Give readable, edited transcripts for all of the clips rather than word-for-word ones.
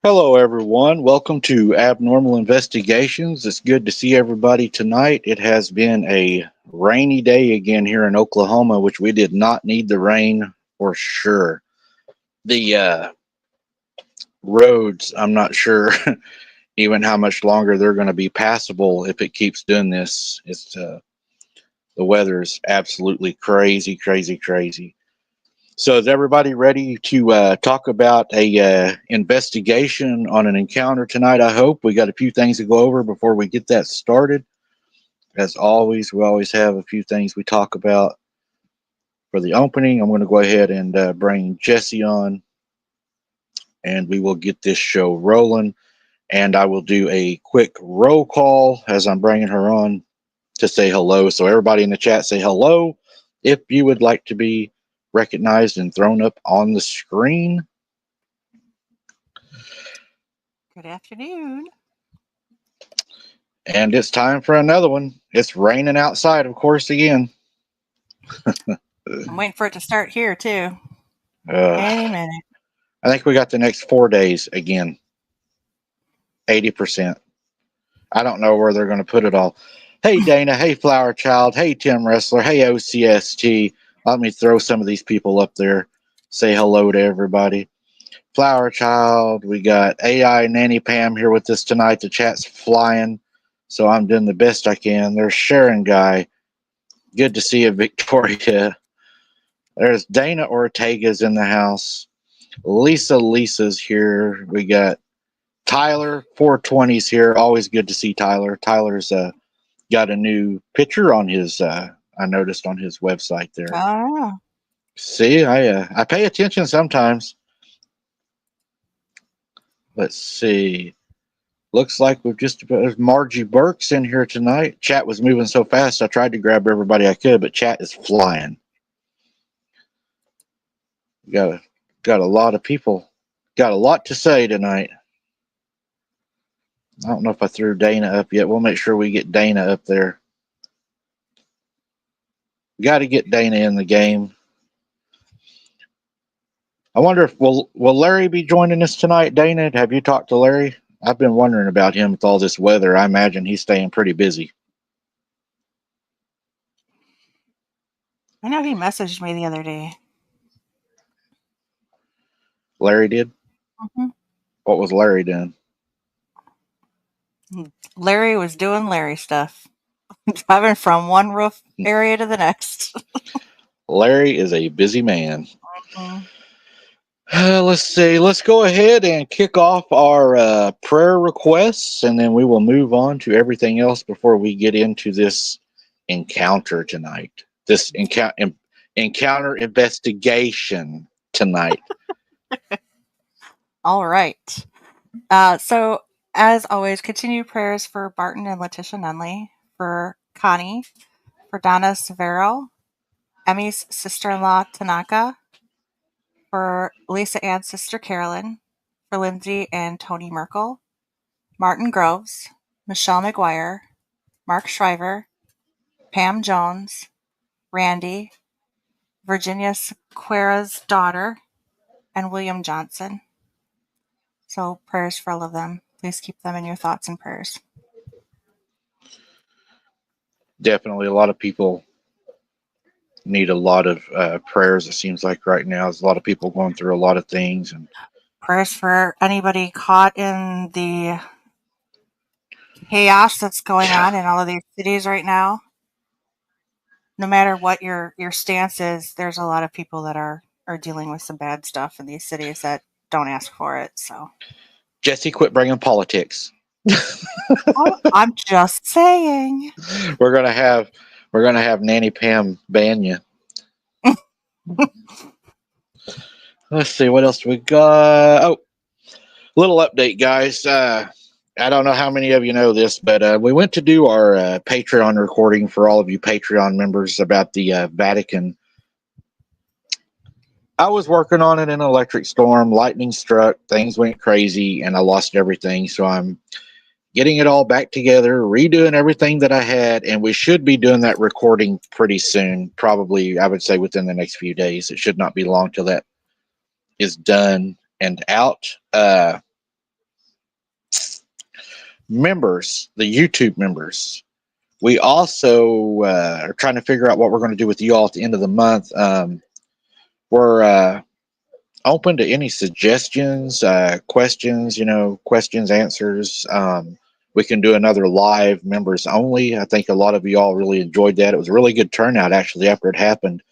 Hello, everyone. Welcome to Abnormal Investigations. It's good to see everybody tonight. It has been a rainy day again here in Oklahoma, which we did not need the rain for sure. The roads, I'm not sure even how much longer they're going to be passable if it keeps doing this. The weather is absolutely crazy, crazy, crazy. So is everybody ready to talk about a investigation on an encounter tonight? I hope we got a few things to go over before we get that started. As always, we always have a few things we talk about for the opening. I'm going to go ahead and bring Jesse on, and we will get this show rolling. And I will do a quick roll call as I'm bringing her on to say hello. So everybody in the chat, say hello if you would like to be recognized and thrown up on the screen. Good afternoon. And it's time for another one. It's raining outside, of course, again. I'm waiting for it to start here, too. Any minute. I think we got the next 4 days again. 80%. I don't know where they're going to put it all. Hey, Dana. Hey, Flower Child. Hey, Tim Wrestler. Hey, OCST. Let me throw some of these people up there. Say hello to everybody. Flower Child. We got AI Nanny Pam here with us tonight. The chat's flying, so I'm doing the best I can. There's Sharon Guy. Good to see you, Victoria. There's Dana Ortega's in the house. Lisa's here. We got Tyler 420's here. Always good to see Tyler. Tyler's got a new picture on his I noticed on his website there. Oh. See, I pay attention sometimes. Let's see. Looks like we've just there's Margie Burke's in here tonight. Chat was moving so fast I tried to grab everybody I could, but chat is flying. Got a lot of people. Got a lot to say tonight. I don't know if I threw Dana up yet. We'll make sure we get Dana up there. Got to get Dana in the game. I wonder if will Larry be joining us tonight, Dana? Have you talked to Larry? I've been wondering about him with all this weather. I imagine he's staying pretty busy. I know he messaged me the other day. Larry did? Mm-hmm. What was Larry doing? Larry was doing Larry stuff. Driving from one roof area to the next. Larry is a busy man. Mm-hmm. Let's see. Let's go ahead and kick off our prayer requests, and then we will move on to everything else before we get into this encounter tonight. This encounter investigation tonight. All right. So, as always, continued prayers for Barton and Letitia Nunley, for Connie, for Donna Severo, Emmy's sister-in-law Tanaka, for Lisa Ann's sister Carolyn, for Lindsay and Tony Merkel, Martin Groves, Michelle McGuire, Mark Shriver, Pam Jones, Randy, Virginia Sequeira's daughter, and William Johnson. So prayers for all of them. Please keep them in your thoughts and prayers. Definitely a lot of people need a lot of prayers. It seems like right now there's a lot of people going through a lot of things. And prayers for anybody caught in the chaos that's going on in all of these cities right now. No matter what your stance is, there's a lot of people that are dealing with some bad stuff in these cities that don't ask for it. So, Jesse, quit bringing politics. oh, I'm just saying. We're gonna have Nanny Pam ban you. Let's see what else we got. Oh, little update, guys. I don't know how many of you know this, but we went to do our Patreon recording for all of you Patreon members about the Vatican. I was working on it in an electric storm. Lightning struck. Things went crazy, and I lost everything. So I'm getting it all back together, redoing everything that I had, and we should be doing that recording pretty soon. Probably, I would say within the next few days. It should not be long till that is done and out. Members, the YouTube members. We also are trying to figure out what we're going to do with you all at the end of the month. We're open to any suggestions, questions, questions, answers. We can do another live members only. I think a lot of you all really enjoyed that. It was a really good turnout, actually, after it happened.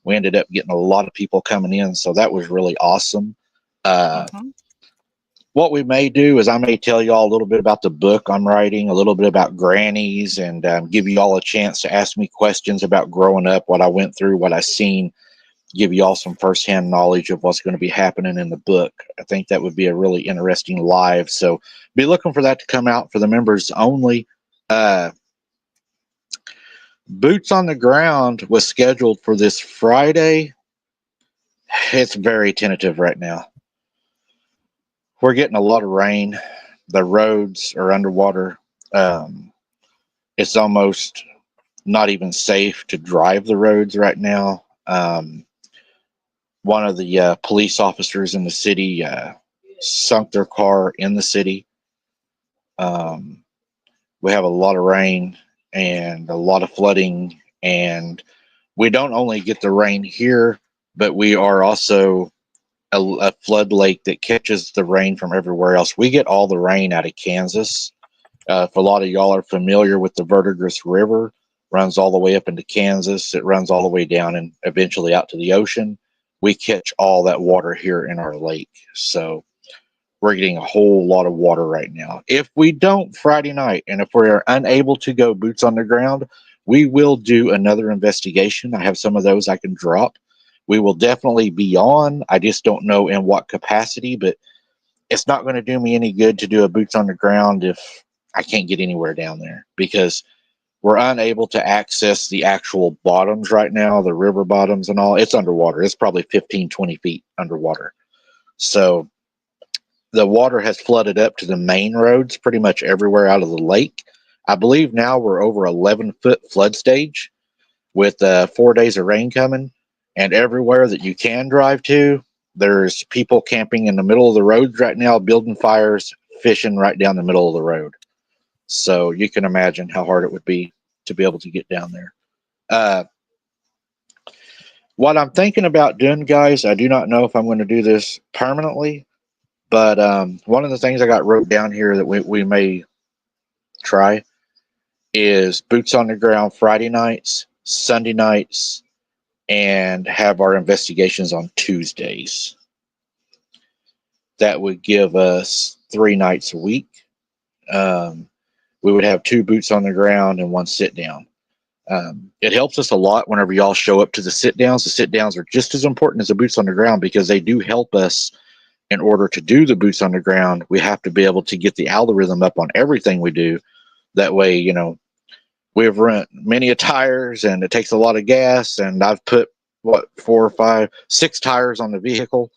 We ended up getting a lot of people coming in, so that was really awesome. Uh, Mm-hmm. what we may do is I may tell you all a little bit about the book I'm writing, a little bit about grannies, and give you all a chance to ask me questions about growing up, what I went through, what I seen, give you all some firsthand knowledge of what's going to be happening in the book. I think that would be a really interesting live. So be looking for that to come out for the members only. Uh, Boots on the Ground was scheduled for this Friday. It's very tentative right now. We're getting a lot of rain. The roads are underwater. Um, it's almost not even safe to drive the roads right now. One of the police officers in the city sunk their car in the city. Um, we have a lot of rain and a lot of flooding, and we don't only get the rain here, but we are also a flood lake that catches the rain from everywhere else. We get all the rain out of Kansas. If a lot of y'all are familiar with the Verdigris River, runs all the way up into Kansas. It runs all the way down and eventually out to the ocean. We catch all that water here in our lake. So we're getting a whole lot of water right now. If we don't Friday night, and if we're unable to go boots on the ground, we will do another investigation. I have some of those I can drop. We will definitely be on. I just don't know in what capacity, but it's not going to do me any good to do a boots on the ground if I can't get anywhere down there because we're unable to access the actual bottoms right now, the river bottoms and all. It's underwater. It's probably 15, 20 feet underwater. So the water has flooded up to the main roads pretty much everywhere out of the lake. I believe now we're over 11-foot flood stage with 4 days of rain coming. And everywhere that you can drive to, there's people camping in the middle of the roads right now, building fires, fishing right down the middle of the road. So you can imagine how hard it would be to be able to get down there. Uh, what I'm thinking about doing, guys, I do not know if I'm going to do this permanently, but one of the things I got wrote down here that we may try is boots on the ground Friday nights, Sunday nights, and have our investigations on Tuesdays. That would give us 3 nights a week. Um, we would have 2 boots on the ground and 1 sit down. It helps us a lot whenever y'all show up to the sit downs. The sit downs are just as important as the boots on the ground because they do help us in order to do the boots on the ground. We have to be able to get the algorithm up on everything we do. That way, we've rent many a tires and it takes a lot of gas. And I've put, what, 4 or 5, 6 tires on the vehicle.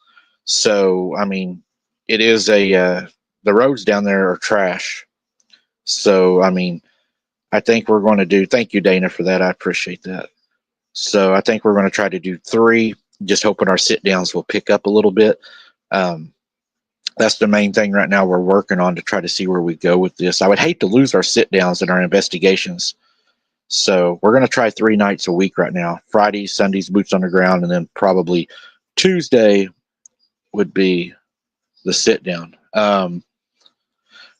So, I mean, it is the roads down there are trash. So, I mean, I think we're going to do, thank you, Dana, for that. I appreciate that. So I think we're going to try to do 3, just hoping our sit downs will pick up a little bit. Um, that's the main thing right now we're working on to try to see where we go with this. I would hate to lose our sit downs and our investigations. So we're going to try 3 nights a week right now. Fridays, Sundays, boots on the ground, and then probably Tuesday would be the sit down.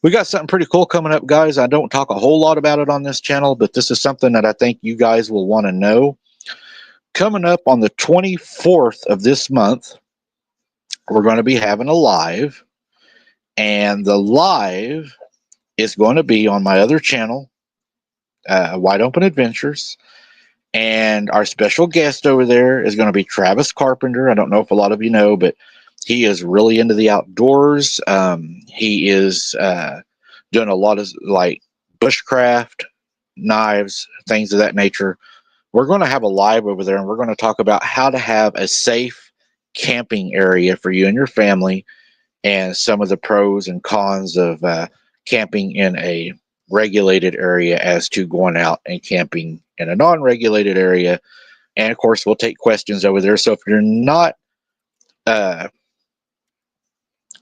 We got something pretty cool coming up, guys. I don't talk a whole lot about it on this channel, but this is something that I think you guys will want to know. Coming up on the 24th of this month, we're going to be having a live, and the live is going to be on my other channel, Wide Open Adventures. And our special guest over there is going to be Travis Carpenter. I don't know if a lot of you know, but he is really into the outdoors. He is doing a lot of like bushcraft, knives, things of that nature. We're going to have a live over there and we're going to talk about how to have a safe camping area for you and your family and some of the pros and cons of camping in a regulated area as to going out and camping in a non-regulated area. And of course, we'll take questions over there. So if you're not uh,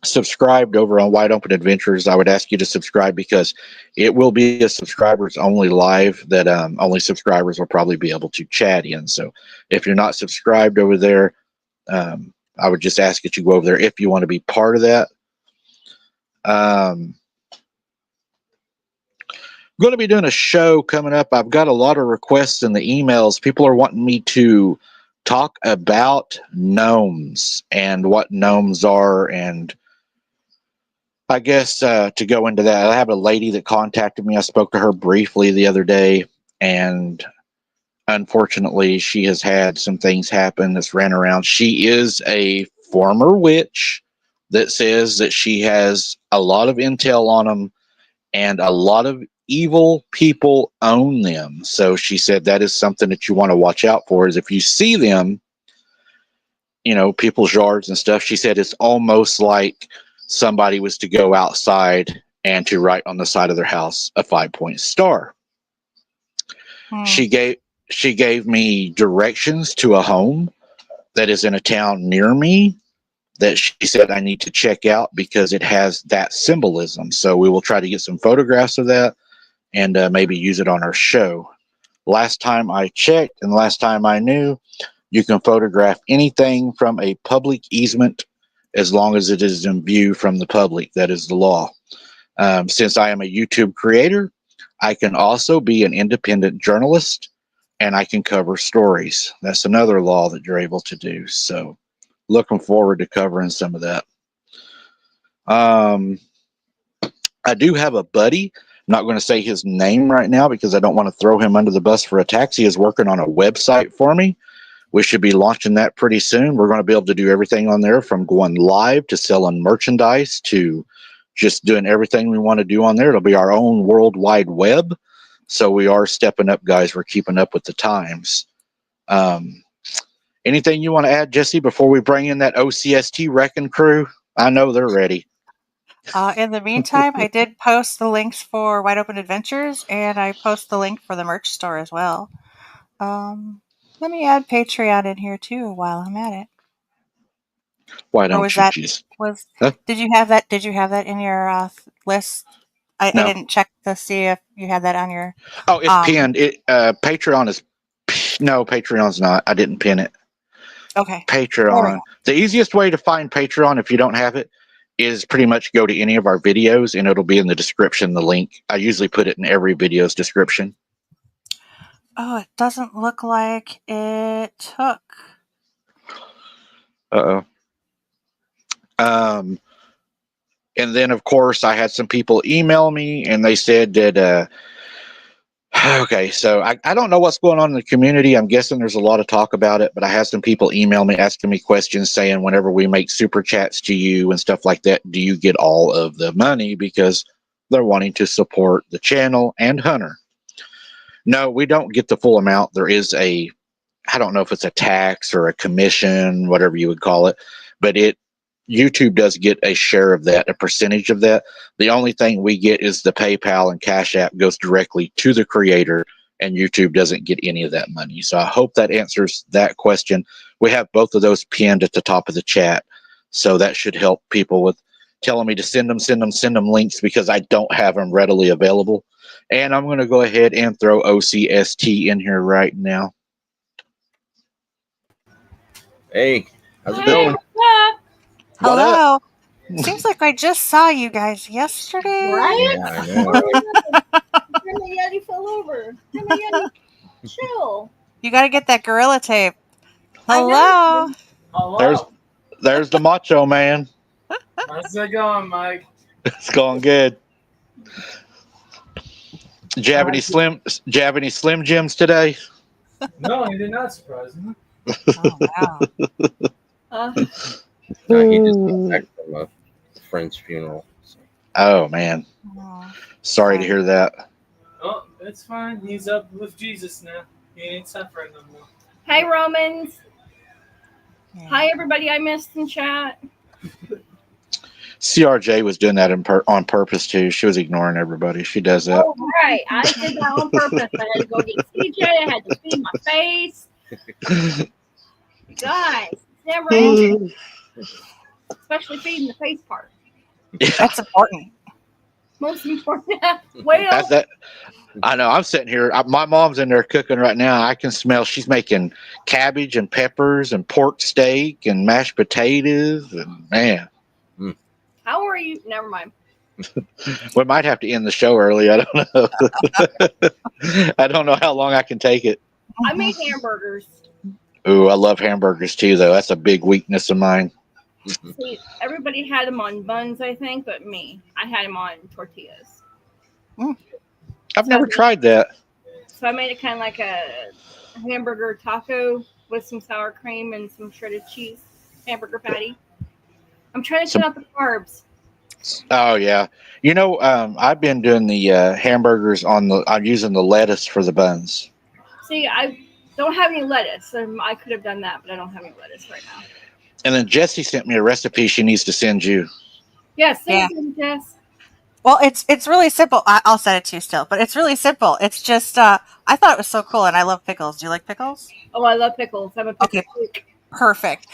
subscribed over on Wide Open Adventures, I would ask you to subscribe because it will be a subscribers only live that only subscribers will probably be able to chat in. So if you're not subscribed over there, I would just ask that you go over there if you want to be part of that. I'm going to be doing a show coming up. I've got a lot of requests in the emails. People are wanting me to talk about gnomes and what gnomes are, and I guess to go into that, I have a lady that contacted me. I spoke to her briefly the other day, and unfortunately, she has had some things happen that's ran around. She is a former witch that says that she has a lot of intel on them, and a lot of evil people own them. So she said that is something that you want to watch out for. Is if you see them, people's yards and stuff. She said it's almost like somebody was to go outside and to write on the side of their house a 5-point star. She gave me directions to a home that is in a town near me that she said I need to check out because it has that symbolism. So we will try to get some photographs of that and maybe use it on our show. Last time I checked and last time I knew, you can photograph anything from a public easement as long as it is in view from the public. That is the law. Since I am a YouTube creator, I can also be an independent journalist and I can cover stories. That's another law that you're able to do. So looking forward to covering some of that. I do have a buddy. I'm not going to say his name right now because I don't want to throw him under the bus for attacks. He is working on a website for me. We should be launching that pretty soon. We're going to be able to do everything on there from going live to selling merchandise to just doing everything we want to do on there. It'll be our own World Wide Web. So we are stepping up, guys. We're keeping up with the times. Anything you want to add, Jesse, before we bring in that OCST wrecking crew? I know they're ready. In the meantime, I did post the links for Wide Open Adventures, and I post the link for the merch store as well. Let me add Patreon in here too while I'm at it. Why don't you just? Huh? Did you have that? Did you have that in your list? I didn't check to see if you had that on your. Oh, it's pinned. Patreon is no. Patreon's not. I didn't pin it. Okay. Patreon. The easiest way to find Patreon if you don't have it is pretty much go to any of our videos and it'll be in the description, the link. I usually put it in every video's description. Oh, it doesn't look like it took. Uh-oh. And then, of course, I had some people email me and they said that, okay, so I don't know what's going on in the community. I'm guessing there's a lot of talk about it, but I had some people email me asking me questions saying whenever we make super chats to you and stuff like that, do you get all of the money? Because they're wanting to support the channel and Hunter. No, we don't get the full amount. There is I don't know if it's a tax or a commission, whatever you would call it, but YouTube does get a share of that, a percentage of that. The only thing we get is the PayPal and Cash App goes directly to the creator, and YouTube doesn't get any of that money. So I hope that answers that question. We have both of those pinned at the top of the chat, so that should help people with telling me to send them links because I don't have them readily available. And I'm going to go ahead and throw OCST in here right now. Hey, how's it going? What's up? Hello. Seems like I just saw you guys yesterday. Right? Yeah, I know. The Yeti fell over. Yeti, chill. You got to get that gorilla tape. Hello. Hello. There's the Macho Man. How's it going, Mike? It's going good. Did you have any Slim Jims today? No, he did not surprise me. Oh wow. No, he just got back from a friend's funeral. So. Oh man. Sorry to hear that. Oh, it's fine. He's up with Jesus now. He ain't suffering no more. Hi, Romans. Yeah. Hi, everybody I missed in chat. CRJ was doing that on purpose too. She was ignoring everybody. She does that. Oh, right. I did that on purpose. I had to go get CJ. I had to feed my face. Guys, it's never ending. Especially feeding the face part. That's important. Most important. Well, That's that. I know. I'm sitting here. My mom's in there cooking right now. I can smell. She's making cabbage and peppers and pork steak and mashed potatoes. And man, how are you? Never mind. we might have to end the show early. I don't know. I don't know how long I can take it. I made hamburgers. Ooh, I love hamburgers too, though. That's a big weakness of mine. See, everybody had them on buns, I think, but me, I had them on tortillas. I've never tried that. So I made it kind of like a hamburger taco with some sour cream and some shredded cheese hamburger patty. I'm trying to cut out the carbs. Oh yeah, I've been doing the hamburgers I'm using the lettuce for the buns. See, I don't have any lettuce. I could have done that, but I don't have any lettuce right now. And then Jessie sent me a recipe she needs to send you. Yes, thank you, Jess. Well, it's really simple. I'll send it to you still, but it's really simple. It's just I thought it was so cool, and I love pickles. Do you like pickles? Oh, I love pickles. I'm a pickle freak. Perfect.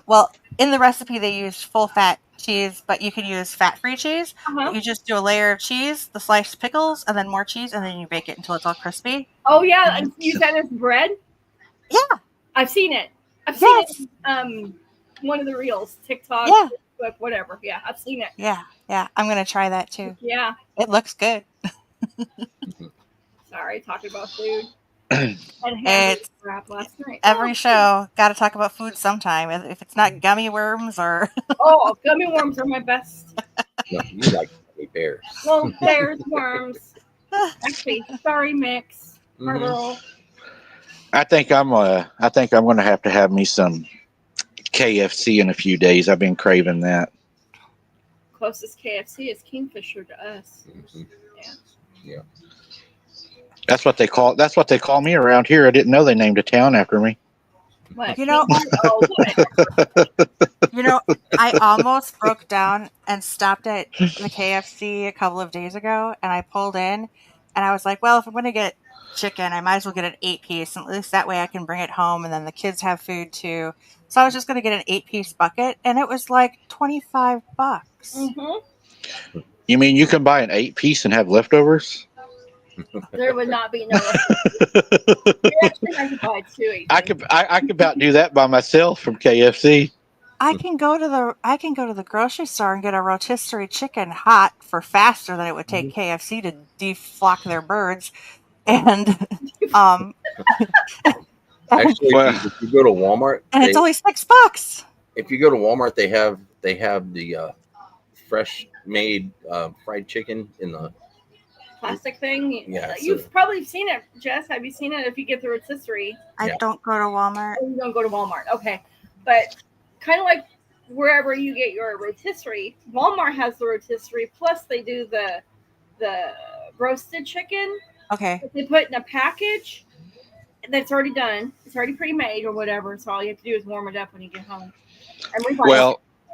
Well, in the recipe they use full fat cheese, but you can use fat-free cheese. But you just do a layer of cheese, the sliced pickles, and then more cheese, and then you bake it until it's all crispy. Oh yeah, and use that as bread. Yeah, I've seen it. I've seen it. One of the reels, TikTok, Facebook, whatever. Yeah, I've seen it. Yeah. I'm gonna try that too. Yeah, it looks good. Sorry, talking about food. It's wrap last night. Every show got to talk about food sometime. If it's not gummy worms or oh, gummy worms are my best. No, you like gummy bears. Well, bears, worms. Actually, sorry, mix. I think I'm going to have me some KFC in a few days. I've been craving that. Closest KFC is Kingfisher to us. Yeah. That's what they call me around here. I didn't know they named a town after me. What? I almost broke down and stopped at the KFC a couple of days ago, and I pulled in, and I was like, well, if I'm going to get chicken, I might as well get an 8-piece, and at least that way I can bring it home, and then the kids have food too. So I was just going to get an 8-piece bucket, and it was like $25. You mean you can buy an 8-piece and have leftovers? There would not be no. I could about do that by myself from KFC. I can go to the grocery store and get a rotisserie chicken hot for faster than it would take KFC to deflock their birds, and actually, if you go to Walmart, and it's only $6. If you go to Walmart, they have the fresh made fried chicken in the plastic thing. Yeah, you've probably seen it, Jess. Have you seen it? If you get the rotisserie, I don't go to Walmart. Oh, you don't go to Walmart, okay? But kind of like wherever you get your rotisserie, Walmart has the rotisserie. Plus, they do the roasted chicken. Okay. That they put in a package that's already done. It's already pre-made or whatever. So all you have to do is warm it up when you get home. And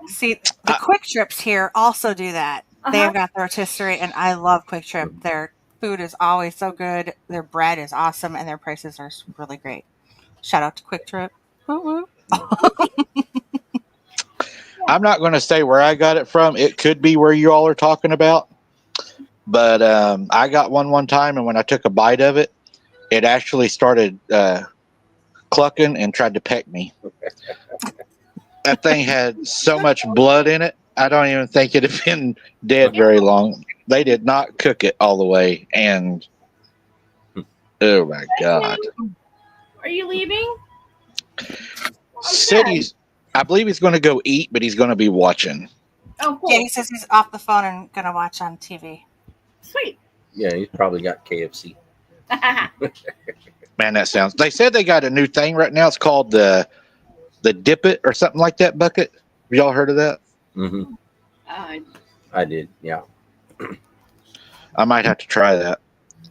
see, the Quick Trips here also do that. They've got the rotisserie, and I love Quick Trip. Their food is always so good. Their bread is awesome, and their prices are really great. Shout out to Quick Trip. Woo-woo. I'm not going to say where I got it from. It could be where you all are talking about. But I got one time, and when I took a bite of it, it actually started clucking and tried to peck me. That thing had so much blood in it. I don't even think it had been dead very long. They did not cook it all the way, and oh my God! Are you leaving? I believe he's going to go eat, but he's going to be watching. Oh, cool. Yeah, he says he's off the phone and going to watch on TV. Sweet. Yeah, he's probably got KFC. Man, that sounds. They said they got a new thing right now. It's called the Dip It or something like that bucket. Have y'all heard of that? Mm-hmm. I did, yeah. I might have to try that,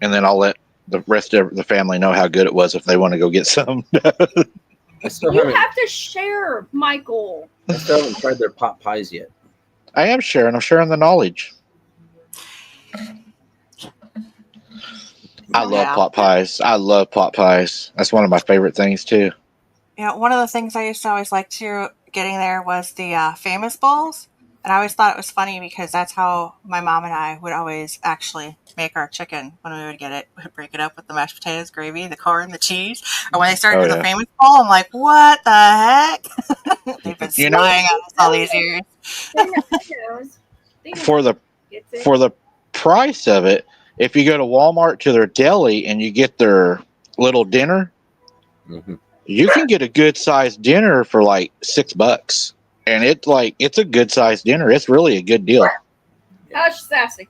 and then I'll let the rest of the family know how good it was if they want to go get some. You have to share, Michael. I still haven't tried their pot pies yet. I am sharing. I'm sharing the knowledge. I love pot pies. I love pot pies. That's one of my favorite things too. One of the things I used to always like to getting there was the famous bowls. And I always thought it was funny because that's how my mom and I would always actually make our chicken when we would get it. We'd break it up with the mashed potatoes, gravy, the corn, the cheese. Or when they started Oh, doing yeah. the famous bowl, I'm like, what the heck? They've been You know- spying on us all these years. Then knows. They know For the gets it. for the price of it, if you go to Walmart to their deli and you get their little dinner, Mm-hmm. you can get a good sized dinner for like $6, and it's a good sized dinner. It's really a good deal. Hush, sassy.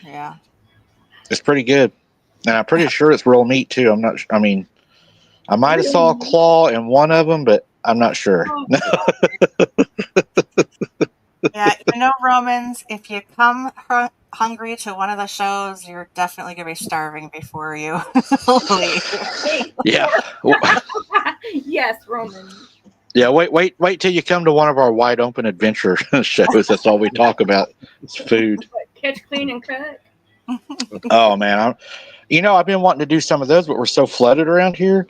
Yeah. It's pretty good, and I'm pretty sure it's real meat too. I'm not. I mean, I might have saw a claw in one of them, but I'm not sure. Oh, Yeah, Romans, if you come hungry to one of the shows, you're definitely going to be starving before you leave. wait. Yeah. Yes, Roman. Yeah, wait till you come to one of our wide open adventure shows. That's all we talk about. It's food. What, catch, clean, and cook? Oh man, I've been wanting to do some of those, but we're so flooded around here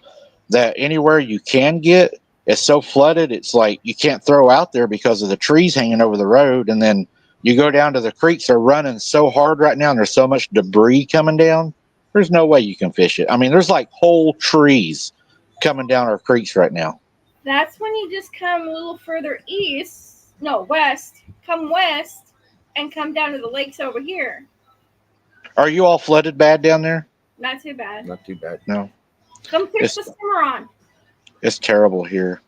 that anywhere you can get, it's so flooded. It's like you can't throw out there because of the trees hanging over the road, and then you go down to the creeks. They're running so hard right now, and there's so much debris coming down. There's no way you can fish it. I mean, there's like whole trees coming down our creeks right now. That's when you just come a little further west, come west, and come down to the lakes over here. Are you all flooded bad down there? Not too bad. Not too bad. No, Come fish It's- the summer on. it's terrible here.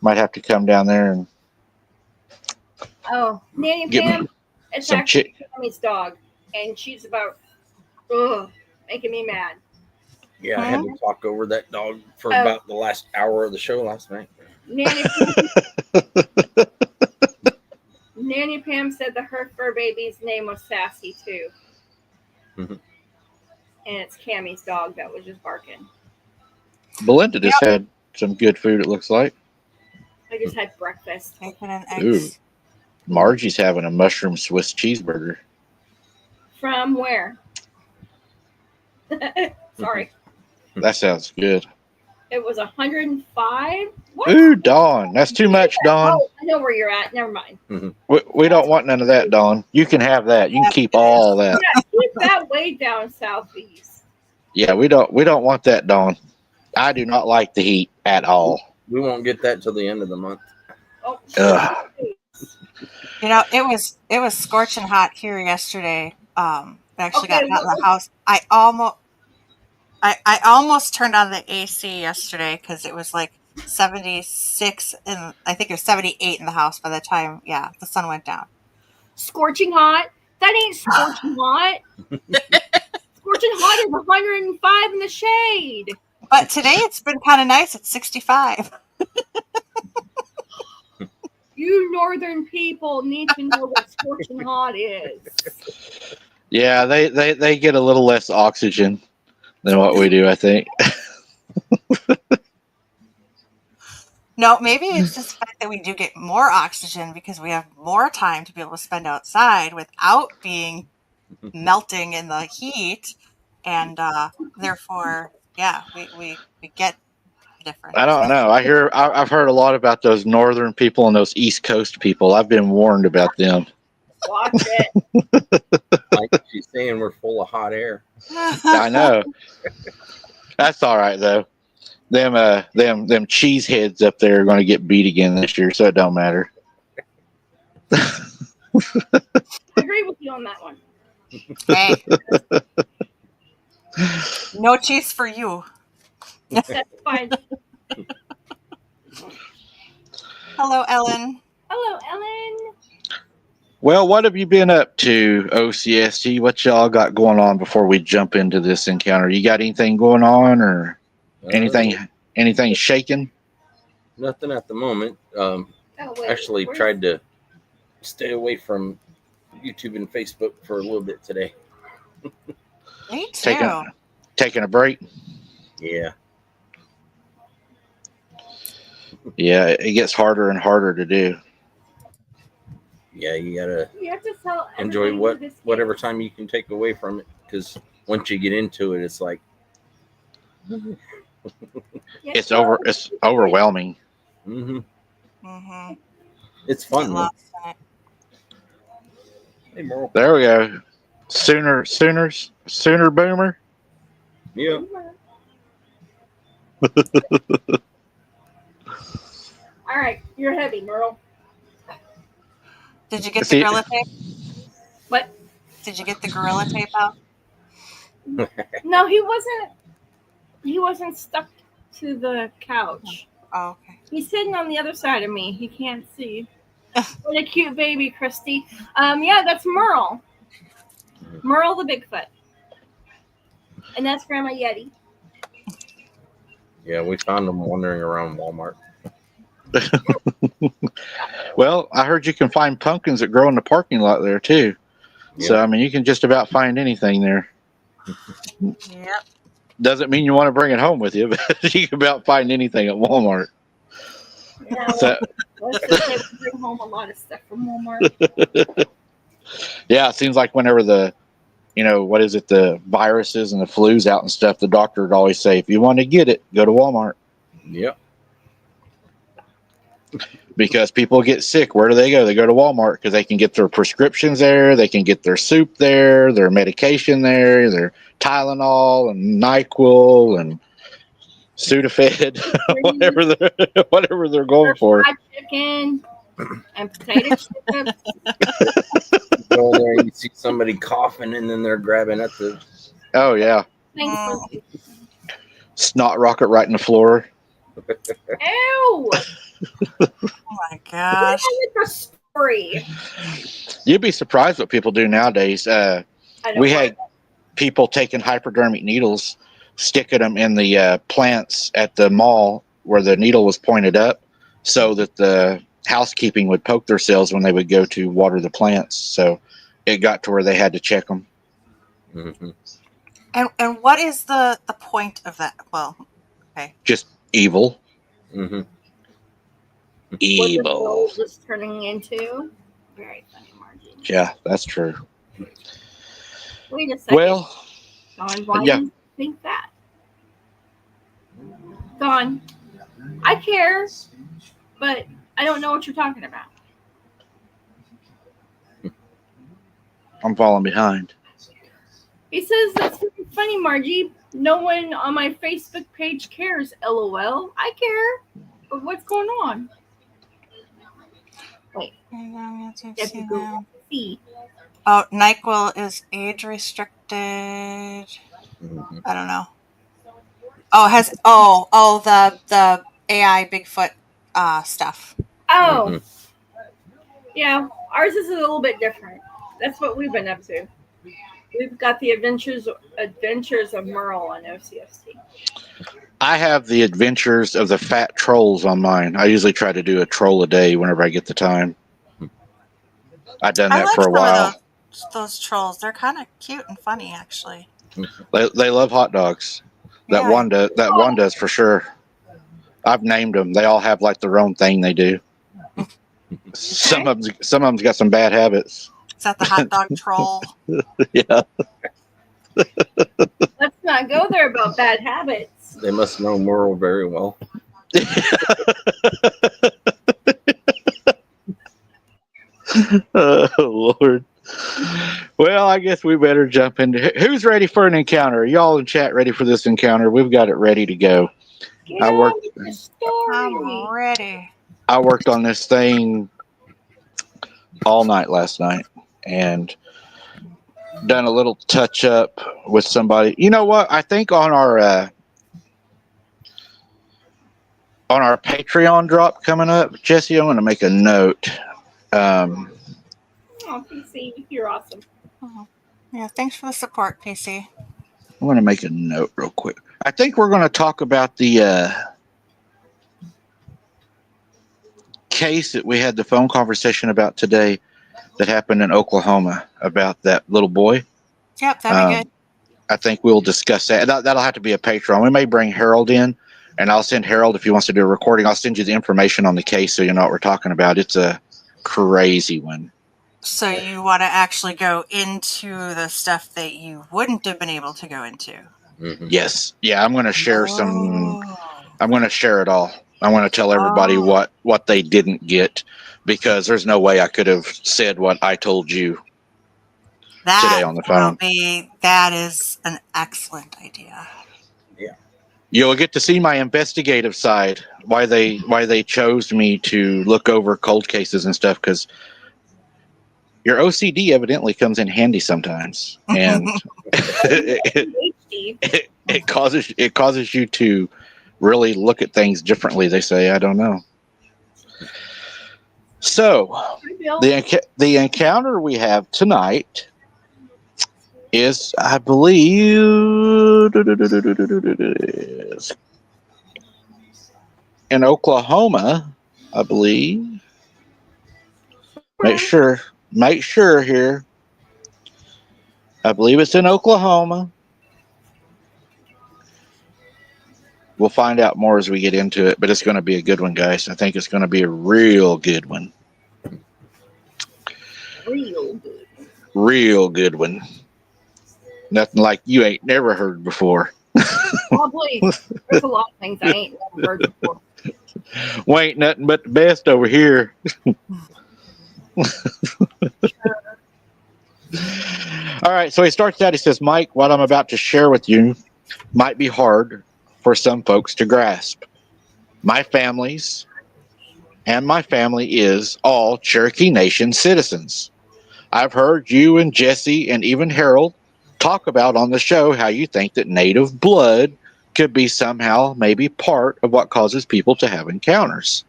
Might have to come down there and Oh, Nanny Get me Pam, it's some actually Tammy's dog, and she's about, making me mad. Yeah, I had to talk over that dog for Oh. about the last hour of the show last night. Nanny Pam said that her fur baby's name was Sassy too, Mhm. and it's Cammy's dog that was just barking. Belinda just had some good food. It looks like I just had breakfast. Bacon and Ooh. eggs. Margie's having a mushroom Swiss cheeseburger. From where? Sorry, That sounds good. it was 105. What? Ooh, Dawn, that's too much, Dawn. Oh, I know where you're at. Never mind. We don't want none of that, Dawn. You can have that. You can keep all that. Yeah, keep that way down southeast. Yeah, we don't want that, Dawn. I do not like the heat at all. We won't get that till the end of the month. Oh, Ugh. It was scorching hot here yesterday. I actually got Okay, out of the house. I almost turned on the AC yesterday because it was like 76 and I think it was 78 in the house by the time the sun went down. scorching hot. That ain't scorching hot. Scorching hot is 105 in the shade. But today it's been kind of nice. It's 65. You northern people need to know what scorching hot is. Yeah, they get a little less oxygen than what we do, I think. No, maybe it's just the fact that we do get more oxygen because we have more time to be able to spend outside without being melting in the heat, and therefore, we get different. I don't know. I've heard a lot about those northern people and those East Coast people. I've been warned about them. Watch it. Like she's saying, we're full of hot air. I know. That's all right though. Them cheeseheads up there are going to get beat again this year, so it don't matter. I agree with you on that one. Hey, no cheese for you. That's fine. Hello, Ellen. Hello, Ellen. Well, what have you been up to, OCST? What y'all got going on before we jump into this encounter? You got anything going on or anything shaking? Nothing at the moment. Oh, wait, Actually where's- tried to stay away from YouTube and Facebook for a little bit today. Me too. Taking a break. Yeah. Yeah, it gets harder and harder to do. Yeah, you gotta You have to tell enjoy everybody who this whatever is. time you can take away from it, because once you get into it, it's like Yeah, It's tell overwhelming. mm-hmm. Mm-hmm. It's Get fun, man. lost in it. Hey, Merle. There we go. Sooner boomer. Yeah. All right, you're heavy, Merle. Did you get the See, gorilla tape? What? Did you get the gorilla tape out? No, he wasn't. He wasn't stuck to the couch. Oh, okay. He's sitting on the other side of me. He can't see. What a cute baby, Christy. Yeah, that's Merle. Merle the Bigfoot. And that's Grandma Yeti. Yeah, we found them wandering around Walmart. well, I heard you can find pumpkins that grow in the parking lot there too. So, I mean, you can just about find anything there. Yep. Doesn't mean you want to bring it home with you, but you can about find anything at Walmart. Yeah, So, let's just say we bring home a lot of stuff from Walmart. yeah, it seems like whenever the viruses and the flu's out and stuff, the doctor would always say, if you want to get it, go to Walmart. Yep. Because people get sick. Where do they go? They go to Walmart because they can get their prescriptions there. They can get their soup there, their medication there, their Tylenol and NyQuil and Sudafed, whatever they're going for. Fried chicken and potato chips. Go in there and you see somebody coughing and then they're grabbing at the. Oh, yeah. Thanks for Snot rocket right in the floor. Ew! Oh my gosh. What a story. You'd be surprised what people do nowadays. We had people taking hypodermic needles, sticking them in the plants at the mall where the needle was pointed up so that the housekeeping would poke themselves when they would go to water the plants. So it got to where they had to check them. Mm-hmm. And what is the point of that? Well, okay. Just evil. Mm-hmm. Evil. What the world is turning into. Very funny, Margie. Yeah, that's true. Wait a second. Well, Don, why yeah. do you think that? Don, I care, but I don't know what you're talking about. I'm falling behind. He says that's really funny, Margie. No one on my Facebook page cares. LOL. I care, but what's going on? Wait. You have to go see. Oh, NyQuil is age restricted. Mm-hmm. I don't know. Oh, the AI Bigfoot stuff. Oh, Mm-hmm. yeah. Ours is a little bit different. That's what we've been up to. We've got the Adventures of Merle on OCST. I have the Adventures of the Fat Trolls on mine. I usually try to do a troll a day whenever I get the time. I've done that for a while. Those trolls, they're kind of cute and funny, actually. They love hot dogs. That one does for sure. I've named them. They all have like their own thing they do. Some of them's got some bad habits. Is that the hot dog troll? Yeah. Let's not go there about bad habits. They must know Merle very well. Oh, Lord. Well, I guess we better jump into who's ready for an encounter. Are y'all in chat ready for this encounter? We've got it ready to go. I'm ready. I worked on this thing all night last night and done a little touch up with somebody. You know what? I think on our Patreon drop coming up, Jesse, I'm going to make a note. Oh, PC, you're awesome. Oh, yeah, thanks for the support, PC. I'm going to make a note real quick. I think we're going to talk about the case that we had the phone conversation about today that happened in Oklahoma about that little boy. Yep, that'd be good. I think we'll discuss that. That'll have to be a Patreon. We may bring Harold in, and I'll send Harold, if he wants to do a recording, I'll send you the information on the case so you know what we're talking about. It's a crazy one. So you want to actually go into the stuff that you wouldn't have been able to go into? Mm-hmm. Yes. Yeah, I'm going to share I'm going to share it all. I want to tell everybody Oh. what they didn't get, because there's no way I could have said what I told you today on the phone. That is an excellent idea. You'll get to see my investigative side, why they chose me to look over cold cases and stuff, because your OCD evidently comes in handy sometimes, and it causes you to really look at things differently. They say, I don't know. So the encounter we have tonight is, I believe, in Oklahoma, I believe. Make sure here. I believe it's in Oklahoma. We'll find out more as we get into it, but it's going to be a good one, guys. I think it's going to be a real good one. Real good one. Nothing like you ain't never heard before. Probably. There's a lot of things I ain't never heard before. We ain't nothing but the best over here. All right, so he starts out, he says, Mike, what I'm about to share with you might be hard for some folks to grasp. My family is all Cherokee Nation citizens. I've heard you and Jesse and even Harold talk about on the show how you think that native blood could be somehow maybe part of what causes people to have encounters.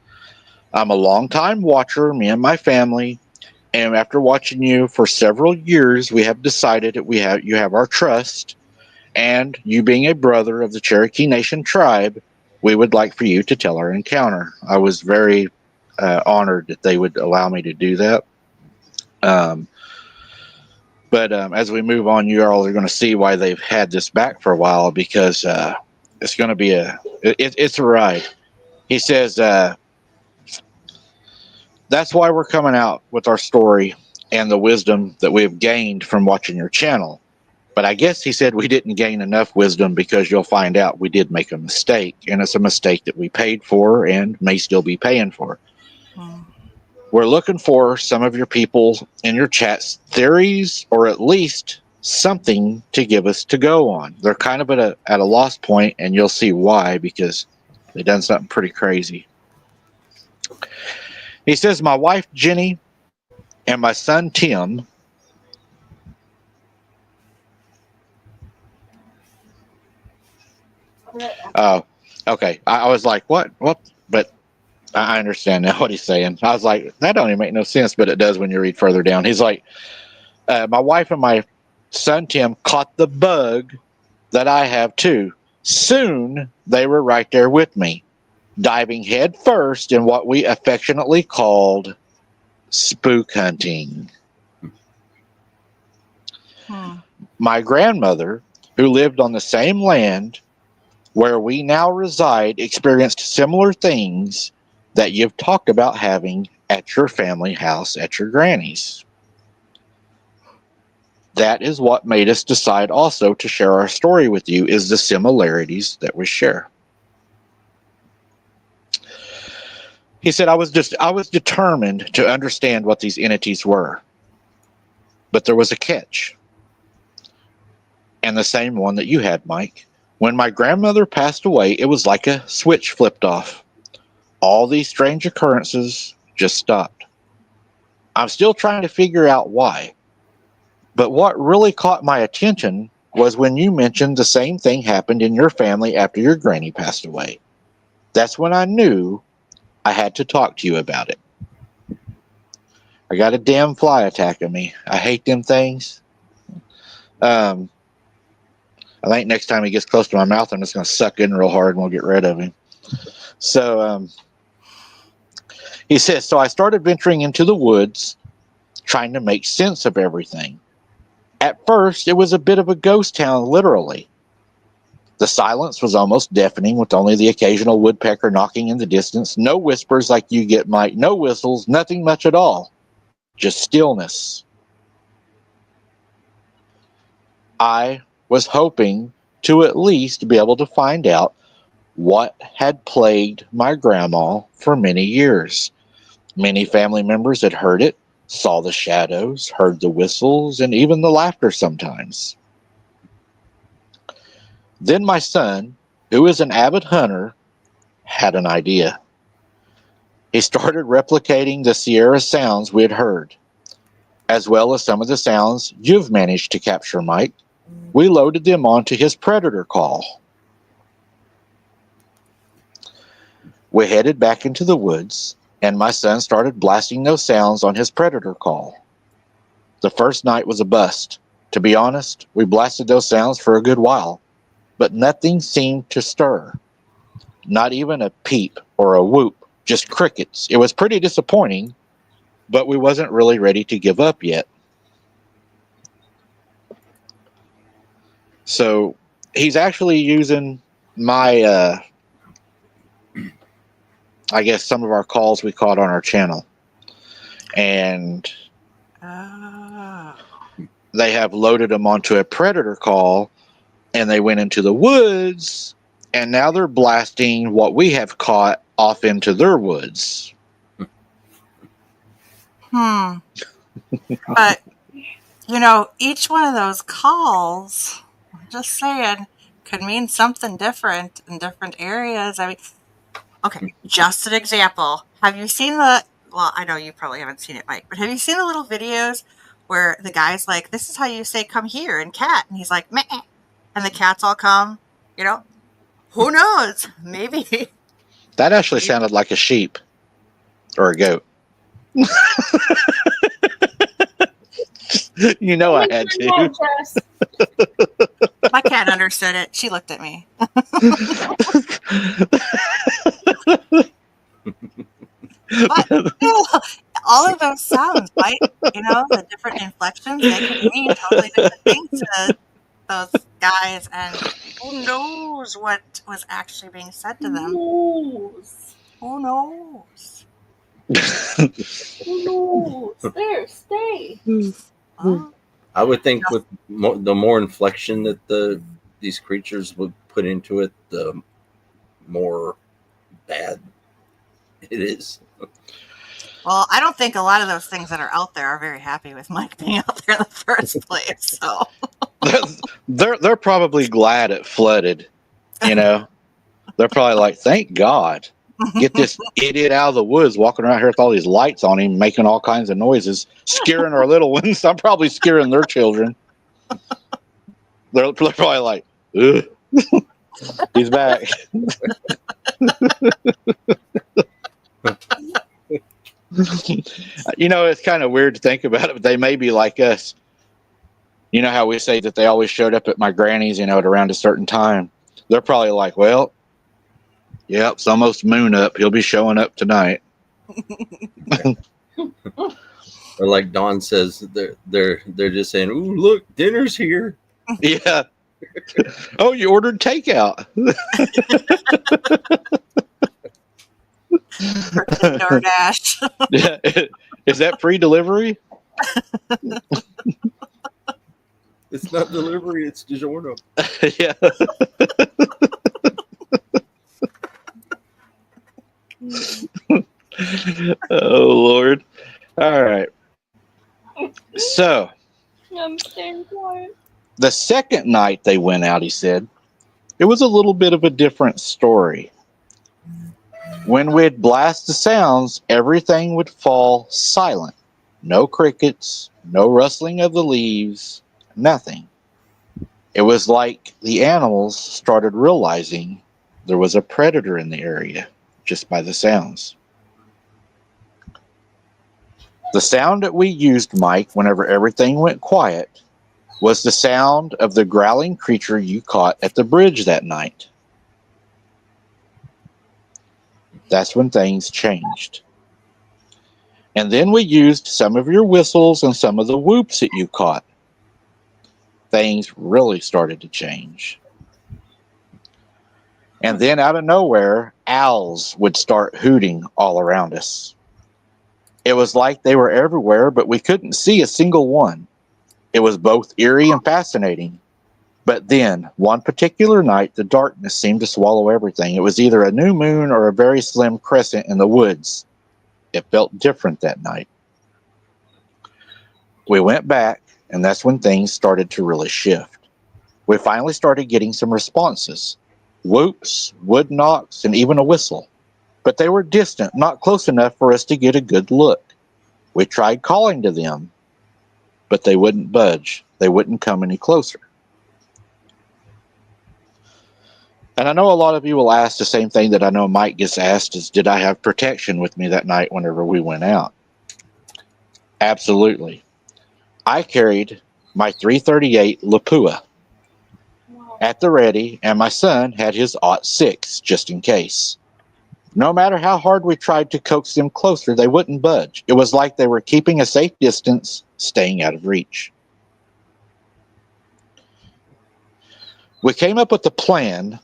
I'm a longtime watcher, me and my family, and after watching you for several years, we have decided that you have our trust, and you being a brother of the Cherokee Nation tribe, we would like for you to tell our encounter. I was very honored that they would allow me to do that. But as we move on, you all are going to see why they've had this back for a while, because it's going to be it's a ride. He says that's why we're coming out with our story and the wisdom that we have gained from watching your channel. But I guess he said we didn't gain enough wisdom, because you'll find out we did make a mistake, and it's a mistake that we paid for and may still be paying for. We're looking for some of your people in your chats theories, or at least something to give us to go on. They're kind of at a lost point, and you'll see why, because they've done something pretty crazy. He says, my wife Jenny and my son Tim okay. I was like, what? But I understand now what he's saying. I was like, that don't even make no sense, but it does when you read further down. He's like, my wife and my son Tim caught the bug that I have too. Soon they were right there with me, diving head first in what we affectionately called spook hunting. My grandmother, who lived on the same land where we now reside, experienced similar things that you've talked about having at your family house at your granny's. That is what made us decide also to share our story with you, is the similarities that we share. He said, I was determined to understand what these entities were. But there was a catch. And the same one that you had, Mike. When my grandmother passed away, it was like a switch flipped off. All these strange occurrences just stopped. I'm still trying to figure out why. But what really caught my attention was when you mentioned the same thing happened in your family after your granny passed away. That's when I knew I had to talk to you about it. I got a damn fly attacking me. I hate them things. I think next time he gets close to my mouth, I'm just going to suck in real hard and we'll get rid of him. So he says, so I started venturing into the woods, trying to make sense of everything. At first, it was a bit of a ghost town, literally. The silence was almost deafening, with only the occasional woodpecker knocking in the distance. No whispers like you get, Mike. No whistles. Nothing much at all. Just stillness. I was hoping to at least be able to find out what had plagued my grandma for many years. Many family members had heard it, saw the shadows, heard the whistles, and even the laughter sometimes. Then my son, who is an avid hunter, had an idea. He started replicating the Sierra sounds we had heard, as well as some of the sounds you've managed to capture, Mike. We loaded them onto his predator call. We headed back into the woods, and my son started blasting those sounds on his predator call. The first night was a bust. To be honest, we blasted those sounds for a good while, but nothing seemed to stir. Not even a peep or a whoop, just crickets. It was pretty disappointing, but we wasn't really ready to give up yet. So he's actually using my, I guess some of our calls we caught on our channel. And they have loaded them onto a predator call, and they went into the woods, and now they're blasting what we have caught off into their woods. But, each one of those calls, I'm just saying, could mean something different in different areas. I mean, okay, just an example. Have you seen well, I know you probably haven't seen it, Mike, but have you seen the little videos where the guy's like, this is how you say come here in cat? And he's like, meh, and the cats all come, Who knows? Maybe. That actually sounded like a sheep or a goat. I had to. My cat understood it. She looked at me. But all of those sounds, right? The different inflections, they could mean totally different things to those guys, and who knows what was actually being said to them. Who knows? Who knows? There, stay. I would think with the more inflection that these creatures would put into it, the more bad it is. Well, I don't think a lot of those things that are out there are very happy with Mike being out there in the first place. So they're probably glad it flooded. They're probably like, thank God. Get this idiot out of the woods walking around here with all these lights on him, making all kinds of noises, scaring our little ones. I'm probably scaring their children. They're probably like, ugh, he's back. It's kind of weird to think about it, but they may be like us. You know how we say that they always showed up at my granny's, at around a certain time. They're probably like, well, yep, it's almost moon up. He'll be showing up tonight. Or like Dawn says, they're just saying, "Ooh, look, dinner's here." Yeah. Oh, you ordered takeout. DoorDash. Yeah. Is that free delivery? It's not delivery; it's DiGiorno. Yeah. Oh Lord! All right. So I'm staying quiet. the second night they went out, he said, it was a little bit of a different story. When we'd blast the sounds, everything would fall silent. No crickets, no rustling of the leaves, nothing. It was like the animals started realizing there was a predator in the area just by the sounds. The sound that we used, Mike, whenever everything went quiet, was the sound of the growling creature you caught at the bridge that night. That's when things changed. And then we used some of your whistles and some of the whoops that you caught. Things really started to change. And then out of nowhere, owls would start hooting all around us. It was like they were everywhere, but we couldn't see a single one. It was both eerie and fascinating. But then, one particular night, the darkness seemed to swallow everything. It was either a new moon or a very slim crescent in the woods. It felt different that night. We went back, and that's when things started to really shift. We finally started getting some responses. Whoops, wood knocks, and even a whistle. But they were distant, not close enough for us to get a good look. We tried calling to them, but they wouldn't budge. They wouldn't come any closer. And I know a lot of you will ask the same thing that I know Mike gets asked is, did I have protection with me that night whenever we went out? Absolutely. I carried my .338 Lapua at the ready, and my son had his .06 just in case. No matter how hard we tried to coax them closer, they wouldn't budge. It was like they were keeping a safe distance, staying out of reach. We came up with a plan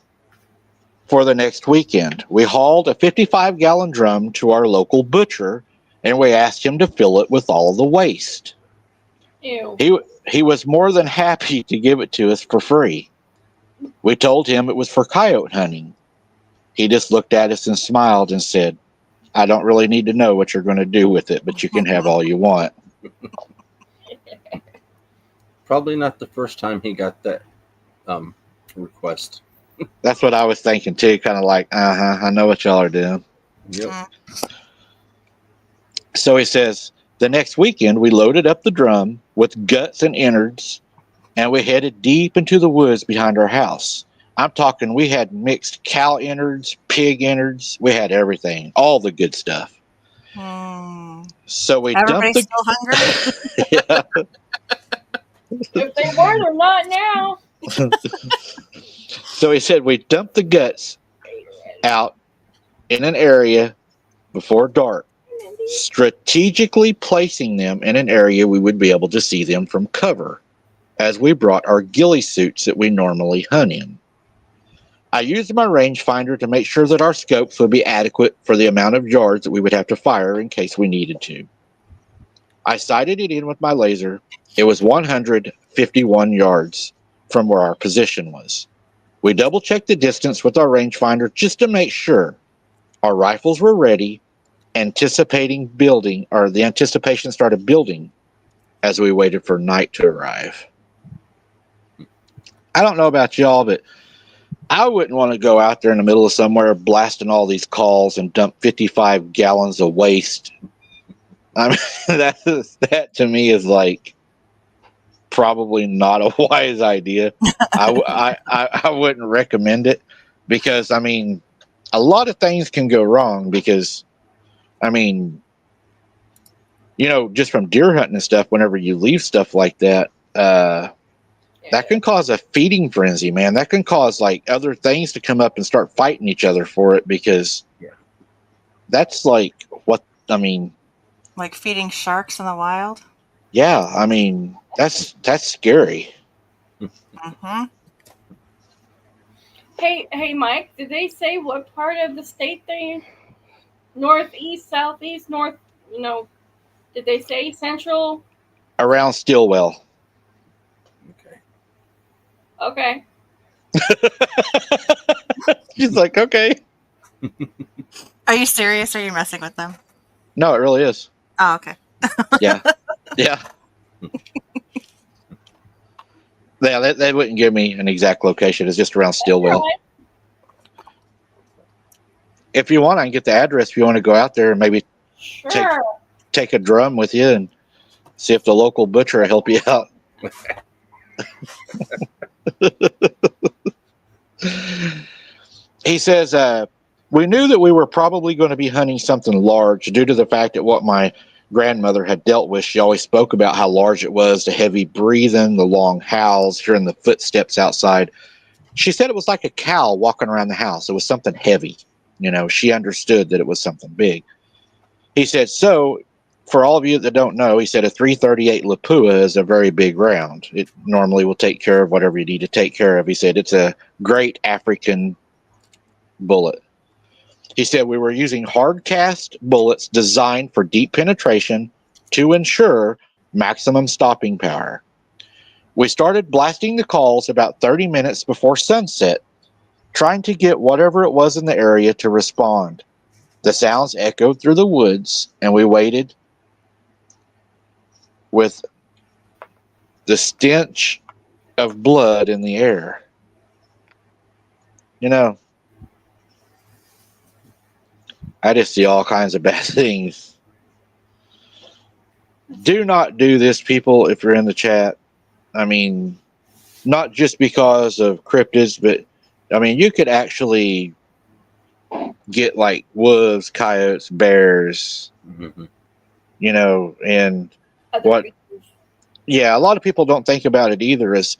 for the next weekend. We hauled a 55-gallon drum to our local butcher, and we asked him to fill it with all the waste. Ew. He was more than happy to give it to us for free. We told him it was for coyote hunting. He just looked at us and smiled and said, I don't really need to know what you're going to do with it, but you can have all you want. Probably not the first time he got that request. That's what I was thinking too, kind of like, I know what y'all are doing. Yep. So he says, the next weekend we loaded up the drum with guts and innards, and we headed deep into the woods behind our house. I'm talking, we had mixed cow innards, pig innards, we had everything, all the good stuff. So we dumped Everybody's still hungry? Yeah. If they were, they're not now. So he said we dumped the guts out in an area before dark, strategically placing them in an area we would be able to see them from cover, as we brought our ghillie suits that we normally hunt in. I used my rangefinder to make sure that our scopes would be adequate for the amount of yards that we would have to fire in case we needed to. I sighted it in with my laser. It was 151 yards from where our position was. We double-checked the distance with our rangefinder just to make sure our rifles were ready, anticipating building, or the anticipation started building as we waited for night to arrive. I don't know about y'all, but I wouldn't want to go out there in the middle of somewhere blasting all these calls and dump 55 gallons of waste. I mean, that to me is like probably not a wise idea. I wouldn't recommend it because, I mean, a lot of things can go wrong because, I mean, you know, just from deer hunting and stuff, whenever you leave stuff like that, that can cause a feeding frenzy, man. That can cause like other things to come up and start fighting each other for it because that's like what, I mean. Like feeding sharks in the wild? Yeah, I mean, that's scary. Mm-hmm. Hey, Mike, did they say what part of the state they northeast, southeast, north? You know, did they say central? Around Stillwell. Okay. She's like, okay. Are you serious? Or are you messing with them? No, it really is. Oh, okay. Yeah. Yeah. Yeah, they wouldn't give me an exact location. It's just around Stillwell. If you want, I can get the address if you want to go out there and maybe take a drum with you and see if the local butcher will help you out. He says, we knew that we were probably going to be hunting something large due to the fact that what my grandmother had dealt with. She always spoke about how large it was, the heavy breathing, the long howls, hearing the footsteps outside. She said it was like a cow walking around the house. It was something heavy. You know, she understood that it was something big. He said, so for all of you that don't know, he said a .338 Lapua is a very big round. It normally will take care of whatever you need to take care of. He said it's a great African bullet. He said we were using hard cast bullets designed for deep penetration to ensure maximum stopping power. We started blasting the calls about 30 minutes before sunset, trying to get whatever it was in the area to respond. The sounds echoed through the woods, and we waited with the stench of blood in the air. You know, I just see all kinds of bad things. Do not do this, people, if you're in the chat. I mean, not just because of cryptids, but I mean, you could actually get like wolves, coyotes, bears, Mhm. you know, and Other what, creatures. yeah, a lot of people don't think about it either. Is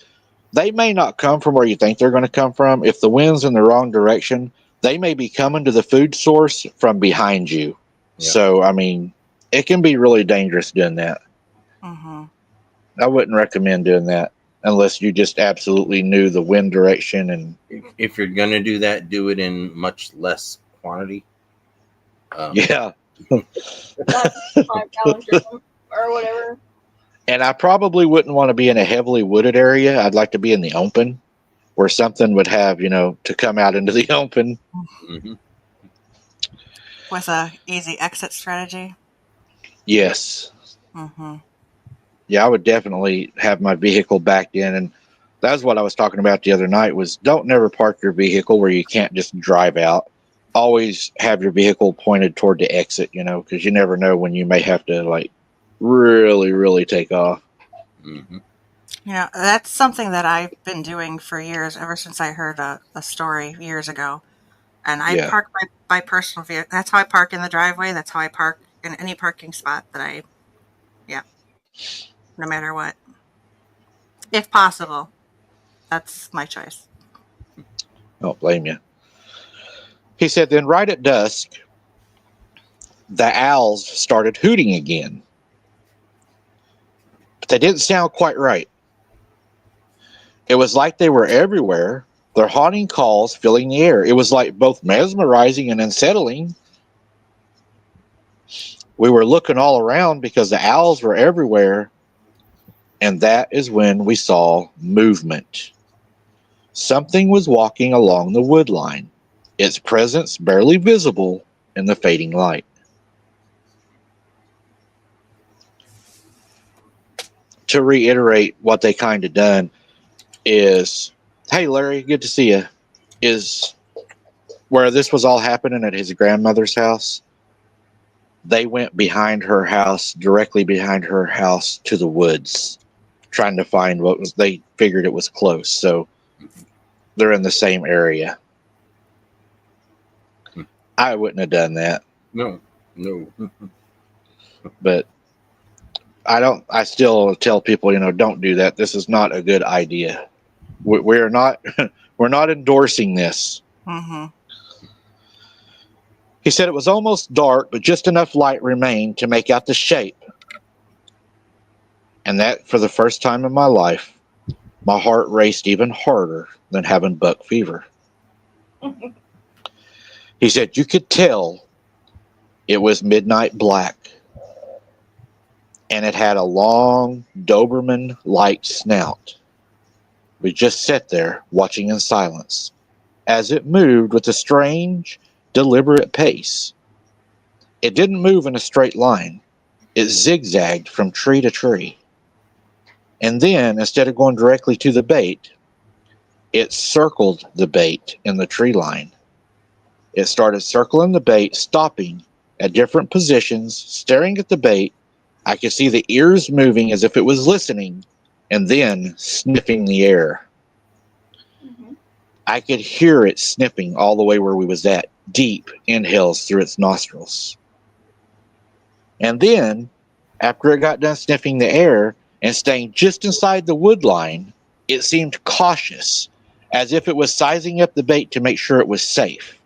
they may not come from where you think they're going to come from. If the wind's in the wrong direction, they may be coming to the food source from behind you. Yeah. So, I mean, it can be really dangerous doing that. Mm-hmm. I wouldn't recommend doing that unless you just absolutely knew the wind direction. And If you're going to do that, do it in much less quantity. yeah, Not 5 gallon drum or whatever. and I probably wouldn't want to be in a heavily wooded area. I'd like to be in the open where something would have, you know, to come out into the open. Mhm. With a easy exit strategy. Yes. Mm-hmm. Yeah, I would definitely have my vehicle backed in. And that's what I was talking about the other night was don't never park your vehicle where you can't just drive out. Always have your vehicle pointed toward the exit, you know, because you never know when you may have to like really, really take off. Mhm. You know, that's something that I've been doing for years, ever since I heard a story years ago. And I Yeah. park my personal vehicle. That's how I park in the driveway. That's how I park in any parking spot that yeah, no matter what. If possible, that's my choice. Don't blame you. He said, then right at dusk, the owls started hooting again. But they didn't sound quite right. It was like they were everywhere, their haunting calls filling the air. It was like both mesmerizing and unsettling. We were looking all around because the owls were everywhere, and that is when we saw movement. Something was walking along the wood line, its presence barely visible in the fading light. To reiterate what they kind of done is, hey Larry, good to see you, is where this was all happening at his grandmother's house. They went behind her house, directly behind her house to the woods, trying to find what was, they figured it was close. So they're in the same area. I wouldn't have done that, No. but I still tell people, you know, don't do that. This is not a good idea. We're not, we're not endorsing this. Mm-hmm. He said it was almost dark, but just enough light remained to make out the shape. And that, for the first time in my life, my heart raced even harder than having buck fever. He said you could tell it was midnight black, and it had a long Doberman-like snout. We just sat there watching in silence as it moved with a strange, deliberate pace. It didn't move in a straight line. It zigzagged from tree to tree. And then, instead of going directly to the bait, it circled the bait in the tree line. It started circling the bait, stopping at different positions, staring at the bait. I could see the ears moving as if it was listening, and then sniffing the air. Mm-hmm. I could hear it sniffing all the way where we was at, deep inhales through its nostrils. And then, after it got done sniffing the air and staying just inside the wood line, it seemed cautious, as if it was sizing up the bait to make sure it was safe.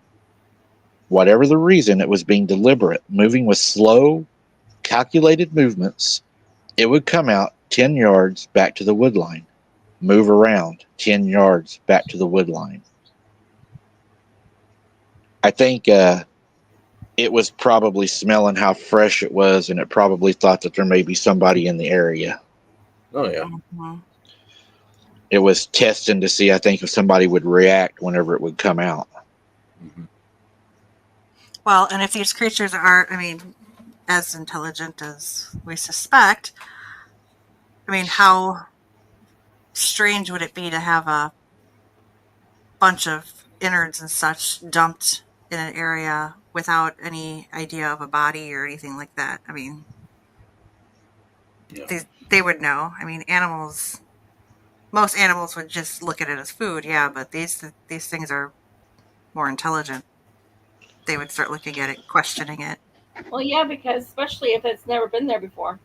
Whatever the reason, it was being deliberate, moving with slow, calculated movements. It would come out 10 yards back to the wood line, move around 10 yards back to the wood line. I think it was probably smelling how fresh it was, and it probably thought that there may be somebody in the area. Oh yeah. Mm-hmm. it was testing to see, I think, if somebody would react whenever it would come out. Mm-hmm. Well, and if these creatures are, I mean, as intelligent as we suspect, I mean, how strange would it be to have a bunch of innards and such dumped in an area without any idea of a body or anything like that? I mean, Yeah. they would know. I mean, most animals would just look at it as food, yeah, but these things are more intelligent. They would start looking at it, questioning it. Well, yeah, because especially if it's never been there before.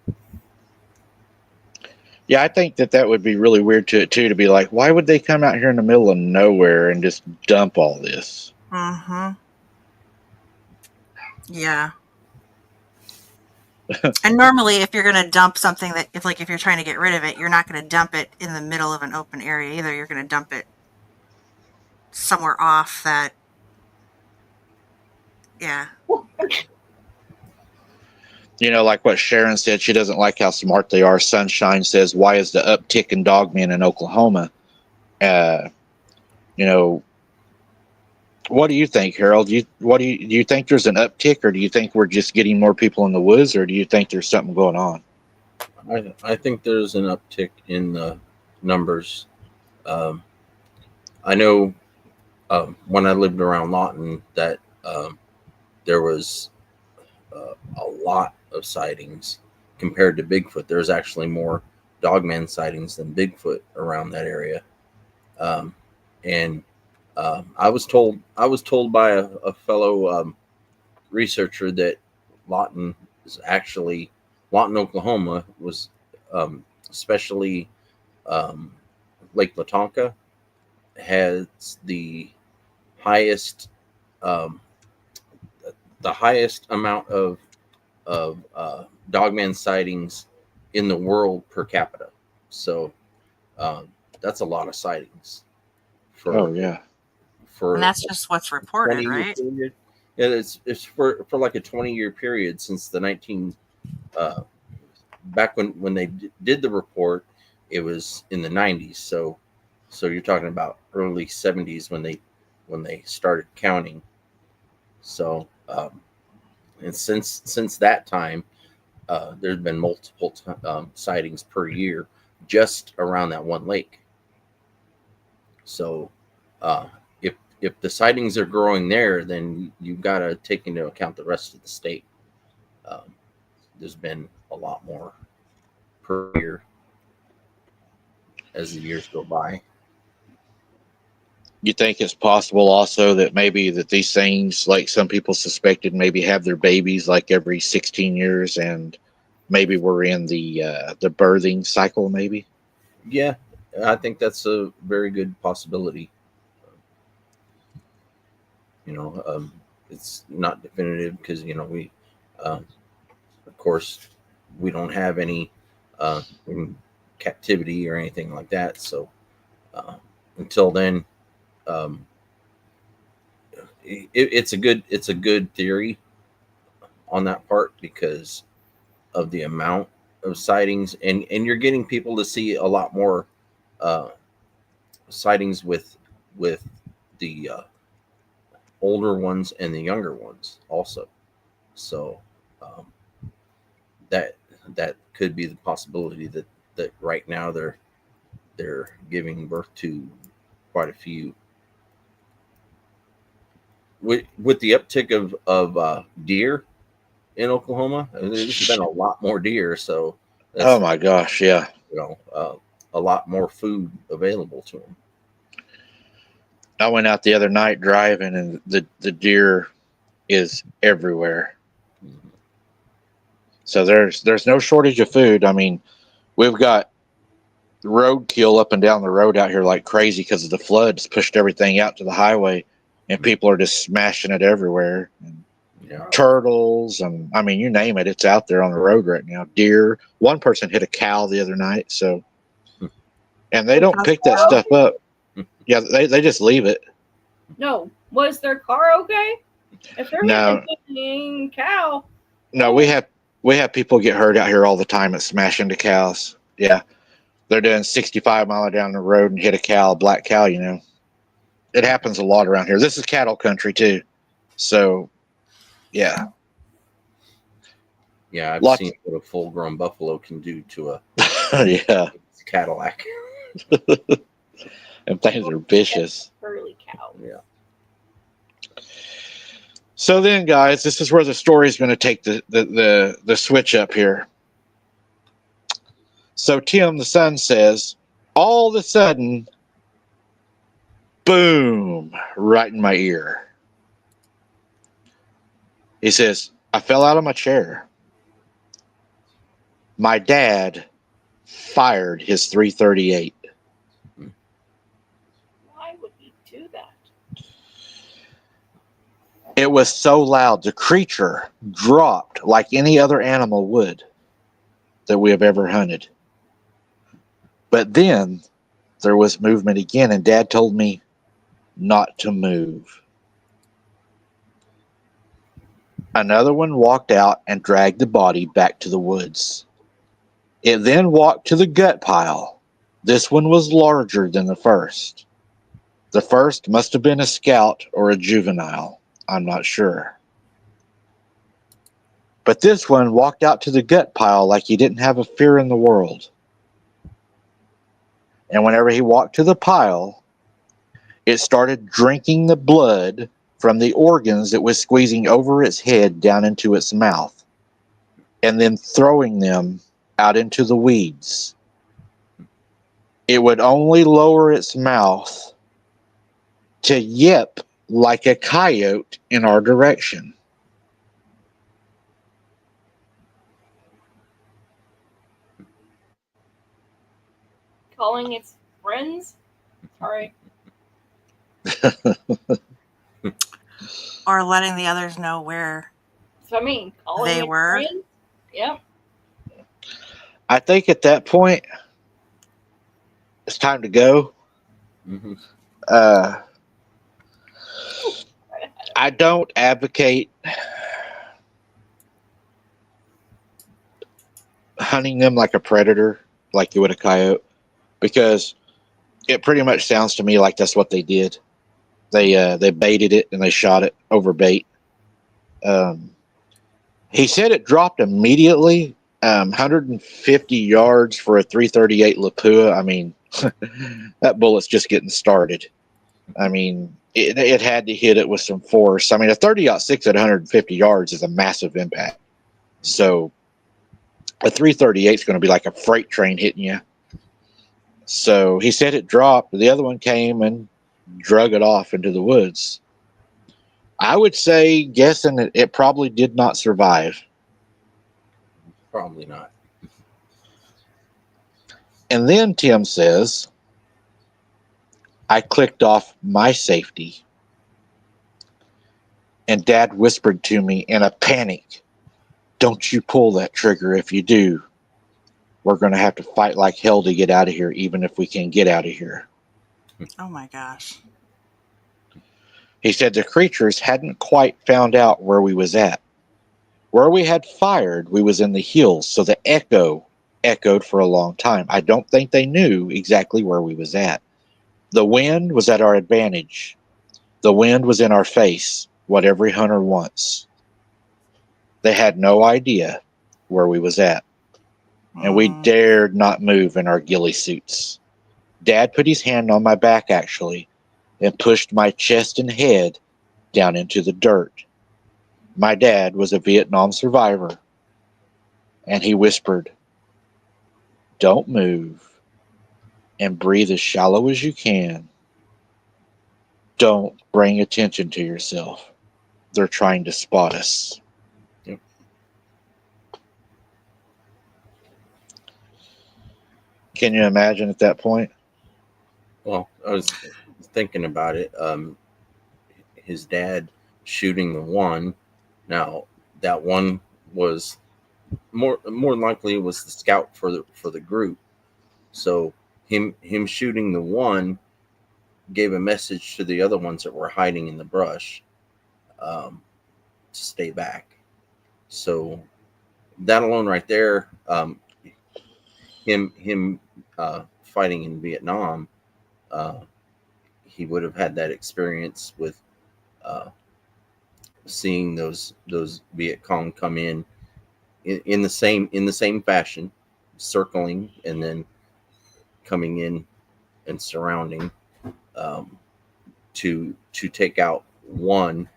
Yeah, I think that would be really weird to it too, to be like, why would they come out here in the middle of nowhere and just dump all this? Mm-hmm. Yeah. And normally, if you're going to dump something if you're trying to get rid of it, you're not going to dump it in the middle of an open area either. You're going to dump it somewhere off that, yeah. Like what Sharon said, she doesn't like how smart they are. Sunshine says, why is the uptick in Dogman in Oklahoma? You know, what do you think, Harold? Do you think there's an uptick, or do you think we're just getting more people in the woods, or do you think there's something going on? I think there's an uptick in the numbers. Um, I know when I lived around Lawton that there was a lot of sightings compared to Bigfoot. There's actually more Dogman sightings than Bigfoot around that area. And I was told by a fellow researcher that Lawton Lawton, Oklahoma was especially Lake Latonka has highest um, the highest amount of Dogman sightings in the world per capita. So that's a lot of sightings Oh yeah, And for that's just what's reported, 20-year right? period. Yeah, it's for like a 20-year period since the 19 back when they did the report, it was in the 90s. So you're talking about early 70s when they started counting. So and since that time, there's been multiple sightings per year just around that one lake. So uh, if the sightings are growing there, then you've got to take into account the rest of the state. Um, there's been a lot more per year as the years go by. you think it's possible also that maybe that these things, like some people suspected, maybe have their babies like every 16 years, and maybe we're in the birthing cycle, maybe. Yeah, I think that's a very good possibility. You know, it's not definitive because we, of course, we don't have any in captivity or anything like that. So until then, um, it's a good theory on that part because of the amount of sightings, and you're getting people to see a lot more uh, sightings with the older ones and the younger ones also. So um, that that could be the possibility that right now they're giving birth to quite a few. With the uptick of deer in Oklahoma, there's been a lot more deer, so Oh that's my gosh, yeah. a lot more food available to them. I went out the other night driving, and the deer is everywhere. Mm-hmm. So there's no shortage of food. I mean, we've got roadkill up and down the road out here like crazy because of the floods pushed everything out to the highway, and people are just smashing it everywhere. And Yeah, turtles, and I mean, you name it, it's out there on the road right now. Deer. One person hit a cow the other night, so and they don't pick that stuff up. Yeah, they just leave it. No, was their car okay? If they're No, hitting a cow, no, we have people get hurt out here all the time at smashing the cows. Yeah, they're doing 65 mile down the road and hit a cow, black cow, you know. It happens a lot around here. This is cattle country too. So, yeah. Yeah, I've Lots- seen what a full-grown buffalo can do to a Yeah. Cadillac. And things are vicious. Burly cow. Yeah. So then, guys, this is where the story is going to take the switch up here. So Tim, the son, says, all of a sudden, boom, right in my ear. He says, I fell out of my chair. My dad fired his .338. Why would he do that? It was so loud, the creature dropped like any other animal would that we have ever hunted. But then there was movement again, and Dad told me not to move. Another one walked out and dragged the body back to the woods. It then walked to the gut pile. This one was larger than the first. The first must have been a scout or a juvenile. I'm not sure. But this one walked out to the gut pile like he didn't have a fear in the world. And whenever he walked to the pile, it started drinking the blood from the organs it was squeezing over its head down into its mouth, and then throwing them out into the weeds. It would only lower its mouth to yip like a coyote in our direction. Calling its friends? Sorry. Or letting the others know where. So I mean, calling They its were? friends? Yep. I think at that point, it's time to go. Mm-hmm. I don't advocate hunting them like a predator, like you would a coyote, because it pretty much sounds to me like that's what they did. They baited it and they shot it over bait. He said it dropped immediately, 150 yards for a .338 Lapua. I mean, that bullet's just getting started. I mean, it had to hit it with some force. I mean, a 30-06 at 150 yards is a massive impact. So a .338 is going to be like a freight train hitting you. So he said it dropped. The other one came and drug it off into the woods. I would say, guessing that it probably did not survive. Probably not. And then Tim says, I clicked off my safety. And Dad whispered to me in a panic, don't you pull that trigger. If you do, we're going to have to fight like hell to get out of here, even if we can get out of here. Oh my gosh. He said the creatures hadn't quite found out where we was at. Where we had fired, we was in the hills, so the echo echoed for a long time. I don't think they knew exactly where we was at. The wind was at our advantage. The wind was in our face, what every hunter wants. They had no idea where we was at. And we dared not move in our ghillie suits. Dad put his hand on my back, actually, and pushed my chest and head down into the dirt. My dad was a Vietnam survivor, and he whispered, don't move, and breathe as shallow as you can. Don't bring attention to yourself. They're trying to spot us. Yep. Can you imagine at that point? Well, I was thinking about it. His dad shooting the one. Now that one was more likely it was the scout for the group. So him shooting the one gave a message to the other ones that were hiding in the brush to stay back. So that alone right there, him fighting in Vietnam, he would have had that experience with uh, seeing those Viet Cong come in the same fashion, circling and then coming in and surrounding. Um, to take out one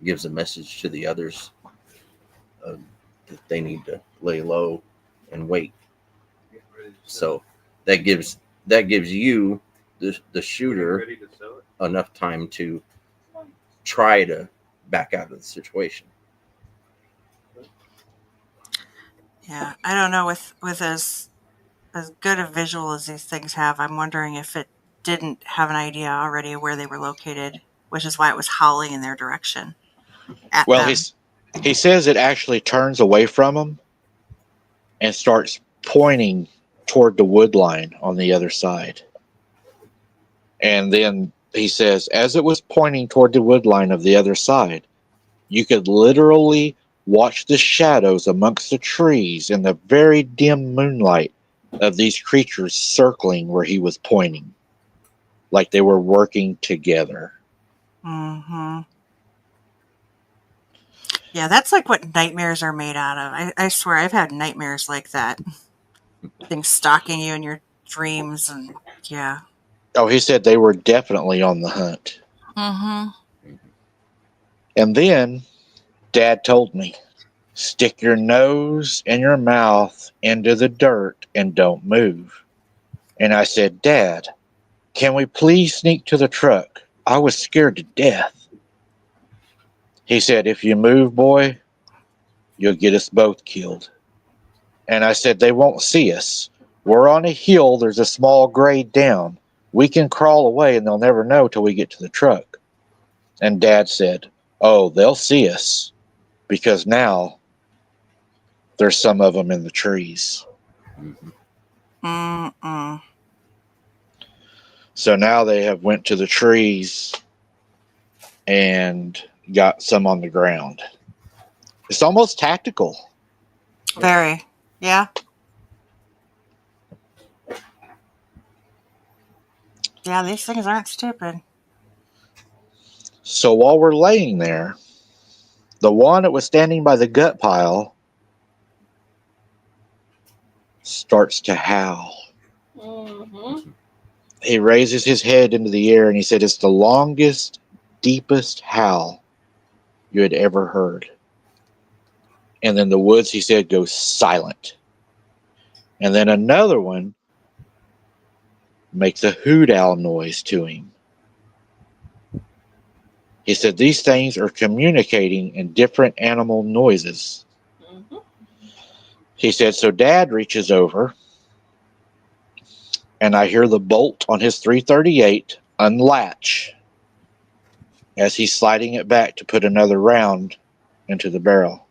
gives a message to the others that they need to lay low and wait. So that gives you the shooter enough time to try to back out of the situation. Yeah, I don't know. With as good a visual as these things have, I'm wondering if it didn't have an idea already of where they were located, which is why it was howling in their direction at Well, them. he says it actually turns away from him and starts pointing toward the wood line on the other side. And then he says, as it was pointing toward the wood line of the other side, you could literally watch the shadows amongst the trees in the very dim moonlight of these creatures circling where he was pointing, like they were working together. Mm-hmm. Yeah, that's like what nightmares are made out of. I swear I've had nightmares like that. Things stalking you in your dreams, and yeah. Oh, he said they were definitely on the hunt. Mm-hmm. And then Dad told me, stick your nose and your mouth into the dirt and don't move. And I said, Dad, can we please sneak to the truck? I was scared to death. He said, if you move, boy, you'll get us both killed. And I said, they won't see us. We're on a hill. There's a small grade down. We can crawl away and they'll never know till we get to the truck. And Dad said, oh, they'll see us because now there's some of them in the trees. Mm-mm. So now they have went to the trees and got some on the ground. It's almost tactical. Very. Yeah. Yeah, these things aren't stupid. So while we're laying there, the one that was standing by the gut pile starts to howl. Mm-hmm. He raises his head into the air and he said, it's the longest, deepest howl you had ever heard. And then the woods, he said, goes silent. And then another one makes a hoot owl noise to him. He said, these things are communicating in different animal noises. Mm-hmm. He said, so Dad reaches over and I hear the bolt on his 338 unlatch as he's sliding it back to put another round into the barrel.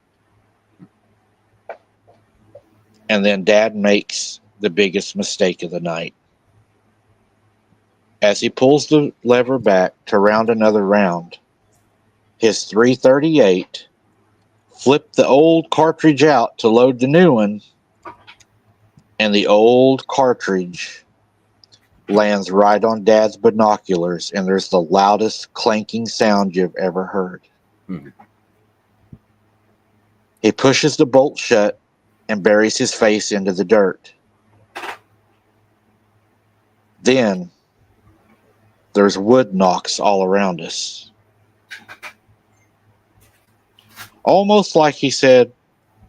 And then Dad makes the biggest mistake of the night. As he pulls the lever back to round another round, his 338 flipped the old cartridge out to load the new one, and the old cartridge lands right on Dad's binoculars, and there's the loudest clanking sound you've ever heard. Hmm. He pushes the bolt shut and buries his face into the dirt. Then there's wood knocks all around us. Almost like he said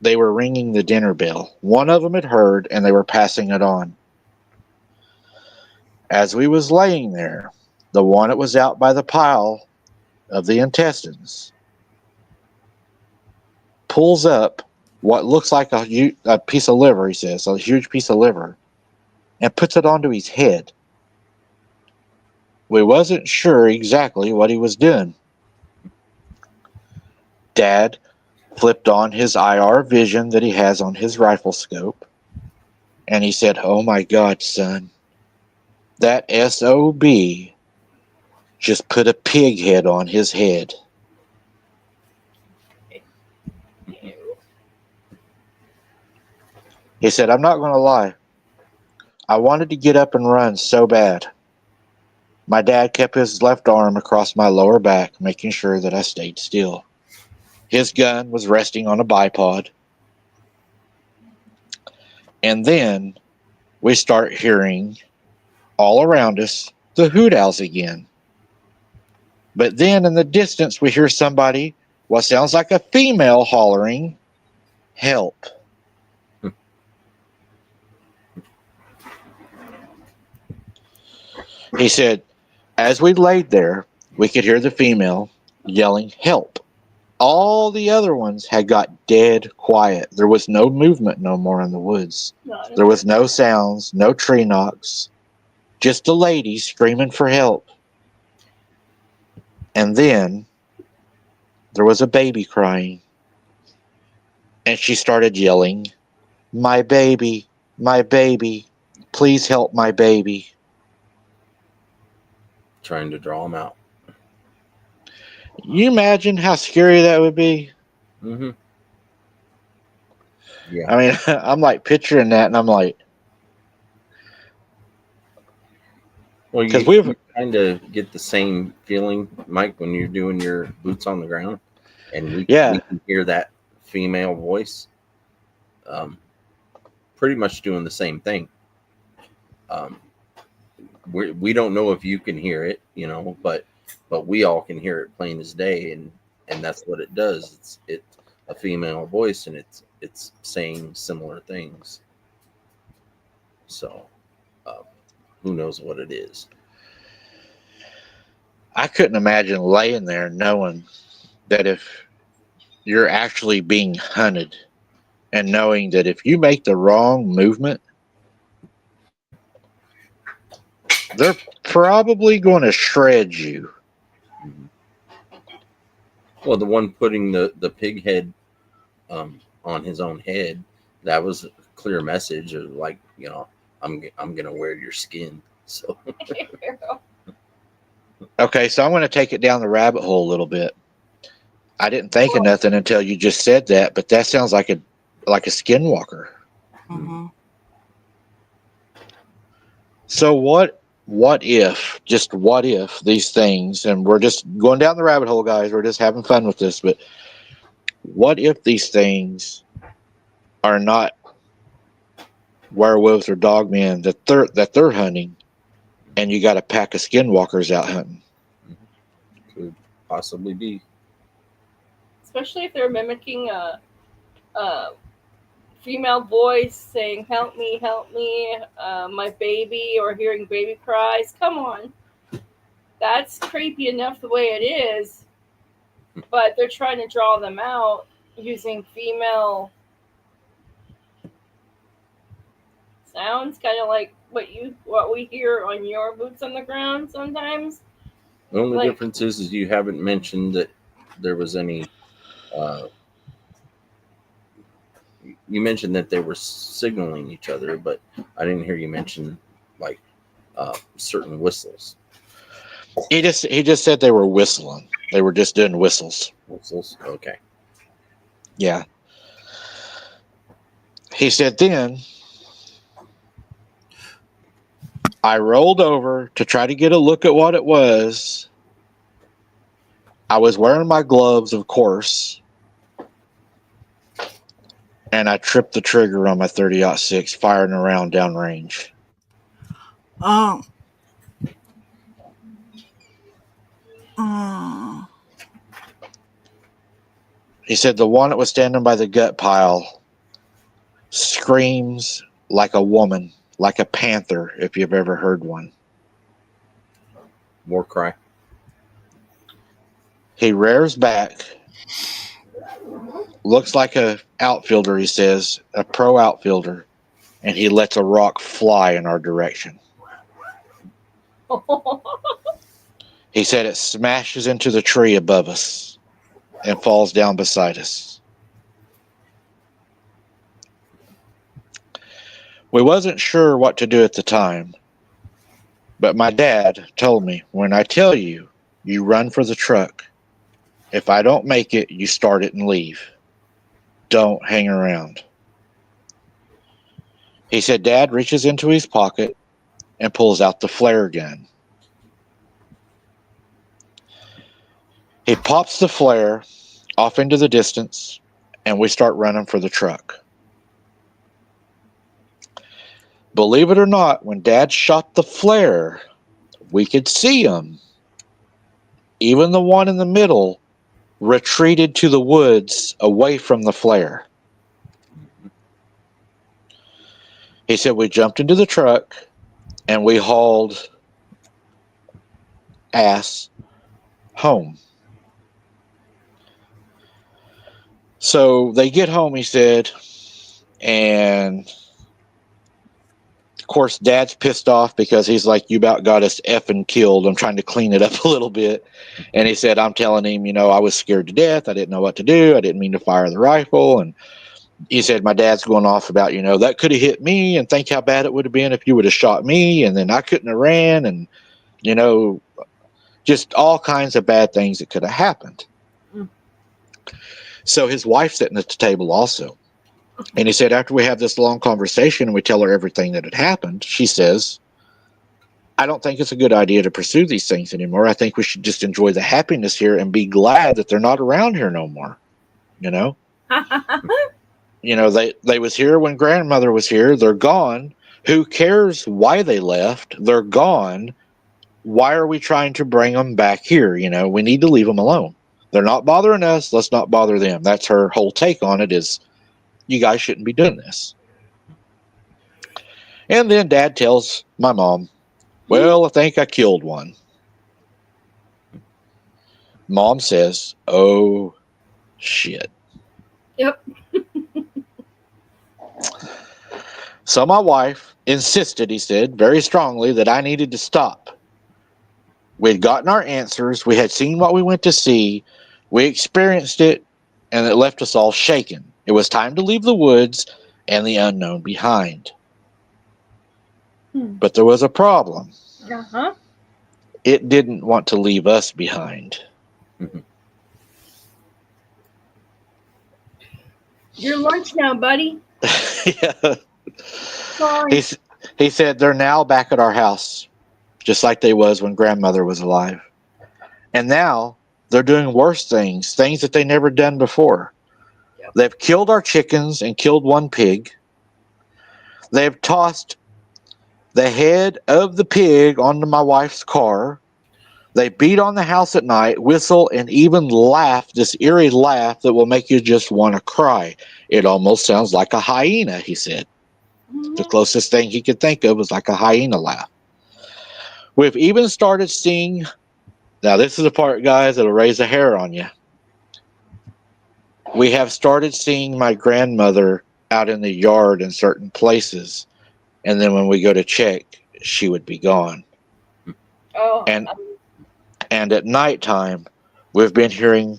they were ringing the dinner bell. One of them had heard and they were passing it on. As we was laying there, the one that was out by the pile of the intestines pulls up what looks like a piece of liver, he says, a huge piece of liver, and puts it onto his head. We wasn't sure exactly what he was doing. Dad flipped on his IR vision that he has on his rifle scope, and he said, oh my God, son, that SOB just put a pig head on his head. He said, I'm not going to lie. I wanted to get up and run so bad. My dad kept his left arm across my lower back, making sure that I stayed still. His gun was resting on a bipod. And then we start hearing all around us the hoot owls again. But then in the distance we hear somebody, what sounds like a female, hollering, "Help." He said, as we laid there, we could hear the female yelling, "Help." All the other ones had got dead quiet. There was no movement no more in the woods. There was no sounds, no tree knocks, just a lady screaming for help. And then there was a baby crying. And she started yelling, my baby, please help my baby." Trying to draw him out. You imagine how scary that would be? Mm-hmm. Yeah. I mean, I'm like picturing that, and I'm like, Well, because you kind of get the same feeling, Mike, when you're doing your boots on the ground, and we can hear that female voice, pretty much doing the same thing. We don't know if you can hear it, but we all can hear it plain as day, and that's what it does. It's a female voice, and it's saying similar things. So, who knows what it is? I couldn't imagine laying there knowing that if you're actually being hunted, and knowing that if you make the wrong movement, they're probably going to shred you. Well, the one putting the pig head on his own head, that was a clear message of like, I'm gonna wear your skin. So okay, so I'm going to take it down the rabbit hole a little bit. I didn't think of nothing until you just said that, but that sounds like a skinwalker. Mm-hmm. So what if these things, and we're just going down the rabbit hole, guys, we're just having fun with this, but what if these things are not werewolves or dogmen that they're hunting, and you got a pack of skinwalkers out hunting? Could possibly be. Especially if they're mimicking a female voice saying, help me, my baby, or hearing baby cries. Come on. That's creepy enough the way it is, but they're trying to draw them out using female sounds, kind of like what we hear on your boots on the ground sometimes. The only difference is you haven't mentioned that there was any. You mentioned that they were signaling each other, but I didn't hear you mention like certain whistles. He just said they were whistling. They were just doing whistles. Whistles, okay. Yeah. He said then I rolled over to try to get a look at what it was. I was wearing my gloves, of course, and I tripped the trigger on my 30-06, firing around downrange. Oh. He said the one that was standing by the gut pile screams like a woman, like a panther, if you've ever heard one. War cry. He rears back, looks like a outfielder, he says, a pro outfielder, and he lets a rock fly in our direction. He said it smashes into the tree above us and falls down beside us. We wasn't sure what to do at the time, but my dad told me, when I tell you, you run for the truck. If I don't make it, you start it and leave. Don't hang around. He said Dad reaches into his pocket and pulls out the flare gun. He pops the flare off into the distance, and we start running for the truck. Believe it or not, when Dad shot the flare, we could see him. Even the one in the middle retreated to the woods away from the flare. He said we jumped into the truck and we hauled ass home. So they get home, he said, and of course Dad's pissed off because he's like, you about got us effing killed. I'm trying to clean it up a little bit. And he said, I'm telling him, I was scared to death. I didn't know what to do. I didn't mean to fire the rifle. And he said, my dad's going off about, that could have hit me, and think how bad it would have been if you would have shot me, and then I couldn't have ran, and, just all kinds of bad things that could have happened. Mm. So his wife's sitting at the table also. And he said, after we have this long conversation and we tell her everything that had happened, she says, I don't think it's a good idea to pursue these things anymore. I think we should just enjoy the happiness here and be glad that they're not around here no more. They was here when grandmother was here. They're gone. Who cares why they left? They're gone. Why are we trying to bring them back here? We need to leave them alone. They're not bothering us. Let's not bother them. That's her whole take on it, is you guys shouldn't be doing this. And then Dad tells my mom, well, I think I killed one. Mom says, oh, shit. Yep. So my wife insisted, he said, very strongly that I needed to stop. We had gotten our answers. We had seen what we went to see. We experienced it, and it left us all shaken. It was time to leave the woods and the unknown behind. But there was a problem. Uh-huh. It didn't want to leave us behind. Your lunch now, buddy. Yeah. Sorry. He said they're now back at our house, just like they was when grandmother was alive. And now they're doing worse things that they never done before. Yep. They've killed our chickens and killed one pig. They've tossed the head of the pig onto my wife's car. They beat on the house at night, whistle, and even laugh, this eerie laugh that will make you just want to cry. It almost sounds like a hyena, he said. Mm-hmm. The closest thing he could think of was like a hyena laugh. We've even started seeing, now this is the part, guys, that'll raise a hair on you. We have started seeing my grandmother out in the yard in certain places, and then when we go to check, she would be gone. Oh. And at nighttime, we've been hearing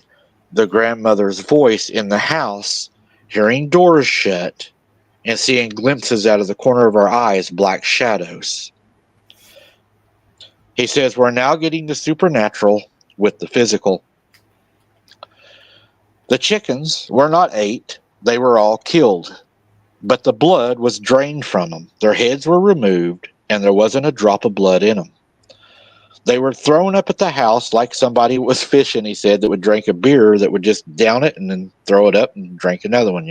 the grandmother's voice in the house, hearing doors shut, and seeing glimpses out of the corner of our eyes, black shadows. He says we're now getting the supernatural with the physical. The chickens were not ate. They were all killed. But the blood was drained from them. Their heads were removed, and there wasn't a drop of blood in them. They were thrown up at the house like somebody was fishing, he said, that would drink a beer that would just down it and then throw it up and drink another one,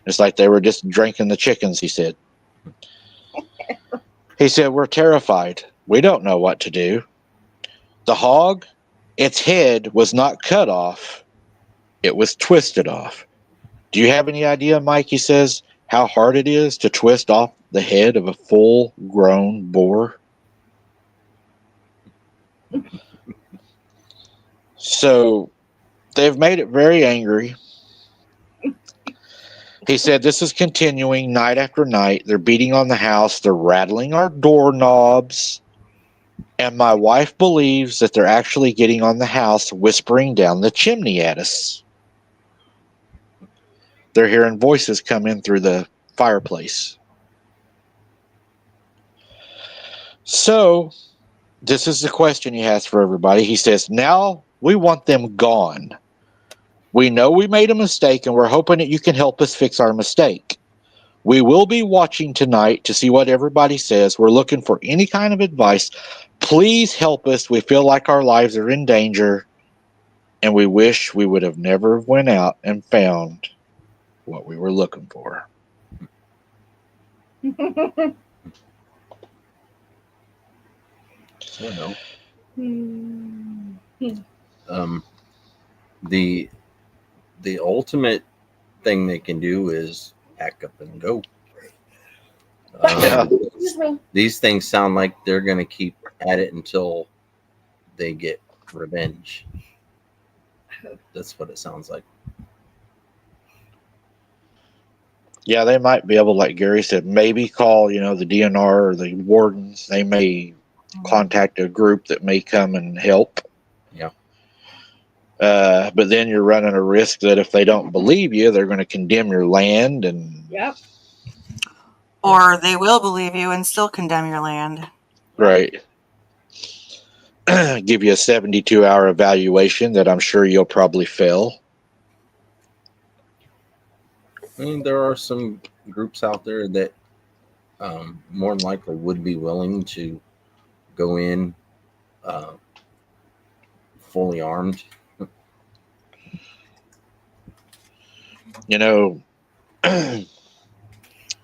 It's like they were just drinking the chickens, he said. He said, we're terrified. We don't know what to do. The hog, its head was not cut off. It was twisted off. Do you have any idea, Mike, he says, how hard it is to twist off the head of a full-grown boar? So they've made it very angry. He said this is continuing night after night. They're beating on the house. They're rattling our doorknobs. And my wife believes that they're actually getting on the house, whispering down the chimney at us. They're hearing voices come in through the fireplace. So this is the question he has for everybody. He says, now we want them gone. We know we made a mistake, and we're hoping that you can help us fix our mistake. We will be watching tonight to see what everybody says. We're looking for any kind of advice. Please help us. We feel like our lives are in danger, and we wish we would have never went out and found what we were looking for. Well, Hmm. the ultimate thing they can do is pack up and go. Yeah. Excuse me. These things sound like they're going to keep at it until they get revenge. That's what it sounds like. Yeah, they might be able, like Gary said, maybe call, the DNR or the wardens. They may contact a group that may come and help. Yeah. But then you're running a risk that if they don't believe you, they're going to condemn your land. And Yep. Or they will believe you and still condemn your land. right. Give you a 72-hour evaluation that I'm sure you'll probably fail. I mean, there are some groups out there that more than likely would be willing to go in fully armed. It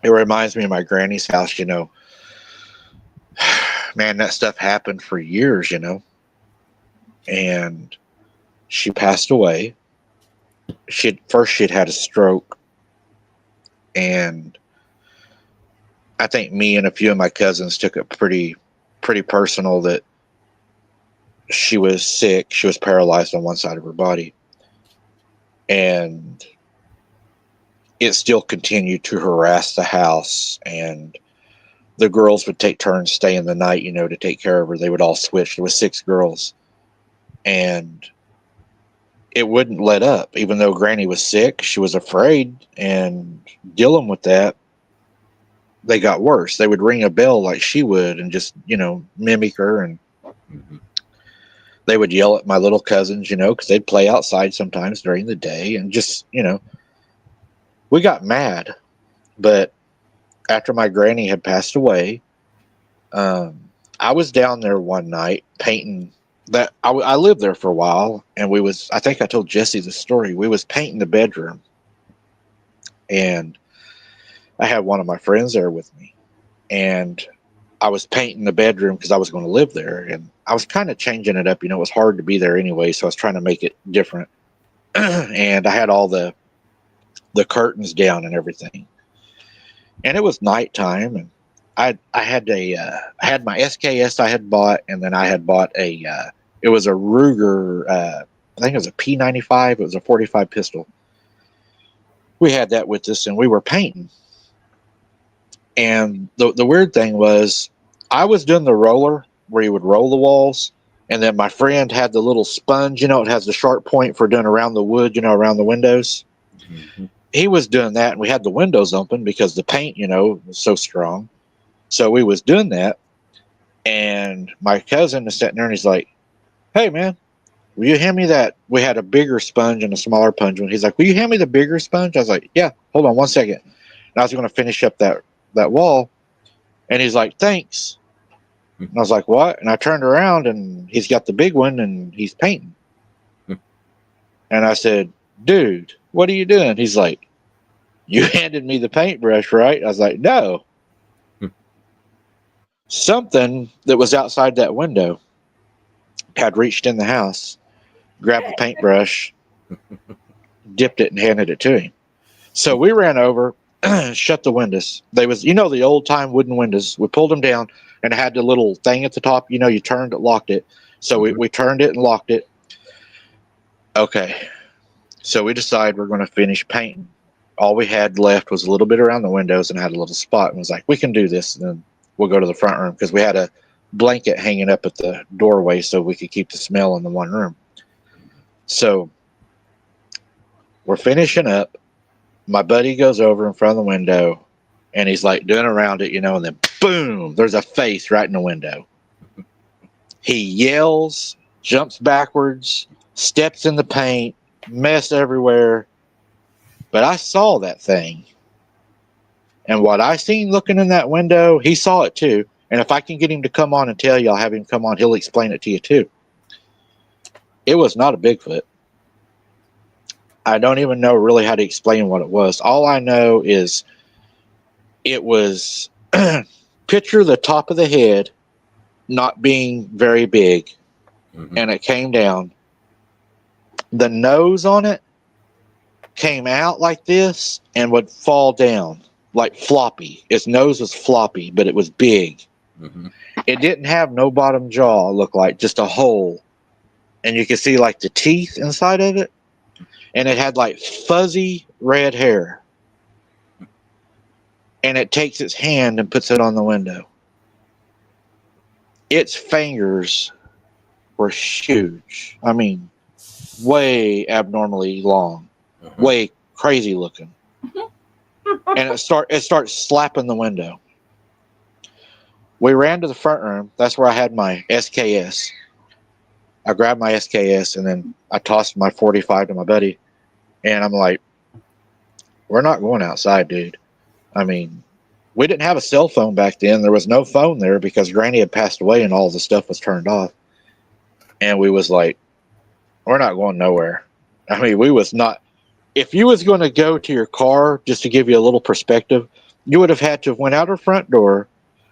reminds me of my granny's house, Man, that stuff happened for years, and she passed away. She'd had a stroke, and I think me and a few of my cousins took it pretty personal that she was sick. She was paralyzed on one side of her body, and it still continued to harass the house. And the girls would take turns staying the night, to take care of her. They would all switch. There was 6 girls, and it wouldn't let up. Even though Granny was sick, she was afraid, and dealing with that, they got worse. They would ring a bell like she would and just, mimic her. And they would yell at my little cousins, because they'd play outside sometimes during the day. And just, we got mad. But after my granny had passed away, I was down there one night painting. That I lived there for a while, and I think I told Jesse the story. We was painting the bedroom, and I had one of my friends there with me, and I was painting the bedroom because I was going to live there, and I was kind of changing it up. It was hard to be there anyway, so I was trying to make it different. And I had all the curtains down and everything, and it was nighttime, and I had I had my SKS I had bought, and then I had bought it was a Ruger, I think it was a P95. It was a 45 pistol. We had that with us, and we were painting. And the weird thing was, I was doing the roller where you would roll the walls, and then my friend had the little sponge. It has the sharp point for doing around the wood, around the windows. Mm-hmm. He was doing that, and we had the windows open because the paint, was so strong. So we was doing that, and my cousin is sitting there, and he's like, "Hey, man, will you hand me that?" We had a bigger sponge and a smaller sponge. And he's like, "Will you hand me the bigger sponge?" I was like, "Yeah, hold on one second." And I was going to finish up that wall, and he's like, "Thanks." And I was like, "What?" And I turned around, and he's got the big one, and he's painting. And I said, "Dude, what are you doing?" He's like, "You handed me the paintbrush, right?" I was like, "No." Something that was outside that window had reached in the house, grabbed the paintbrush, dipped it, and handed it to him. So we ran over, shut the windows. They was, the old time wooden windows. We pulled them down, and it had the little thing at the top. You turned it, locked it. So we turned it and locked it. Okay. So we decided we're going to finish painting. All we had left was a little bit around the windows and had a little spot. And was like, we can do this. And then we'll go to the front room because we had a blanket hanging up at the doorway so we could keep the smell in the one room. So we're finishing up. My buddy goes over in front of the window, and he's like doing around it, and then boom, there's a face right in the window. He yells, jumps backwards, steps in the paint, mess everywhere. But I saw that thing. And what I seen looking in that window, he saw it too. And if I can get him to come on and tell you, I'll have him come on. He'll explain it to you too. It was not a Bigfoot. I don't even know really how to explain what it was. All I know is it was picture the top of the head not being very big, and it came down. The nose on it came out like this and would fall down like floppy. Its nose was floppy, but it was big. It didn't have no bottom jaw, looked like just a hole, and you could see like the teeth inside of it, and it had like fuzzy red hair, and it takes its hand and puts it on the window. Its fingers were huge. I mean, way abnormally long, way crazy looking. And it starts slapping the window. We ran to the front room. That's where I had my SKS. I grabbed my SKS and then I tossed my 45 to my buddy. And I'm like, we're not going outside, dude. I mean, we didn't have a cell phone back then. There was no phone there because Granny had passed away and all the stuff was turned off. And we was like, we're not going nowhere. I mean, we was not. If you was going to go to your car, just to give you a little perspective, you would have had to have went out our front door,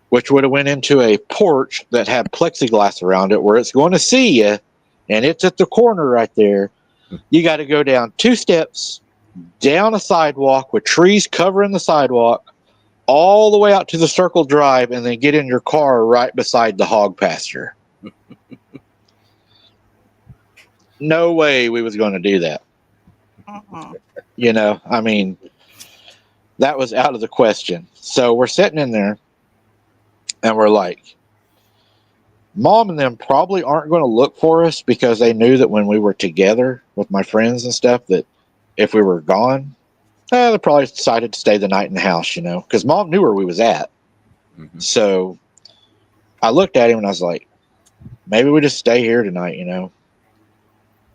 which would have went into a porch that had plexiglass around it where it's going to see you, and it's at the corner right there. You got to go down 2 steps, down a sidewalk with trees covering the sidewalk, all the way out to the circle drive, and then get in your car right beside the hog pasture. No way we was going to do that. You know, I mean, that was out of the question. So we're sitting in there, and we're like, Mom and them probably aren't going to look for us because they knew that when we were together with my friends and stuff, that if we were gone, they probably decided to stay the night in the house, you know, because Mom knew where we was at. So I looked at him and I was like, maybe we just stay here tonight, you know.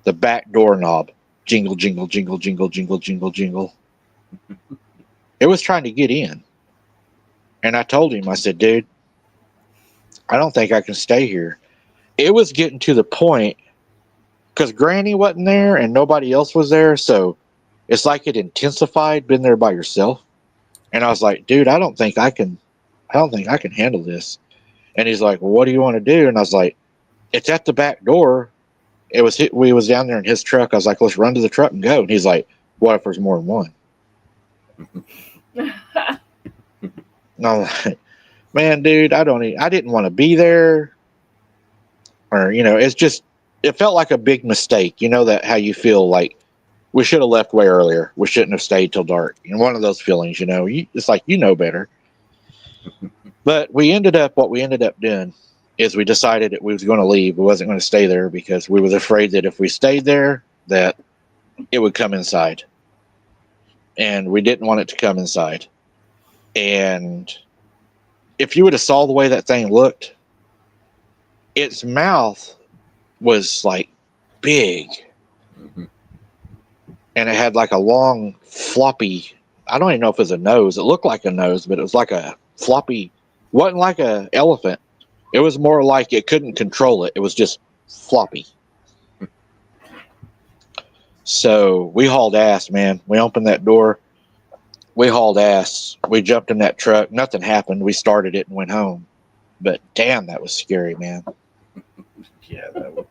The back doorknob, jingle, jingle, jingle, jingle, jingle, jingle, jingle. It was trying to get in. And I told him, I said, dude, I don't think I can stay here. It was getting to the point because Granny wasn't there and nobody else was there. So it's like it intensified being there by yourself. And I was like, dude, I don't think I can handle this. And he's like, well, what do you want to do? And I was like, it's at the back door. We was down there in his truck. I was like, let's run to the truck and go. And he's like, what if there's more than one? And I'm like, man, dude, I didn't want to be there. Or, you know, it felt like a big mistake. You know, that how you feel like we should have left way earlier. We shouldn't have stayed till dark. And one of those feelings, you know, it's like, you know better. But what we ended up doing is we decided that we was going to leave. We wasn't going to stay there because we was afraid that if we stayed there, that it would come inside. And we didn't want it to come inside. And if you would have saw the way that thing looked, its mouth was like big. And it had like a long floppy, I don't even know if it was a nose. It looked like a nose, but it was like a floppy, wasn't like a elephant. It was more like it couldn't control it. It was just floppy. So we hauled ass, man. We opened that door. We hauled ass. We jumped in that truck. Nothing happened. We started it and went home. But damn, that was scary, man. Yeah, that was.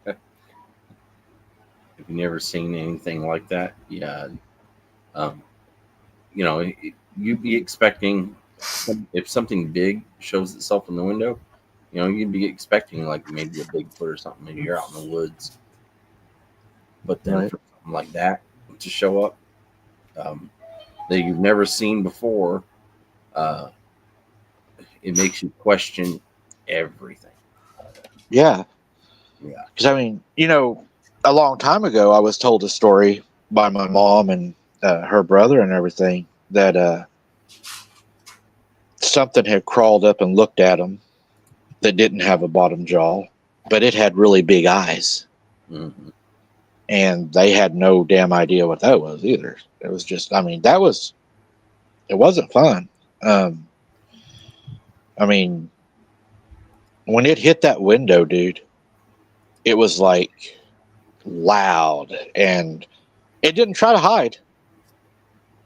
Have you never seen anything like that? Yeah. You know, you'd be expecting if something big shows itself in the window, you know, you'd be expecting like maybe a Bigfoot or something. Maybe you're out in the woods. But then for something like that to show up that you've never seen before, it makes you question everything. Yeah. Yeah. Because, I mean, you know, a long time ago, I was told a story by my mom and her brother and everything that something had crawled up and looked at them that didn't have a bottom jaw, but it had really big eyes. Mm-hmm. And they had no damn idea what that was either. It was just, I mean, that was It wasn't fun. Um, I mean, when it hit that window, dude, it was like loud, and it didn't try to hide.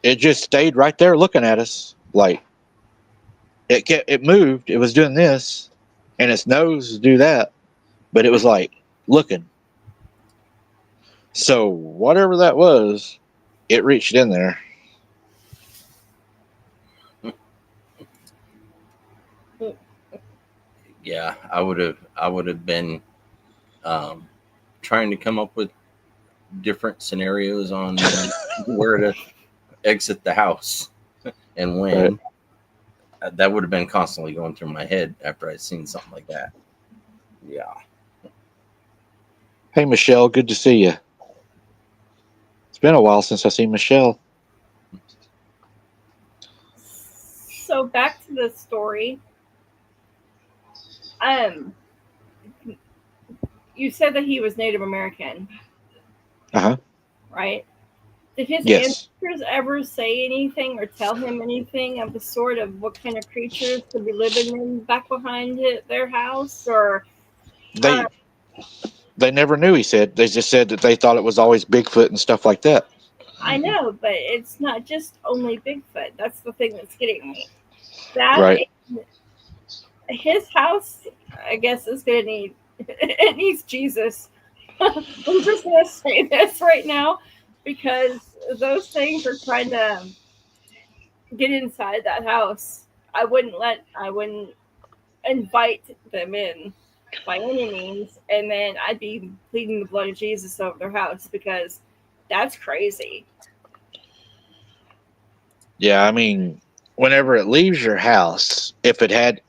It just stayed right there looking at us. Like it moved. It was doing this, and its nose would do that, but it was like looking. So whatever that was, it reached in there. Yeah, I would have been trying to come up with different scenarios on where to exit the house and Right. when. That would have been constantly going through my head after I'd seen something like that. Yeah. Hey Michelle, good to see you. It's been a while since I seen Michelle. So back to the story. Um, you said that he was Native American, Uh huh. right? Did his Yes. ancestors ever say anything or tell him anything of the sort of what kind of creatures could be living in back behind their house? Or uh, They never knew. He said they just said that they thought it was always Bigfoot and stuff like that. I Mhm. know, but it's not just only Bigfoot. That's the thing that's getting me. That Right. his house, I guess, is gonna need it needs Jesus. I'm just gonna say this right now because those things are trying to get inside that house. I wouldn't invite them in by any means, and then I'd be pleading the blood of Jesus over their house because that's crazy. Yeah. I mean, whenever it leaves your house, if it had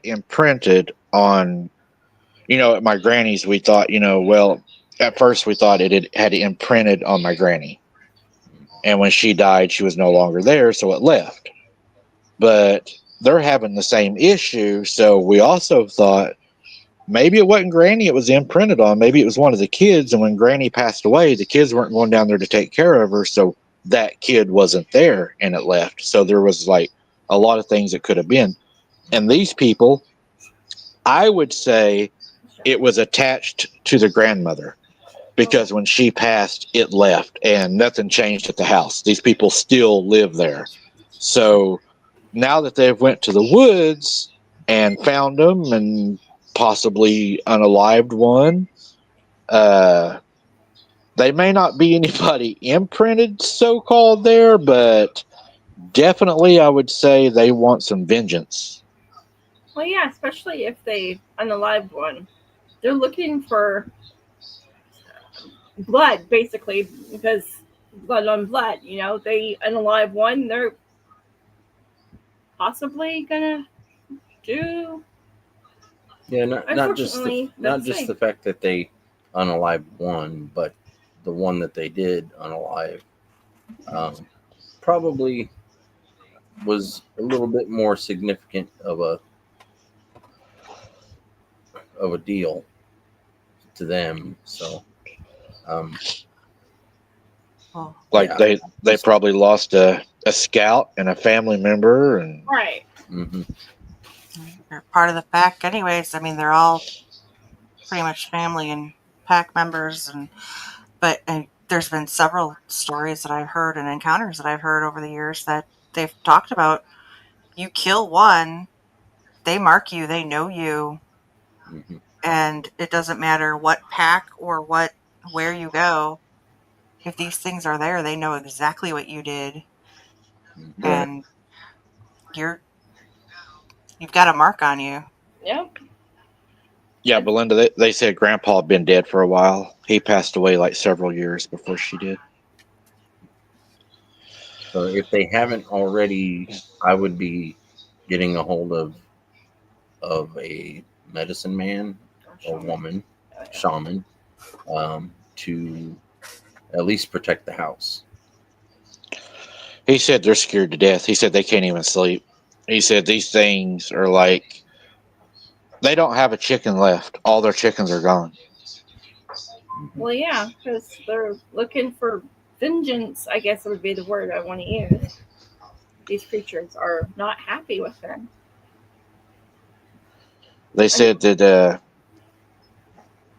imprinted on, at my granny's, we thought, well, at first we thought it had imprinted on my granny, and when she died, she was no longer there, so it left. But they're having the same issue, so we also thought maybe it wasn't Granny it was imprinted on. Maybe it was one of the kids. And when Granny passed away, the kids weren't going down there to take care of her. So that kid wasn't there and it left. So there was like a lot of things it could have been. And these people, I would say it was attached to the grandmother Oh, because when she passed, it left and nothing changed at the house. These people still live there. So now that they've went to the woods and found them and possibly unalived one, uh, they may not be anybody imprinted so called there, but definitely I would say they want some vengeance. well, yeah, especially if they unalived one. They're looking for blood, basically, because blood on blood. They unalive one. They're possibly gonna do. Yeah, Unfortunately, not that's just safe. the fact that they unalived one, but the one that they did unalive um, probably was a little bit more significant of a deal to them. So um, Well, Like yeah, they just probably lost a scout and a family member and Right. hmm they're part of the pack, anyways. I mean, they're all pretty much family and pack members, but there's been several stories that I've heard and encounters that I've heard over the years that they've talked about. You kill one, they mark you, they know you, hmm and it doesn't matter what pack or where you go. If these things are there, they know exactly what you did, hmm right. and you're you've got a mark on you. Yep. Yeah, It's, Belinda, they said Grandpa had been dead for a while. He passed away like several years before she did. So if they haven't already, I would be getting a hold of a medicine man or Shaman. woman, Oh, yeah. shaman, to at least protect the house. He said they're scared to death. He said they can't even sleep. He said these things are like they don't have a chicken left. All their chickens are gone. hmm Well, yeah, because they're looking for vengeance. I guess would be the word I want to use. these creatures are not happy with them. They said that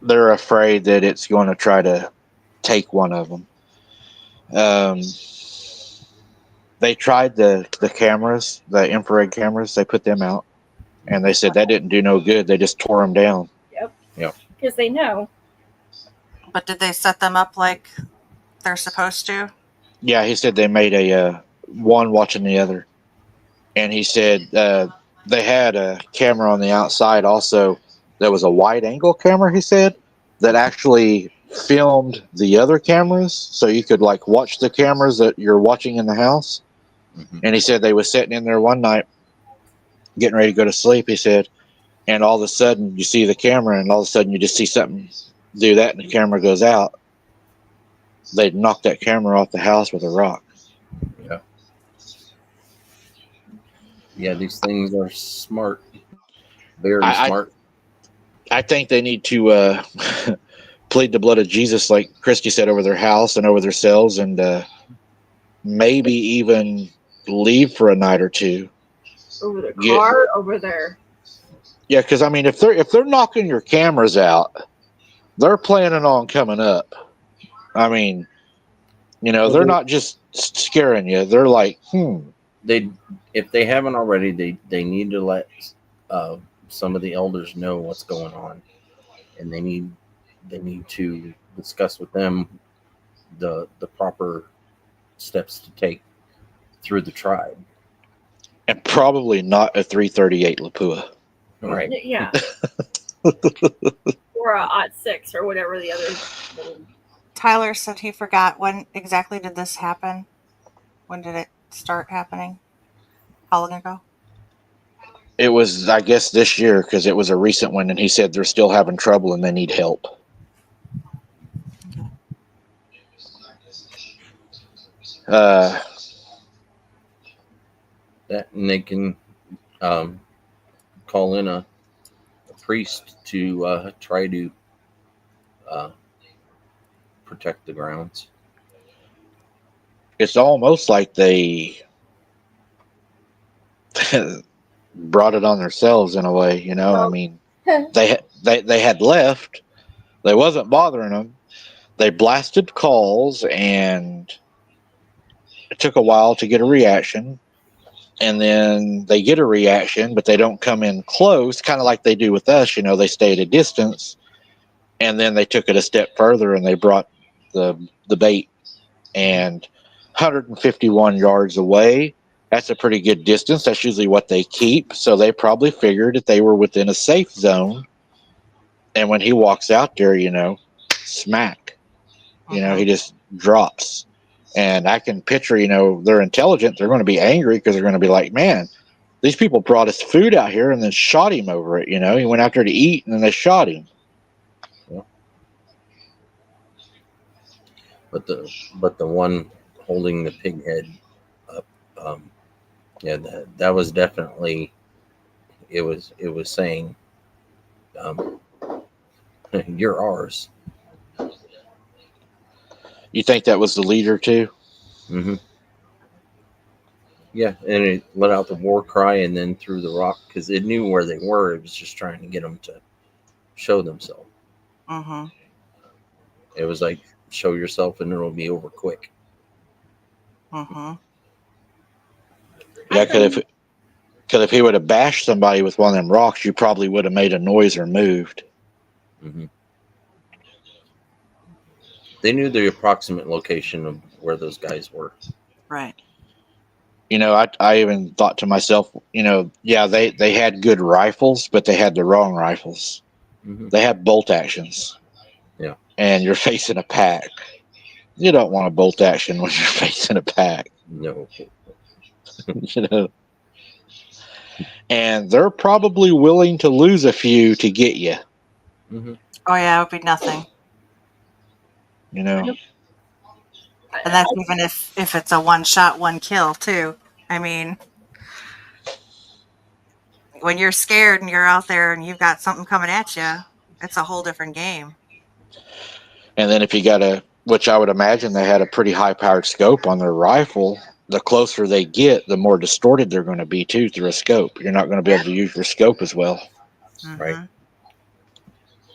they're afraid that it's going to try to take one of them. They tried the cameras, the infrared cameras. They put them out, and they said that didn't do no good. They just tore them down. Yep. Because they know. But did they set them up like they're supposed to? Yeah, he said they made a one watching the other, and he said they had a camera on the outside also. That was a wide angle camera. He said that actually filmed the other cameras, so you could like watch the cameras that you're watching in the house. Mhm. And he said they was sitting in there one night, getting ready to go to sleep. He said, and all of a sudden you see the camera, and all of a sudden you just see something do that, and the camera goes out. They'd knock that camera off the house with a rock. Yeah. Yeah, these things are smart. Very smart. I think they need to plead the blood of Jesus, like Christy said, over their house and over themselves, and maybe even leave for a night or two. Over their car, over their... Yeah, because I mean, if they're knocking your cameras out, they're planning on coming up. I mean, you know, they're not just scaring you. They're like, They, if they haven't already, they need to let some of the elders know what's going on, and they need to discuss with them the proper steps to take through the tribe. and probably not a 338 Lapua. Right. Yeah. Or a OT6 or whatever the other... Tyler said he forgot when exactly did this happen. When did it start happening? How long ago? It was, I guess, this year because it was a recent one, and he said they're still having trouble and they need help. That, and they can call in a priest to try to protect the grounds. It's almost like they brought it on themselves in a way, you know. I mean, they had left. They wasn't bothering them. They blasted calls, and it took a while to get a reaction. And then they get a reaction, but they don't come in close, kind of like they do with us. You know, they stay at a distance, and then they took it a step further, and they brought the bait. And 151 yards away, that's a pretty good distance. That's usually what they keep. So they probably figured that they were within a safe zone. And when he walks out there, you know, smack, you know, he just drops. And I can picture, you know, they're intelligent. They're going to be angry because they're going to be like, man, these people brought us food out here and then shot him over it. You know, he went out there to eat and then they shot him. Yeah. But the one holding the pig head up, yeah, that was definitely, it was saying, you're ours. You think that was the leader too? Mm-hmm. Yeah, and it let out the war cry and then threw the rock because it knew where they were. It was just trying to get them to show themselves. Mm-hmm. It was like, show yourself and it'll be over quick. Mm-hmm. Yeah, because if he would have bashed somebody with one of them rocks, you probably would have made a noise or moved. Mm-hmm. They knew the approximate location of where those guys were. Right. You know, I even thought to myself, you know, yeah, they had good rifles, but they had the wrong rifles. Mm-hmm. They had bolt actions. Yeah. And you're facing a pack. You don't want a bolt action when you're facing a pack. No. You know. And they're probably willing to lose a few to get you. Mm-hmm. Oh yeah, it would be nothing. You know. And that's even if it's a one shot, one kill too. I mean, when you're scared and you're out there and you've got something coming at you, it's a whole different game. And then if you got which I would imagine they had a pretty high powered scope on their rifle, the closer they get, the more distorted they're going to be too through a scope. You're not going to be able to use your scope as well. Right.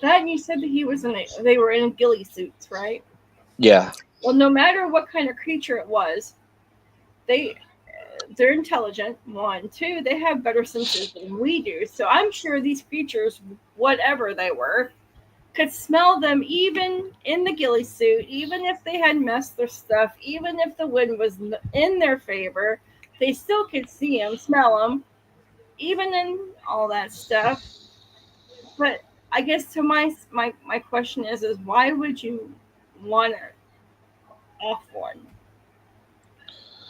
That and you said that they were in ghillie suits, right? Yeah. Well, no matter what kind of creature it was, they're intelligent. One, two, they have better senses than we do. So I'm sure these creatures, whatever they were, could smell them even in the ghillie suit, even if they had messed their stuff, even if the wind was in their favor, they still could see them, smell them, even in all that stuff. But I guess to my question is why would you want to off one?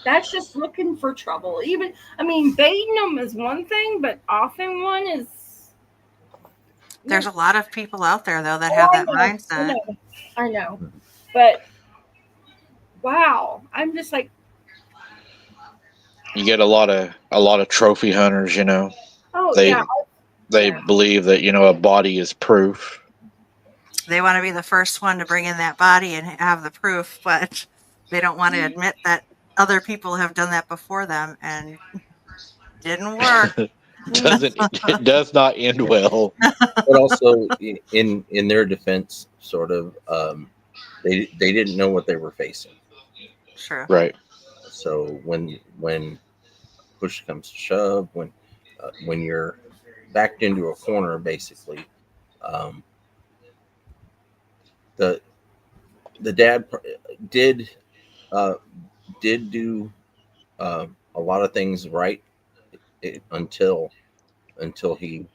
That's just looking for trouble. Even I mean, baiting them is one thing, but offing one is. There's a lot of people out there though that Oh, have I that know, I mindset. know, I know. But wow, I'm just like, You get a lot of trophy hunters, you know. oh yeah, They yeah. believe that, you know, a body is proof. They want to be the first one to bring in that body and have the proof, but they don't want to admit that other people have done that before them and didn't work. It does not end well. But also, in their defense, sort of, they didn't know what they were facing. Sure. Right. So when push comes to shove, when you're backed into a corner, basically, um, the the dad did uh, did do a lot of things right until he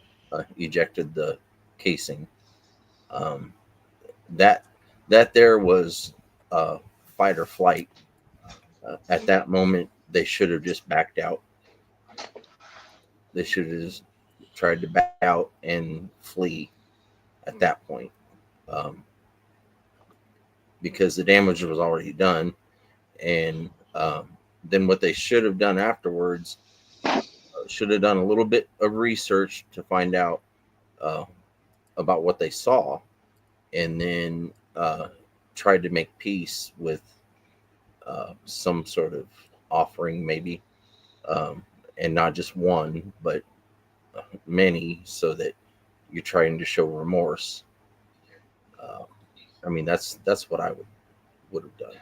ejected the casing. Um, that there was fight or flight. At that moment, they should have just backed out. They should have just tried to back out and flee at that point, um, because the damage was already done. And then what they should have done afterwards, should have done a little bit of research to find out uh, about what they saw, and then tried to make peace with some sort of offering, maybe, and not just one, but many, so that you're trying to show remorse. Uh, I mean, that's what I would have done.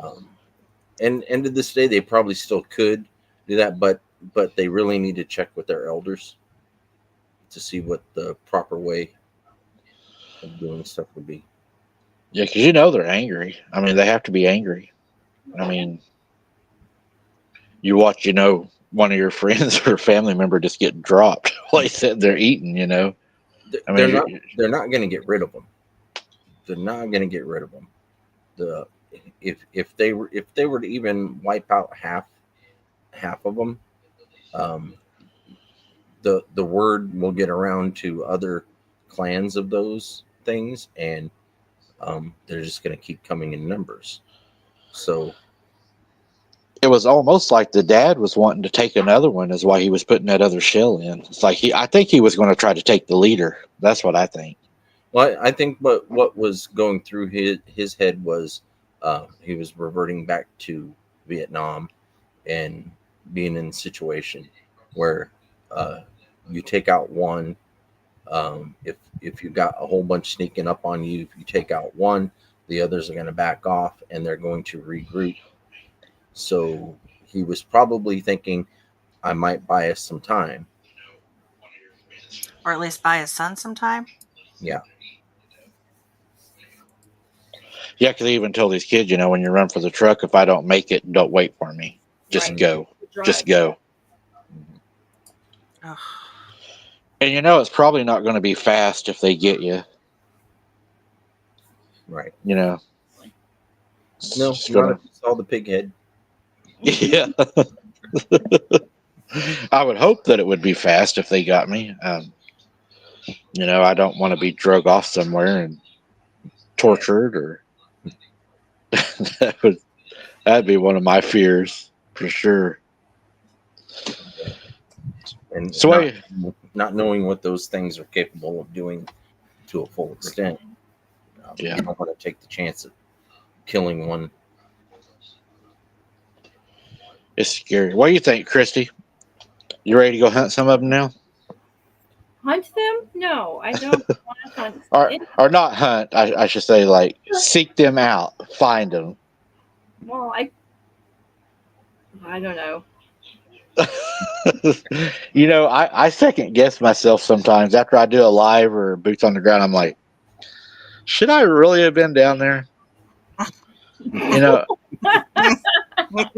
Um, and to this day, they probably still could do that, but they really need to check with their elders to see what the proper way of doing stuff would be. Yeah, because you know they're angry. I mean, they have to be angry. I mean, you watch, you know, one of your friends or family member just get dropped while they sit there eating. You know, I They're mean, not going to get rid of them. They're not going to get rid of them. The if they were to even wipe out half of them, um, the word will get around to other clans of those things, and they're just going to keep coming in numbers. So it was almost like the dad was wanting to take another one, is why he was putting that other shell in. It's like I think he was going to try to take the leader. That's what I think. well, I think what was going through his head was he was reverting back to Vietnam and being in a situation where uh, you take out one. If you got a whole bunch sneaking up on you, if you take out one, the others are going to back off and they're going to regroup. So he was probably thinking, I might buy us some time. Or at least buy his son some time. Yeah, Yeah, because he even told these kids, you know, when you run for the truck, if I don't make it, don't wait for me. Just Right. go. Just Drive. go. Ugh. And you know, it's probably not going to be fast if they get you. right. You know, No, it's not if gonna. you saw the pig head. Yeah. I would hope that it would be fast if they got me. You know, I don't want to be drug off somewhere and tortured, or that'd be one of my fears for sure. And So not knowing what those things are capable of doing to a full extent, yeah. you don't want to take the chance of killing one. It's scary. What do you think, Christy? You ready to go hunt some of them now? Hunt them? No, I don't want to hunt. Or not hunt? I should say, like, seek them out, find them. Well, I don't know. You know, I second guess myself sometimes after I do a live or boots on the ground. I'm like, should I really have been down there? You know,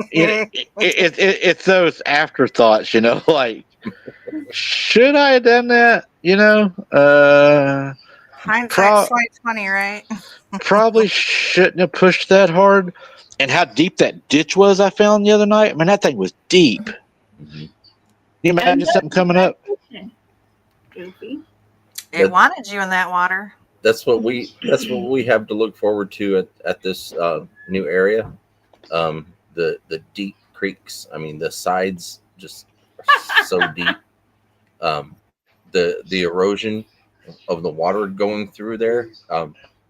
it's those afterthoughts. You know, like, should I have done that? You know, Hindsight's 2020, right? probably shouldn't have pushed that hard. And how deep that ditch was I found the other night. I mean, that thing was deep. Mhm. Can you imagine something coming up? Goofy. It wanted you in that water. That's what we have to look forward to at this new area. The deep creeks. I mean, the sides just are so deep. The erosion of the water going through there.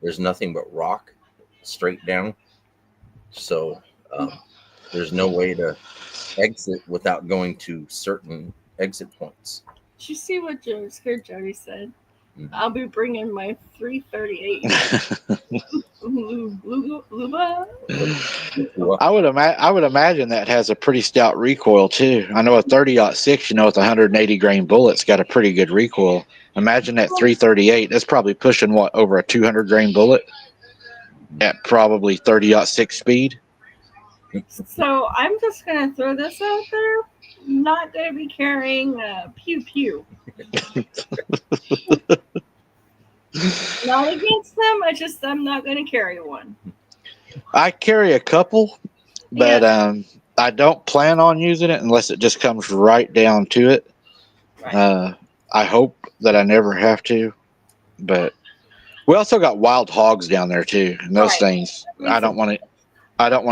There's nothing but rock straight down. So there's no way to exit without going to certain exit points. Did you see what Jody said? Mhm. I'll be bringing my 338. Luba? I would imagine that has a pretty stout recoil too. I know a 30-06, you know, with 180 grain bullets, got a pretty good recoil. Imagine that 338. That's probably pushing what, over a 200 grain bullet at probably 30-06 speed. So I'm just gonna throw this out there. Not gonna be carrying pew pew. Not against them. I'm not gonna carry one. I carry a couple, but I don't plan on using it unless it just comes right down to it. Right. I hope that I never have to, but we also got wild hogs down there too, and those things I don't want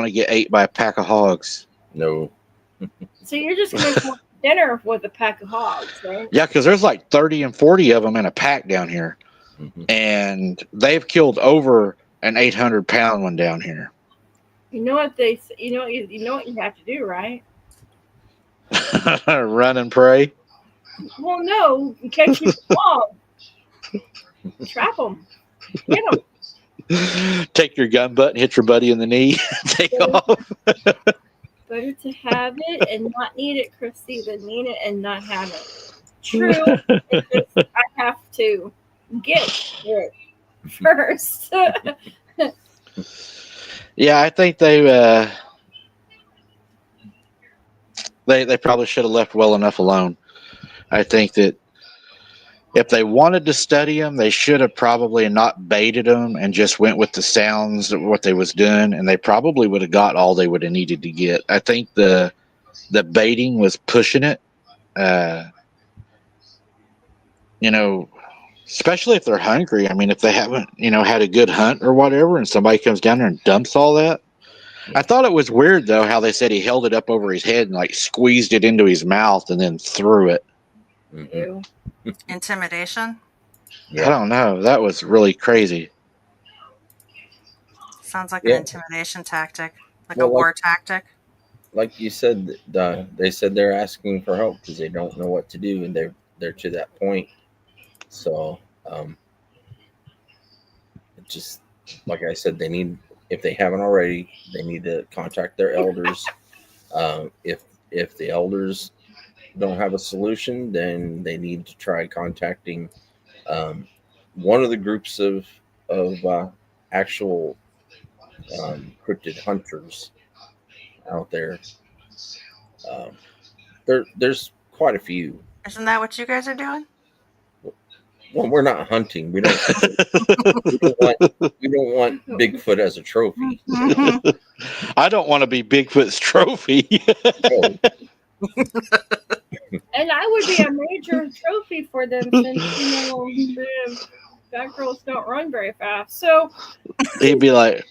to get ate by a pack of hogs. No. So you're just gonna go to dinner with a pack of hogs, right? Yeah, because there's like 30 and 40 of them in a pack down here, and they've killed over an 800-pound one down here. You know what they? You know what you have to do, right? Run and pray. Well, no, you can't keep them long. Trap them. Get them. Take your gun butt and hit your buddy in the knee. Take off. Better to have it and not need it, Christy, than need it and not have it. True. I have to get it first. Yeah, I think they probably should have left well enough alone. I think that if they wanted to study them, they should have probably not baited them and just went with the sounds of what they was doing, and they probably would have got all they would have needed to get. I think the baiting was pushing it. You know, especially if they're hungry. I mean, if they haven't, you know, had a good hunt or whatever, and somebody comes down there and dumps all that. I thought it was weird though how they said he held it up over his head and like squeezed it into his mouth and then threw it. Mm-hmm. Intimidation? Yeah. I don't know. That was really crazy. Sounds like an intimidation tactic, like a war tactic. Like you said, they said they're asking for help because they don't know what to do, and they're to that point. So, just like I said, they need, if they haven't already, they need to contact their elders. If the elders don't have a solution, then they need to try contacting one of the groups of actual cryptid hunters out there. There's quite a few. Isn't that what you guys are doing? Well, we're not hunting. We don't want Bigfoot as a trophy. I don't want to be Bigfoot's trophy. And I would be a major trophy for them since, you know, that girls don't run very fast. So he'd be like,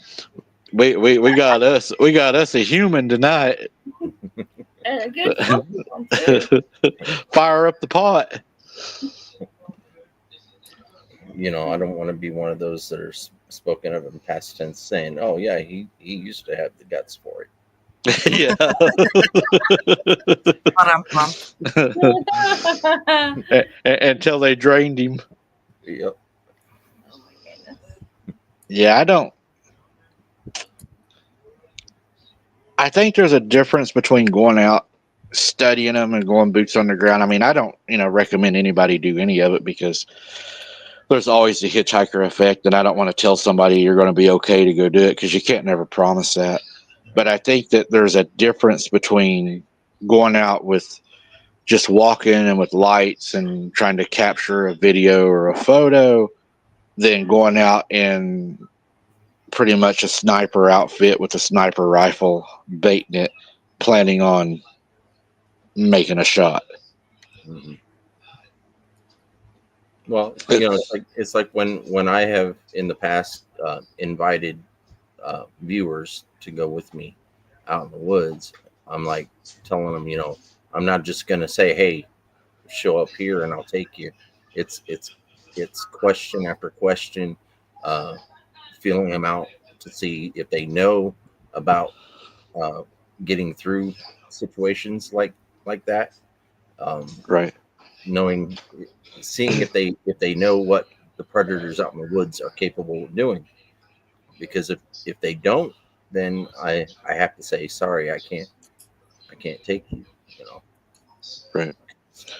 we got us a human tonight. And a good one too. Fire up the pot. You know, I don't want to be one of those that are spoken of in past tense saying, "Oh yeah, he used to have the guts for it." Yeah. Ba-dum-bum. Until they drained him. Yep. Oh my goodness. Yeah, I think there's a difference between going out, studying them, and going boots on the ground. I mean, I don't, recommend anybody do any of it because there's always the hitchhiker effect, and I don't want to tell somebody you're going to be okay to go do it because you can't never promise that. But I think that there's a difference between going out with just walking and with lights and trying to capture a video or a photo than going out in pretty much a sniper outfit with a sniper rifle, baiting it, planning on making a shot. Mm-hmm. Well, it's like when I have in the past invited viewers to go with me out in the woods. I'm like telling them, I'm not just gonna say, "Hey, show up here and I'll take you." It's it's it's question after question, uh, feeling them out to see if they know about uh, getting through situations like that. Um, Right. knowing, seeing if they know what the predators out in the woods are capable of doing. Because if they don't, then I have to say sorry. I can't take you. You know, Right.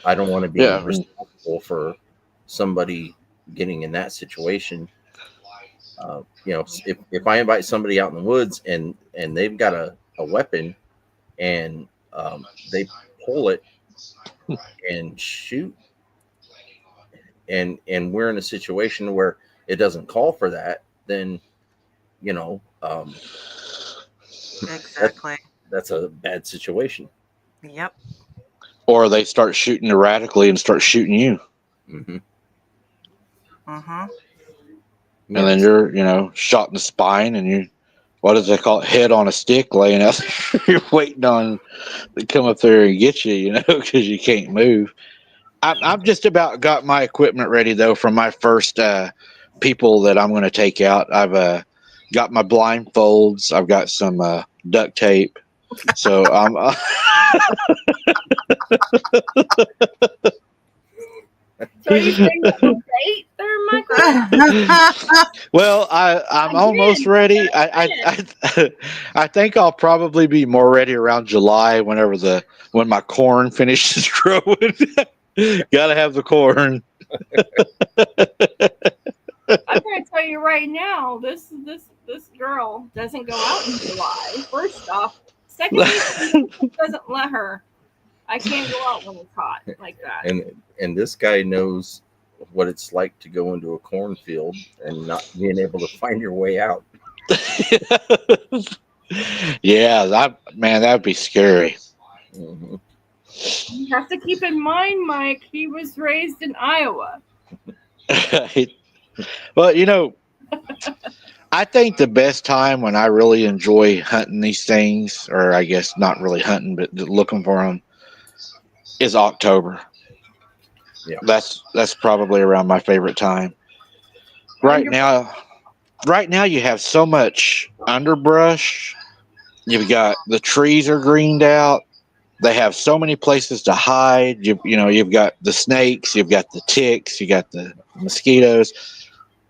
I don't want to Yeah. be I mean, responsible for somebody getting in that situation. If I invite somebody out in the woods and they've got a weapon and they pull it and shoot, and we're in a situation where it doesn't call for that, then you know um, that Exactly. that's a bad situation. Yep. or they start shooting erratically and start shooting you. Mm-hmm. Mm-hmm. And Yeah. then you're, shot in the spine and you, what does they call it? Head on a stick laying out there. You're waiting on to come up there and get you, because you can't move. I've just about got my equipment ready though from my first people that I'm going to take out. I've got my blindfolds. I've got some duct tape. So I'm. So are you saying that the date there, Michael? Well, I'm almost Again, that's ready. what I'm I think I'll probably be more ready around July when my corn finishes growing. Gotta have the corn. I'm going to tell you right now, this girl doesn't go out in July. First off, secondly, she doesn't let her. I can't go out when it's hot like that. and this guy knows what it's like to go into a cornfield and not being able to find your way out. Yeah, that'd be scary. Mm-hmm. You have to keep in mind, Mike, he was raised in Iowa. Well, I think the best time when I really enjoy hunting these things, or I guess not really hunting, but looking for them, is October. Yeah. That's probably around my favorite time. Right Under now, right now you have so much underbrush. You've got the trees are greened out. They have so many places to hide. You've got the snakes, you've got the ticks, you got the mosquitoes.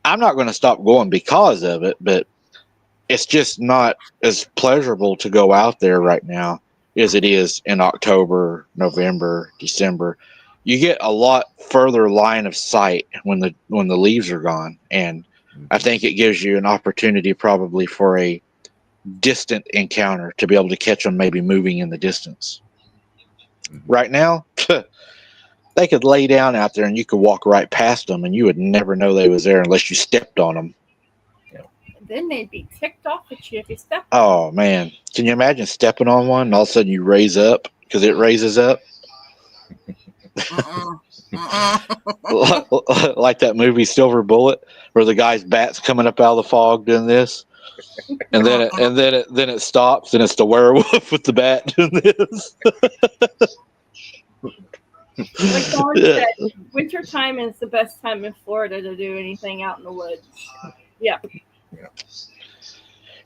I'm not going to stop going because of it, but it's just not as pleasurable to go out there right now as it is in October, November, December. You get a lot further line of sight when the leaves are gone, and I Mm-hmm. think it gives you an opportunity probably for a distant encounter to be able to catch them maybe moving in the distance. Mm-hmm. Right now, they could lay down out there and you could walk right past them and you would never know they was there unless you stepped on them. Yeah. then they'd be ticked off at you if you stepped on them. Oh man, can you imagine stepping on one and all of a sudden you raise up because it raises up Mm-mm. Mm-mm. like that movie Silver Bullet where the guy's bat's coming up out of the fog doing this, and then it, Mm-mm. and then it then it stops and it's the werewolf with the bat doing this. Like Dawn Yeah. said, winter time is the best time in Florida to do anything out in the woods. Yep. Yeah.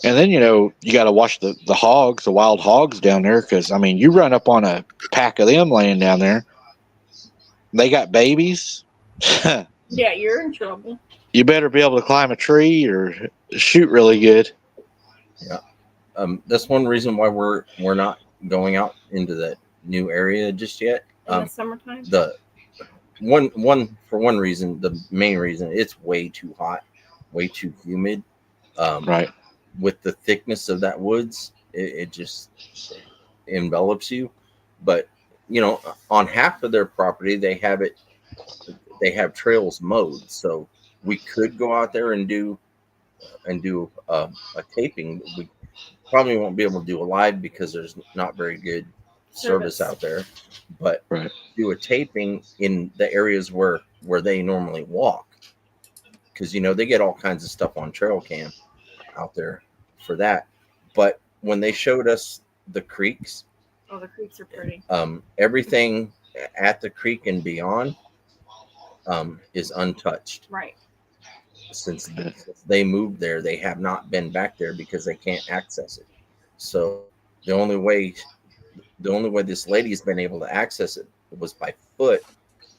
And then, you got to watch the hogs, the wild hogs down there, because, I mean, you run up on a pack of them laying down there. They got babies. Yeah, you're in trouble. You better be able to climb a tree or shoot really good. Yeah. That's one reason why we're not going out into that new area just yet. In the summertime. The one reason, the main reason, it's way too hot, way too humid. Right. With the thickness of that woods, it just envelops you. But on half of their property, they have trails mowed, so we could go out there and do a taping. We probably won't be able to do a live because there's not very good service out there, but Right. do a taping in the areas where they normally walk, because they get all kinds of stuff on trail cam out there for that. But when they showed us the creeks, the creeks are pretty. Everything at the creek and beyond is untouched. Right. Since they moved there, they have not been back there because they can't access it. So the only way this lady's been able to access it was by foot,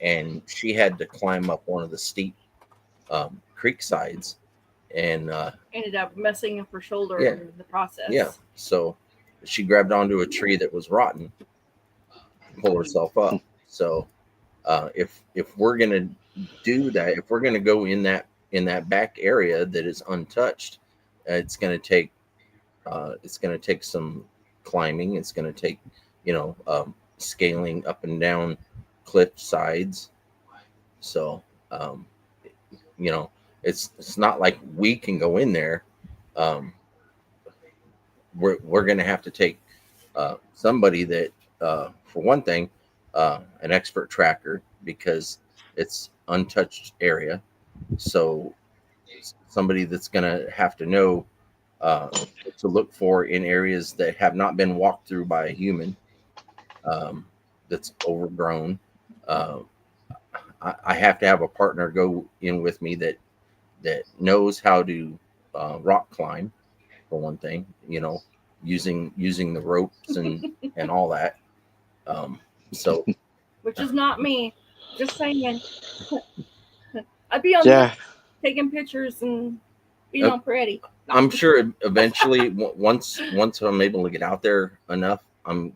and she had to climb up one of the steep creek sides, and ended up messing up her shoulder in the process. Yeah, so she grabbed onto a tree that was rotten to pull herself up. So if we're gonna do that, if we're gonna go in that back area that is untouched, it's gonna take some climbing. It's gonna take scaling up and down cliff sides. So it's not like we can go in there. We're gonna have to take somebody that, for one thing, an expert tracker, because it's untouched area. So somebody that's gonna have to know to look for in areas that have not been walked through by a human, that's overgrown. I have to have a partner go in with me that knows how to rock climb, for one thing, using the ropes and all that. So which is not me. Just saying. I'd be on there taking pictures and being all pretty. I'm sure eventually, once I'm able to get out there enough, I'm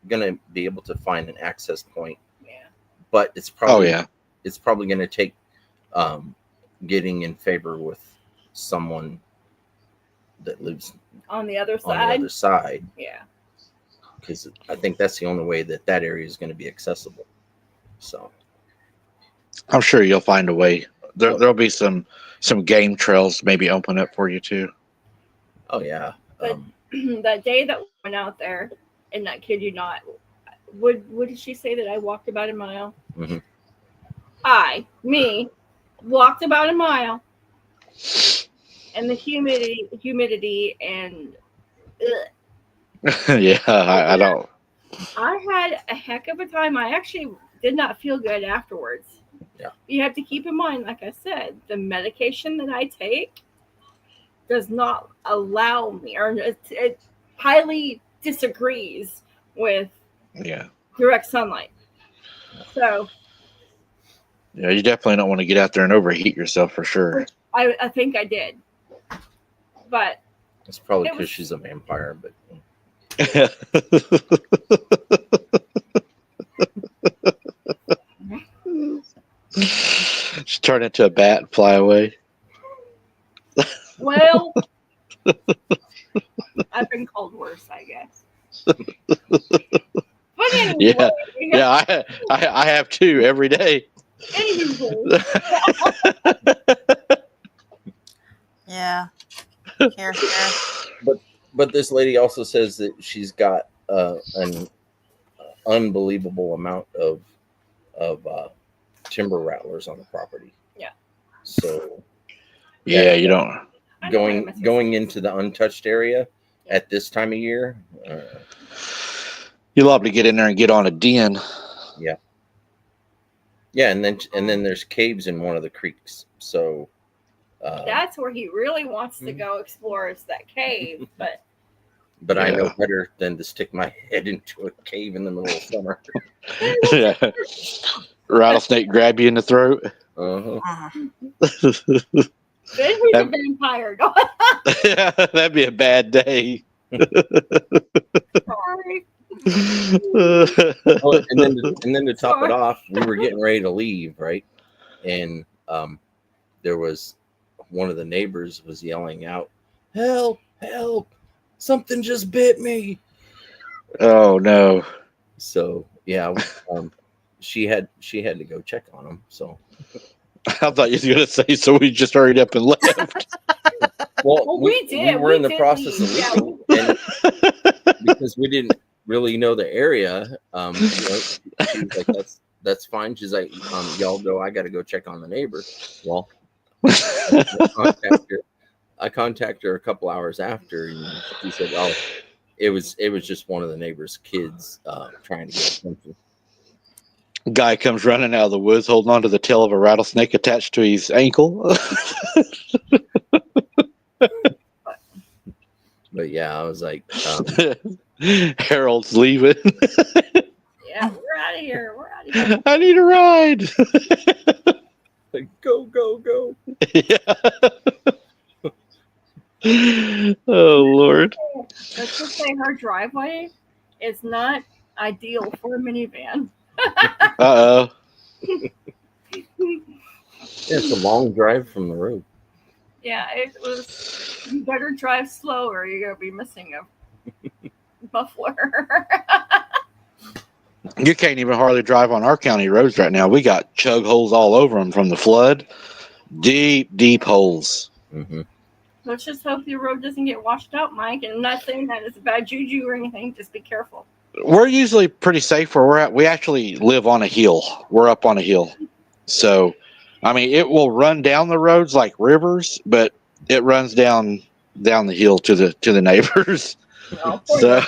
gonna be able to find an access point. Yeah. But it's probably gonna take getting in favor with someone that lives on the other side. On the other side. Yeah. Because I think that's the only way that area is going to be accessible. So I'm sure you'll find a way. There'll be some game trails maybe open up for you too. Oh yeah. But that day that we went out there, and I kid you not, what did she say that I walked about a mile? Mm-hmm. Me, walked about a mile, and the humidity, and yeah, I don't. I had a heck of a time. I actually did not feel good afterwards. Yeah. You have to keep in mind, like I said, the medication that I take does not allow me, or it highly disagrees with direct sunlight. So yeah, you definitely don't want to get out there and overheat yourself for sure. I think I did, but it's probably because she's a vampire. But she turned into a bat and fly away. Well, I've been called worse, I guess. But anyway, I have too every day. Yeah. Here. But this lady also says that she's got an unbelievable amount of timber rattlers on the property. Yeah. So you don't going into the untouched area at this time of year. You'll have to get in there and get on a den. Yeah, and then there's caves in one of the creeks. So That's where he really wants to go explore, is that cave. But I know Yeah. better than to stick my head into a cave in the middle of summer. Yeah. Rattlesnake grab you in the throat. Uh-huh. then he's a vampire. That'd be a bad day. Sorry. Oh, and then to top it off, we were getting ready to leave, right? And there was one of the neighbors was yelling out, "Help! Help! Something just bit me!" Oh no. So yeah, she had to go check on him. So I thought you were gonna say so we just hurried up and left. well, we did. We were in the did process leave. of leaving, and because we didn't really know the area, she was like, "That's fine." She's like, "Y'all go. I got to go check on the neighbor." Well, I contact her a couple hours after, and she said, "Oh, it was just one of the neighbor's kids trying to get attention." Guy comes running out of the woods holding onto the tail of a rattlesnake attached to his ankle. But yeah, I was like, Harold's leaving. Yeah, we're out of here. We're out of here. I need a ride. like, go. Yeah. Oh Lord. Let's just say her driveway is not ideal for a minivan. Uh-oh. It's a long drive from the road. Yeah, it was. You better drive slow or you're gonna be missing a muffler. You can't even hardly drive on our county roads right now. We got chug holes all over them from the flood. Deep holes. Mm-hmm. Let's just hope your road doesn't get washed out, Mike. And I'm not saying that it's a bad juju or anything. Just be careful. We're usually pretty safe where we're at. We actually live on a hill. We're up on a hill. So, I mean, it will run down the roads like rivers, but it runs down the hill to the neighbors. No, So,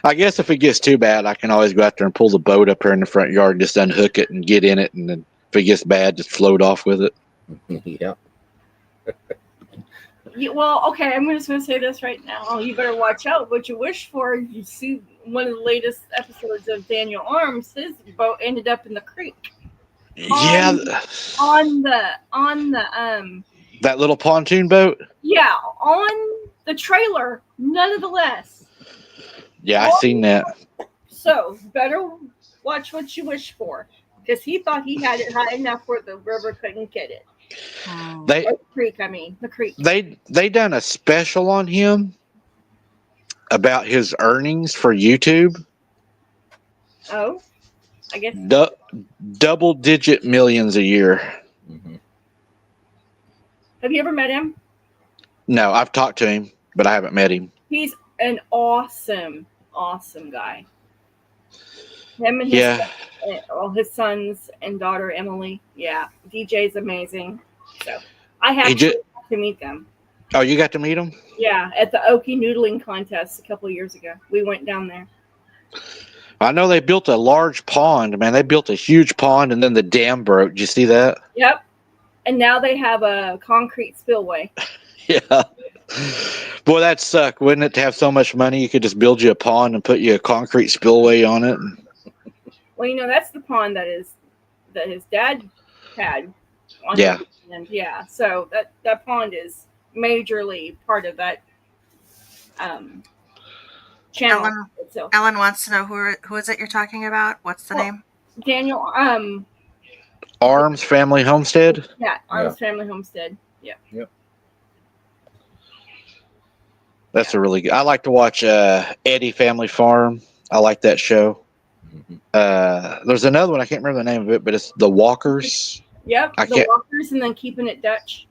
I guess if it gets too bad, I can always go out there and pull the boat up here in the front yard and just unhook it and get in it. And then if it gets bad, just float off with it. Yeah. Well, okay, I'm just going to say this right now. You better watch out what you wish for. You see one of the latest episodes of Daniel Arms, his boat ended up in the creek. Yeah. On the that little pontoon boat? Yeah, on the trailer, nonetheless. Yeah, I seen that. So, better watch what you wish for. Because he thought he had it high enough where the river couldn't get it. The creek. They done a special on him about his earnings for YouTube. Oh, I guess double-digit millions a year. Mm-hmm. Have you ever met him? No, I've talked to him, but I haven't met him. He's an awesome guy. Him and his sons and daughter Emily. Yeah, DJ's amazing. So I have to meet them. Oh, you got to meet him? Yeah, at the Okie Noodling contest a couple of years ago. We went down there. I know they built a large pond, man. They built a huge pond, and then the dam broke. Did you see that? Yep. And now they have a concrete spillway. Yeah. Boy, that'd suck, wouldn't it, to have so much money you could just build you a pond and put you a concrete spillway on it? Well, that's the pond that his dad had. Yeah. And yeah, so that pond is majorly part of that channel. Ellen wants to know who is it you're talking about? What's the name? Daniel. Arms Family Homestead. Yeah, Arms Family Homestead. Yeah. Yep. That's a really good. I like to watch Eddie Family Farm. I like that show. Mm-hmm. There's another one, I can't remember the name of it, but it's The Walkers. Yep, The Walkers, and then Keeping It Dutch.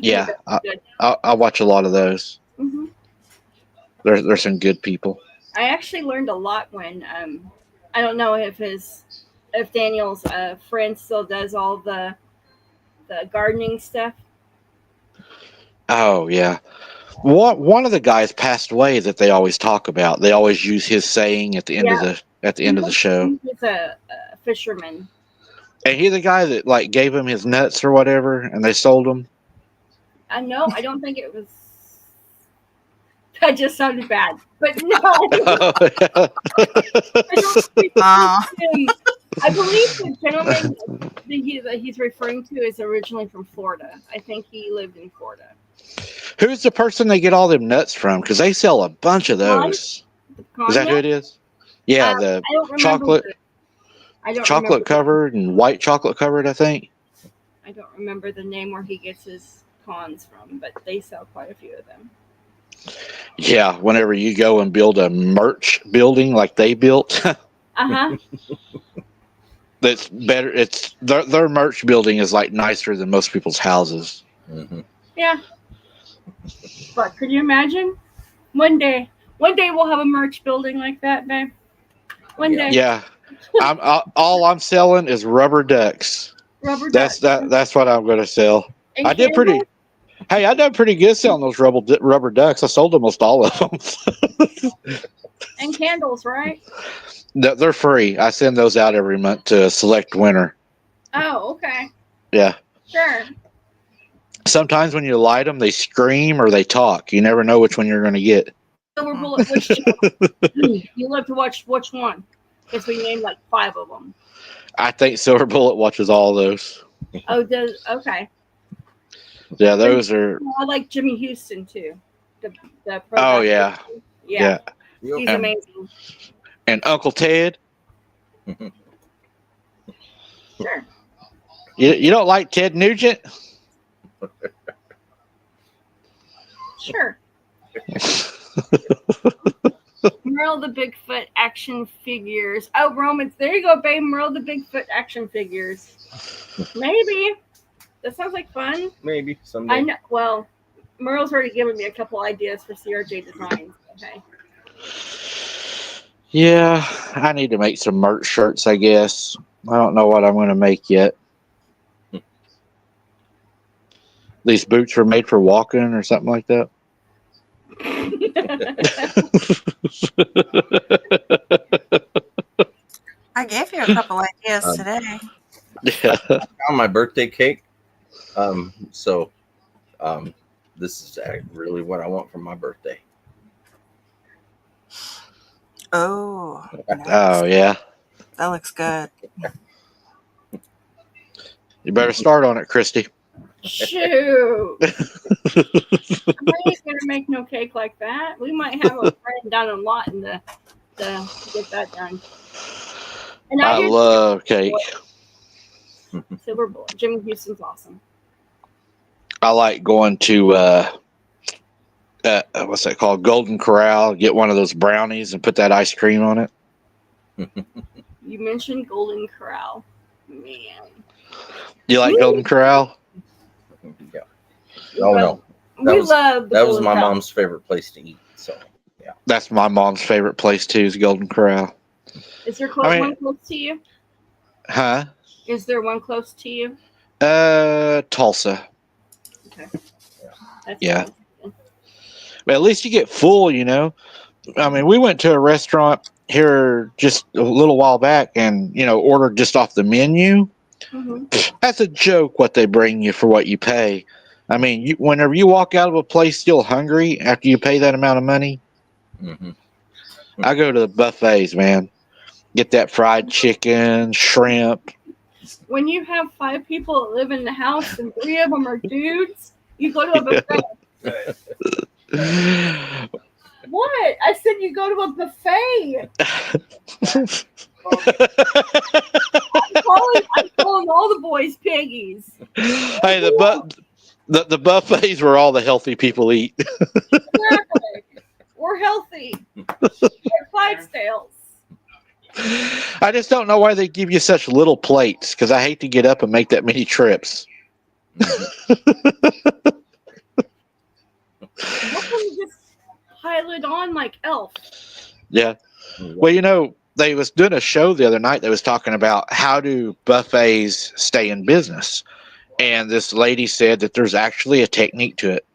I watch a lot of those. Mm-hmm. There's some good people. I actually learned a lot when I don't know if Daniel's friend still does all the gardening stuff. Oh yeah. One of the guys passed away that they always talk about. They always use his saying at the end of the show. He's a fisherman. And he the guy that like gave him his nuts or whatever, and they sold him. No, I don't think it was. That just sounded bad, but no, I don't think it was him. I believe the gentleman that he's referring to is originally from Florida. I think he lived in Florida. Who's the person they get all them nuts from? Because they sell a bunch of those. Is that who it is? Yeah, the I don't remember chocolate, I don't chocolate remember covered and white chocolate covered. I think. I don't remember the name where he gets his cons from, but they sell quite a few of them. Yeah, whenever you go and build a merch building like they built, that's better. It's their merch building is like nicer than most people's houses. Mm-hmm. Yeah, but could you imagine? One day we'll have a merch building like that, babe. One day. Yeah, all I'm selling is rubber ducks. Rubber ducks. That's what I'm going to sell. And I did pretty. Hey, I done pretty good selling those rubber ducks. I sold almost all of them. And candles, right? They're free. I send those out every month to a select winner. Oh, okay. Yeah. Sure. Sometimes when you light them, they scream or they talk. You never know which one you're going to get. Silver Bullet, which channel? You love to watch which one? Because we named like 5 of them. I think Silver Bullet watches all those. Oh, okay. Yeah, those are. I like Jimmy Houston too. Oh yeah. Yeah. He's amazing. And Uncle Ted. Sure. You don't like Ted Nugent? Sure. Merle the Bigfoot action figures. Oh, Romans. There you go, babe. Merle the Bigfoot action figures. Maybe. That sounds like fun. Maybe someday. I know. Well, Merle's already given me a couple ideas for CRJ designs. Okay. Yeah, I need to make some merch shirts, I guess. I don't know what I'm going to make yet. These boots were made for walking or something like that. I gave you a couple ideas today. Yeah. I found my birthday cake. So this is really what I want for my birthday. Oh. Nice. Oh, yeah. That looks good. You better start on it, Christy. Shoot. I ain't gonna make no cake like that. We might have a friend down in Lawton to get that done. And I love cake. Silver Bullet. Jimmy Houston's awesome. I like going to what's that called? Golden Corral. Get one of those brownies and put that ice cream on it. You mentioned Golden Corral, man. You like Golden Corral? Yeah. Oh no, We love. That was my mom's favorite place to eat. So yeah, that's my mom's favorite place too. Is Golden Corral. Is there one close to you? Huh? Is there one close to you? Tulsa. Okay. That's Yeah. Nice. But at least you get full, you know. I mean, we went to a restaurant here just a little while back and, ordered just off the menu. Mm-hmm. That's a joke what they bring you for what you pay. I mean, whenever you walk out of a place still hungry after you pay that amount of money, I go to the buffets, man. Get that fried chicken, shrimp. When you have 5 people that live in the house and 3 of them are dudes, you go to a buffet. What? I said you go to a buffet. I'm calling all the boys piggies. Hey, the buffets where all the healthy people eat. Exactly. We're healthy. We're Clydesdales. I just don't know why they give you such little plates, because I hate to get up and make that many trips. Why don't you just pile it on like Elf? Yeah. Well, they was doing a show the other night that was talking about how do buffets stay in business. And this lady said that there's actually a technique to it.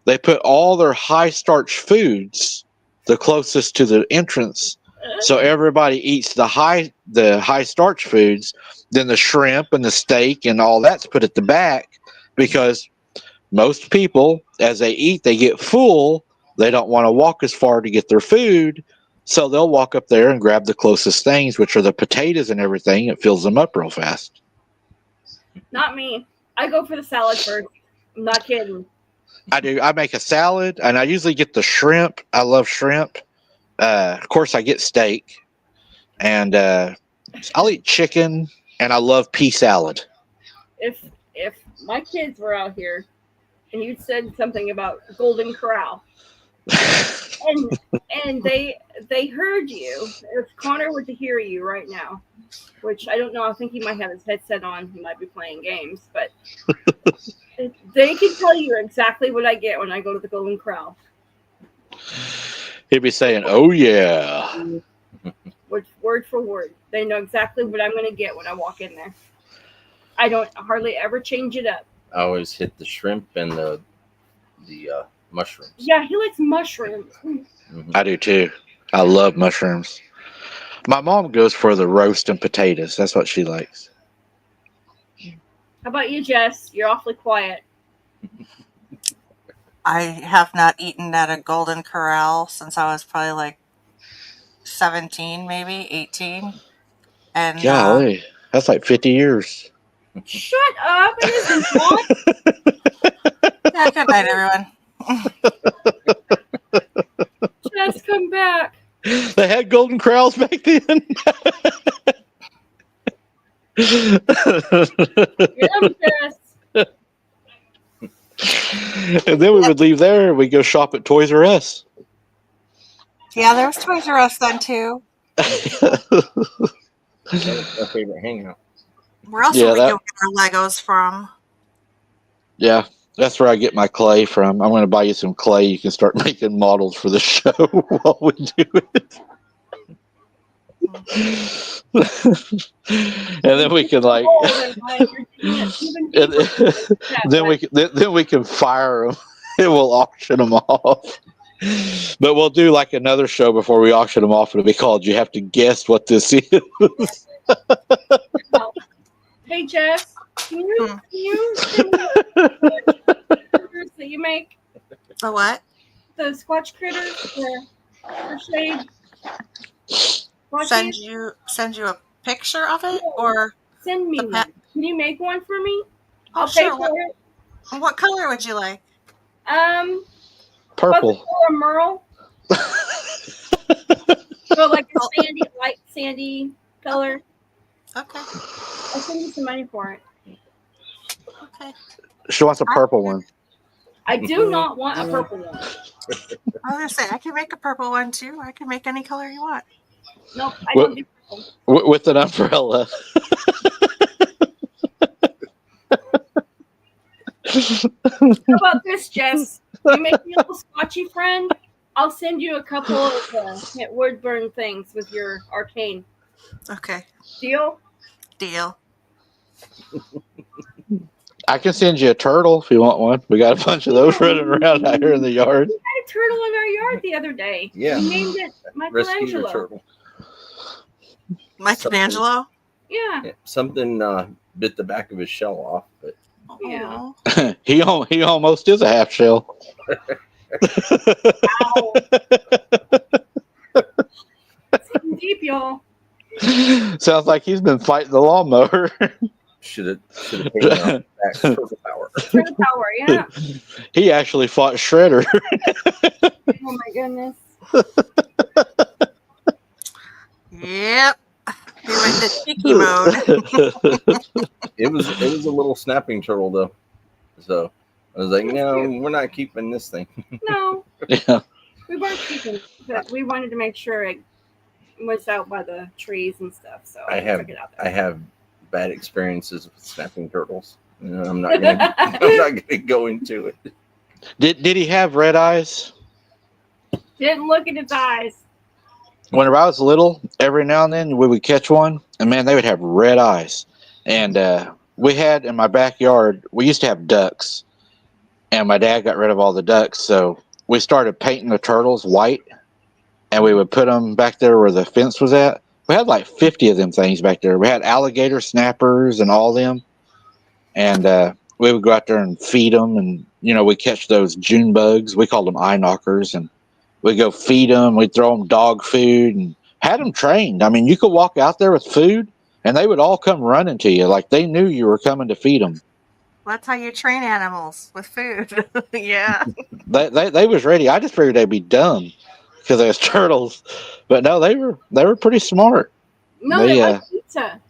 They put all their high starch foods the closest to the entrance So everybody eats the high starch foods, then the shrimp and the steak and all that's put at the back because most people, as they eat, they get full. They don't want to walk as far to get their food, so they'll walk up there and grab the closest things, which are the potatoes and everything. It fills them up real fast. Not me. I go for the salad first. I'm not kidding. I do. I make a salad, and I usually get the shrimp. I love shrimp. Of course, I get steak, and I'll eat chicken, and I love pea salad. If my kids were out here and you said something about Golden Corral and they heard you, if Connor were to hear you right now, which I don't know, I think he might have his headset on, he might be playing games, but they can tell you exactly what I get when I go to the Golden Corral. He'd be saying, "Oh yeah." Word for word. They know exactly what I'm going to get when I walk in there. I don't hardly ever change it up. I always hit the shrimp and the mushrooms. Yeah, he likes mushrooms. Mm-hmm. I do too. I love mushrooms. My mom goes for the roast and potatoes. That's what she likes. How about you, Jess? You're awfully quiet. I have not eaten at a Golden Corral since I was probably like 17, maybe 18. And Golly, that's like 50 years. Shut up! It isn't not. yeah, good night, everyone. Jess, come back. They had Golden Corrals back then. Get 'em, Jess. And then we would leave there and we'd go shop at Toys R Us. Yeah, there was Toys R Us then too. That was my favorite hangout. Where else would we go get our Legos from? Yeah, that's where I get my clay from. I'm going to buy you some clay. You can start making models for the show while we do it. And then we can like, then we can fire them and we'll auction them off. But we'll do like another show before we auction them off. It'll be called "You Have to Guess What This Is." Hey Jess, can you send me the critters that you make? The what? The Squatch critters, the crocheted. Send you a picture of it, or send me one. Can you make one for me? I'll sure. pay for it. What color would you like? Purple. Merle. So like a light sandy color. Okay. I'll send you some money for it. Okay. She wants a purple one. I do not want a purple one. I was gonna say I can make a purple one too. I can make any color you want. Nope, I don't do purple. With an umbrella. How about this, Jess? You make me a little Scotchy friend. I'll send you a couple of wood burn things with your arcane. Okay. Deal? Deal. I can send you a turtle if you want one. We got a bunch of those running around out here in the yard. We had a turtle in our yard the other day. Yeah. We named it Michelangelo. Turtle. Michelangelo? Yeah. Something bit the back of his shell off, but yeah. he almost is a half shell. Ow. It's deep, y'all. Sounds like he's been fighting the lawnmower. Should have taken out that turtle power. Turtle power, yeah. He actually fought Shredder. Oh my goodness. Yep. He went to tiki mode. It was a little snapping turtle though. So I was like, no, we're not keeping this thing. No. Yeah. We weren't keeping it, but we wanted to make sure it was out by the trees and stuff. So I took it out there. I have bad experiences with snapping turtles. I'm not gonna go into it. Did he have red eyes? Didn't look at his eyes. Whenever I was little, every now and then we would catch one, and man, they would have red eyes. And we had in my backyard, we used to have ducks, and my dad got rid of all the ducks, so we started painting the turtles white. and we would put them back there where the fence was at. We had like 50 of them things back there. We had alligator snappers and all them, and we would go out there and feed them, and we catch those June bugs. We called them eye knockers, and we'd go feed them. We'd throw them dog food and had them trained. I mean, you could walk out there with food, and they would all come running to you like they knew you were coming to feed them. Well, that's how you train animals, with food. Yeah. They was ready. I just figured they'd be dumb because they was turtles, but no, they were pretty smart. No, they like pizza.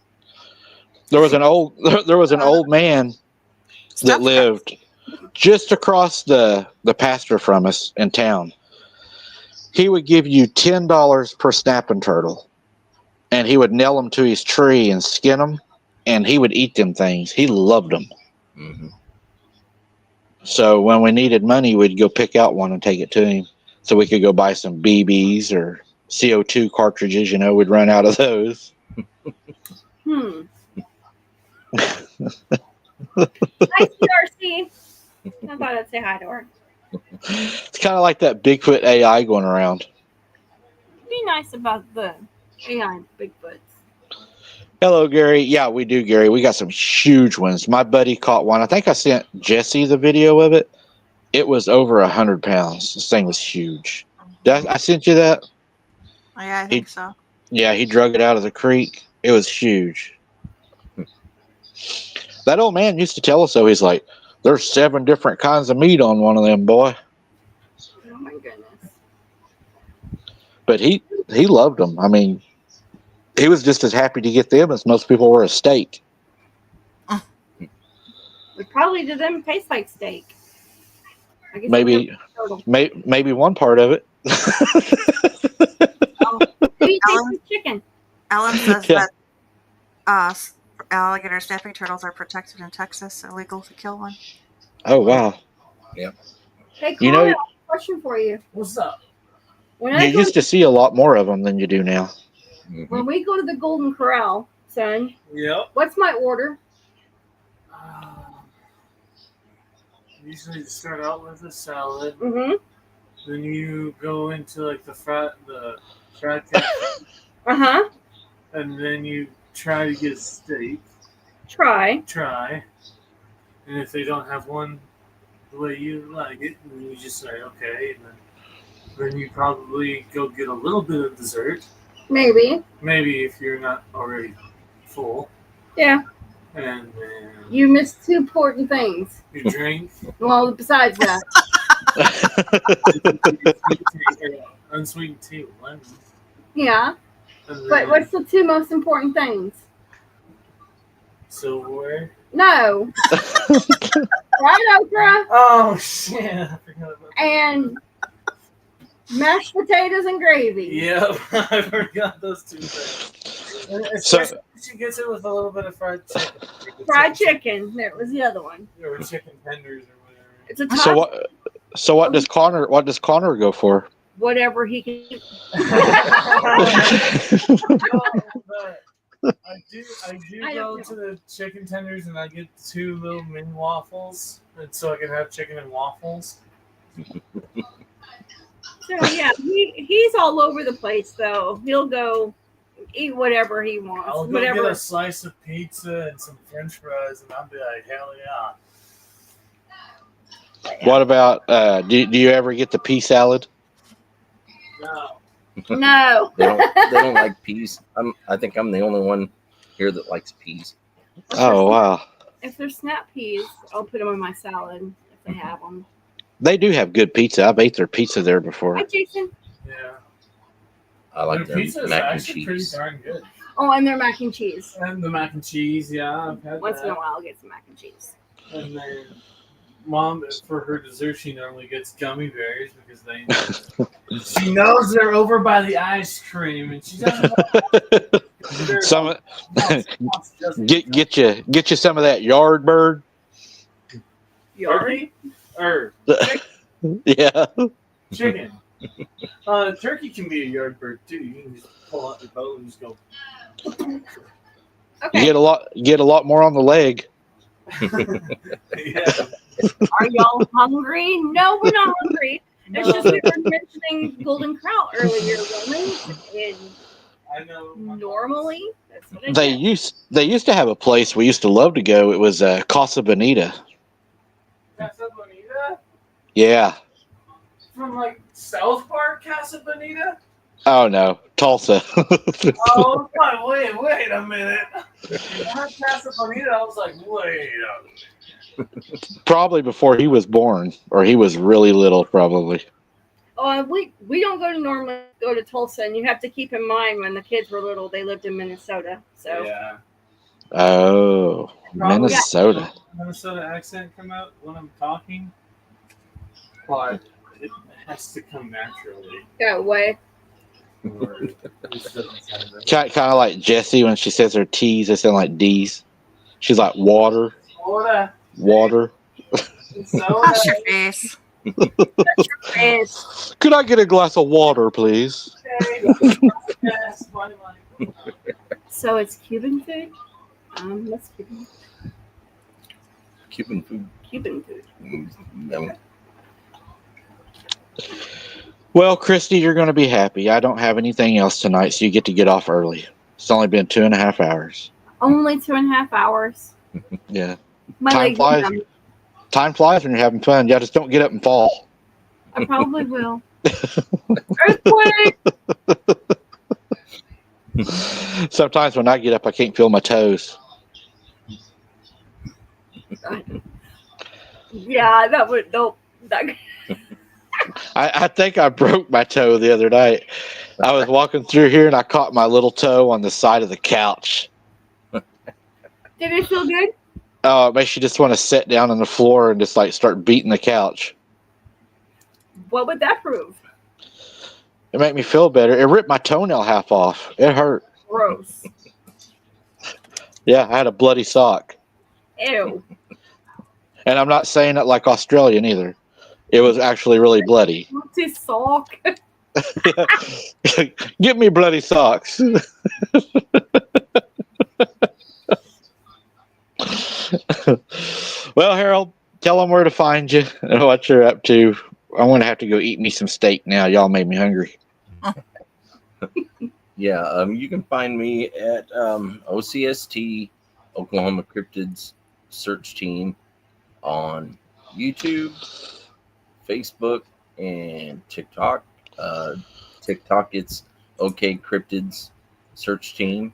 There was an old man that lived just across the pasture from us in town. He would give you $10 per snapping turtle, and he would nail them to his tree and skin them, and he would eat them things. He loved them. Mm-hmm. So when we needed money, we'd go pick out one and take it to him, so we could go buy some BBs or CO2 cartridges. We'd run out of those. Hi, Darcy. I thought I'd say hi to her. It's kind of like that Bigfoot AI going around. Be nice about the AI Bigfoots. Hello, Gary. Yeah, we do, Gary. We got some huge ones. My buddy caught one. I think I sent Jesse the video of it. It was over 100 pounds. This thing was huge. I sent you that? Yeah, I think so. Yeah, he drug it out of the creek. It was huge. That old man used to tell us, though, he's like, there's 7 different kinds of meat on one of them, boy. Oh, my goodness. But he loved them. I mean, he was just as happy to get them as most people were a steak. It probably to them taste like steak. I guess maybe one part of it. Maybe tastes chicken. Ellen says that alligator snapping turtles are protected in Texas. Illegal to kill one. Oh, wow. Yeah. Hey, Carl, I have a question for you. What's up? You used to see a lot more of them than you do now. When we go to the Golden Corral, son, Yep. what's my order? Usually you start out with a salad. Mm-hmm. Then you go into like the fried cafe. Uh-huh. And then you try to get a steak. Try. And if they don't have one the way you like it, then you just say, okay. And then you probably go get a little bit of dessert. Maybe if you're not already full. Yeah. And then you missed 2 important things. You drink. Well, besides that. Unsweetened tea with lemon. Yeah. But what's the 2 most important things? Silverware? No. Fried okra. Oh, shit. I forgot about that. And mashed potatoes and gravy. Yep. I forgot those 2 things. So she gets it with a little bit of fried chicken. Fried chicken. That was the other one. Or chicken tenders or whatever. It's a top. So what does Connor go for? Whatever he can. I do go to the chicken tenders and I get 2 little mini waffles, and so I can have chicken and waffles. So yeah, he's all over the place though. He'll go eat whatever he wants. I'll go get a slice of pizza and some French fries, and I'll be like, hell yeah. What about do you ever get the pea salad? No. They don't like peas. I think I'm the only one here that likes peas. Oh, wow. If there's snap peas, I'll put them in my salad if they have them. They do have good pizza. I've ate their pizza there before. Hi, Jason. Yeah. I like their pizza is mac and actually pretty cheese. darn good. Oh, and their mac and cheese. And the mac and cheese, yeah. I've had Once that. in a while, I'll get some mac and cheese. And then Mom, for her dessert, she normally gets gummy bears because she knows they're over by the ice cream, and she doesn't. Get you some of that yard bird. Turkey? Yeah. Chicken. Turkey can be a yard bird too. You can just pull out your bow and just go. Okay. You get a lot more on the leg. Yeah. Are y'all hungry? No, we're not hungry. It's just we were mentioning golden crown earlier, Roman, and I know. normally that's what I They get. used to have a place we used to love to go. It was Casa Bonita. Casa Bonita? Yeah. From like South Park, Casa Bonita? Oh no, Tulsa. Oh, wait a minute. I heard Casa Bonita, I was like, wait a minute. Probably before he was born, or he was really little, probably. We don't normally go to Tulsa, and you have to keep in mind when the kids were little, they lived in Minnesota. So Yeah. Oh, Probably Minnesota. Minnesota accent come out when I'm talking, but it has to come naturally. go away. Or it just doesn't sound right. Kind of like Jessie when she says her T's, they sound like D's. She's like water, Soda. water. Soda. Wash your face. Yes. Could I get a glass of water, please? Okay. Yes, money. So it's Cuban food. That's Cuban food. Cuban food. No. Well, Christy, you're going to be happy. I don't have anything else tonight, so you get to get off early. It's only been 2.5 hours. Only 2.5 hours. Yeah. My Time leg flies. Time flies when you're having fun. Yeah, just don't get up and fall. I probably will. Earthquake! Sometimes when I get up, I can't feel my toes. Yeah, that would nope. I think I broke my toe the other night. I was walking through here and I caught my little toe on the side of the couch. Did it feel good? Oh, it makes you just want to sit down on the floor and just like start beating the couch. What would that prove? It made me feel better. It ripped my toenail half off. It hurt. Gross. Yeah, I had a bloody sock. Ew. And I'm not saying it like Australian either. It was actually really bloody. What's his sock? Get me bloody socks. Well, Harold, tell them where to find you and what you're up to. I'm going to have to go eat me some steak now. Y'all made me hungry. Yeah, you can find me at OCST, Oklahoma Cryptids Search Team, on YouTube, Facebook, and TikTok. TikTok, it's OK Cryptids Search Team.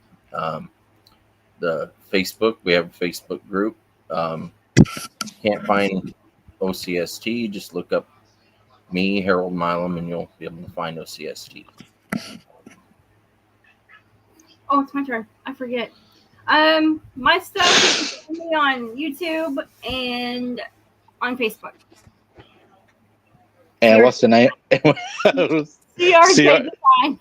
The Facebook, we have a Facebook group. Can't find OCST, just look up me, Harold Milam, and you'll be able to find OCST. Oh, it's my turn. I forget. My stuff is only on YouTube and on Facebook. And what's the name? CRJ Design.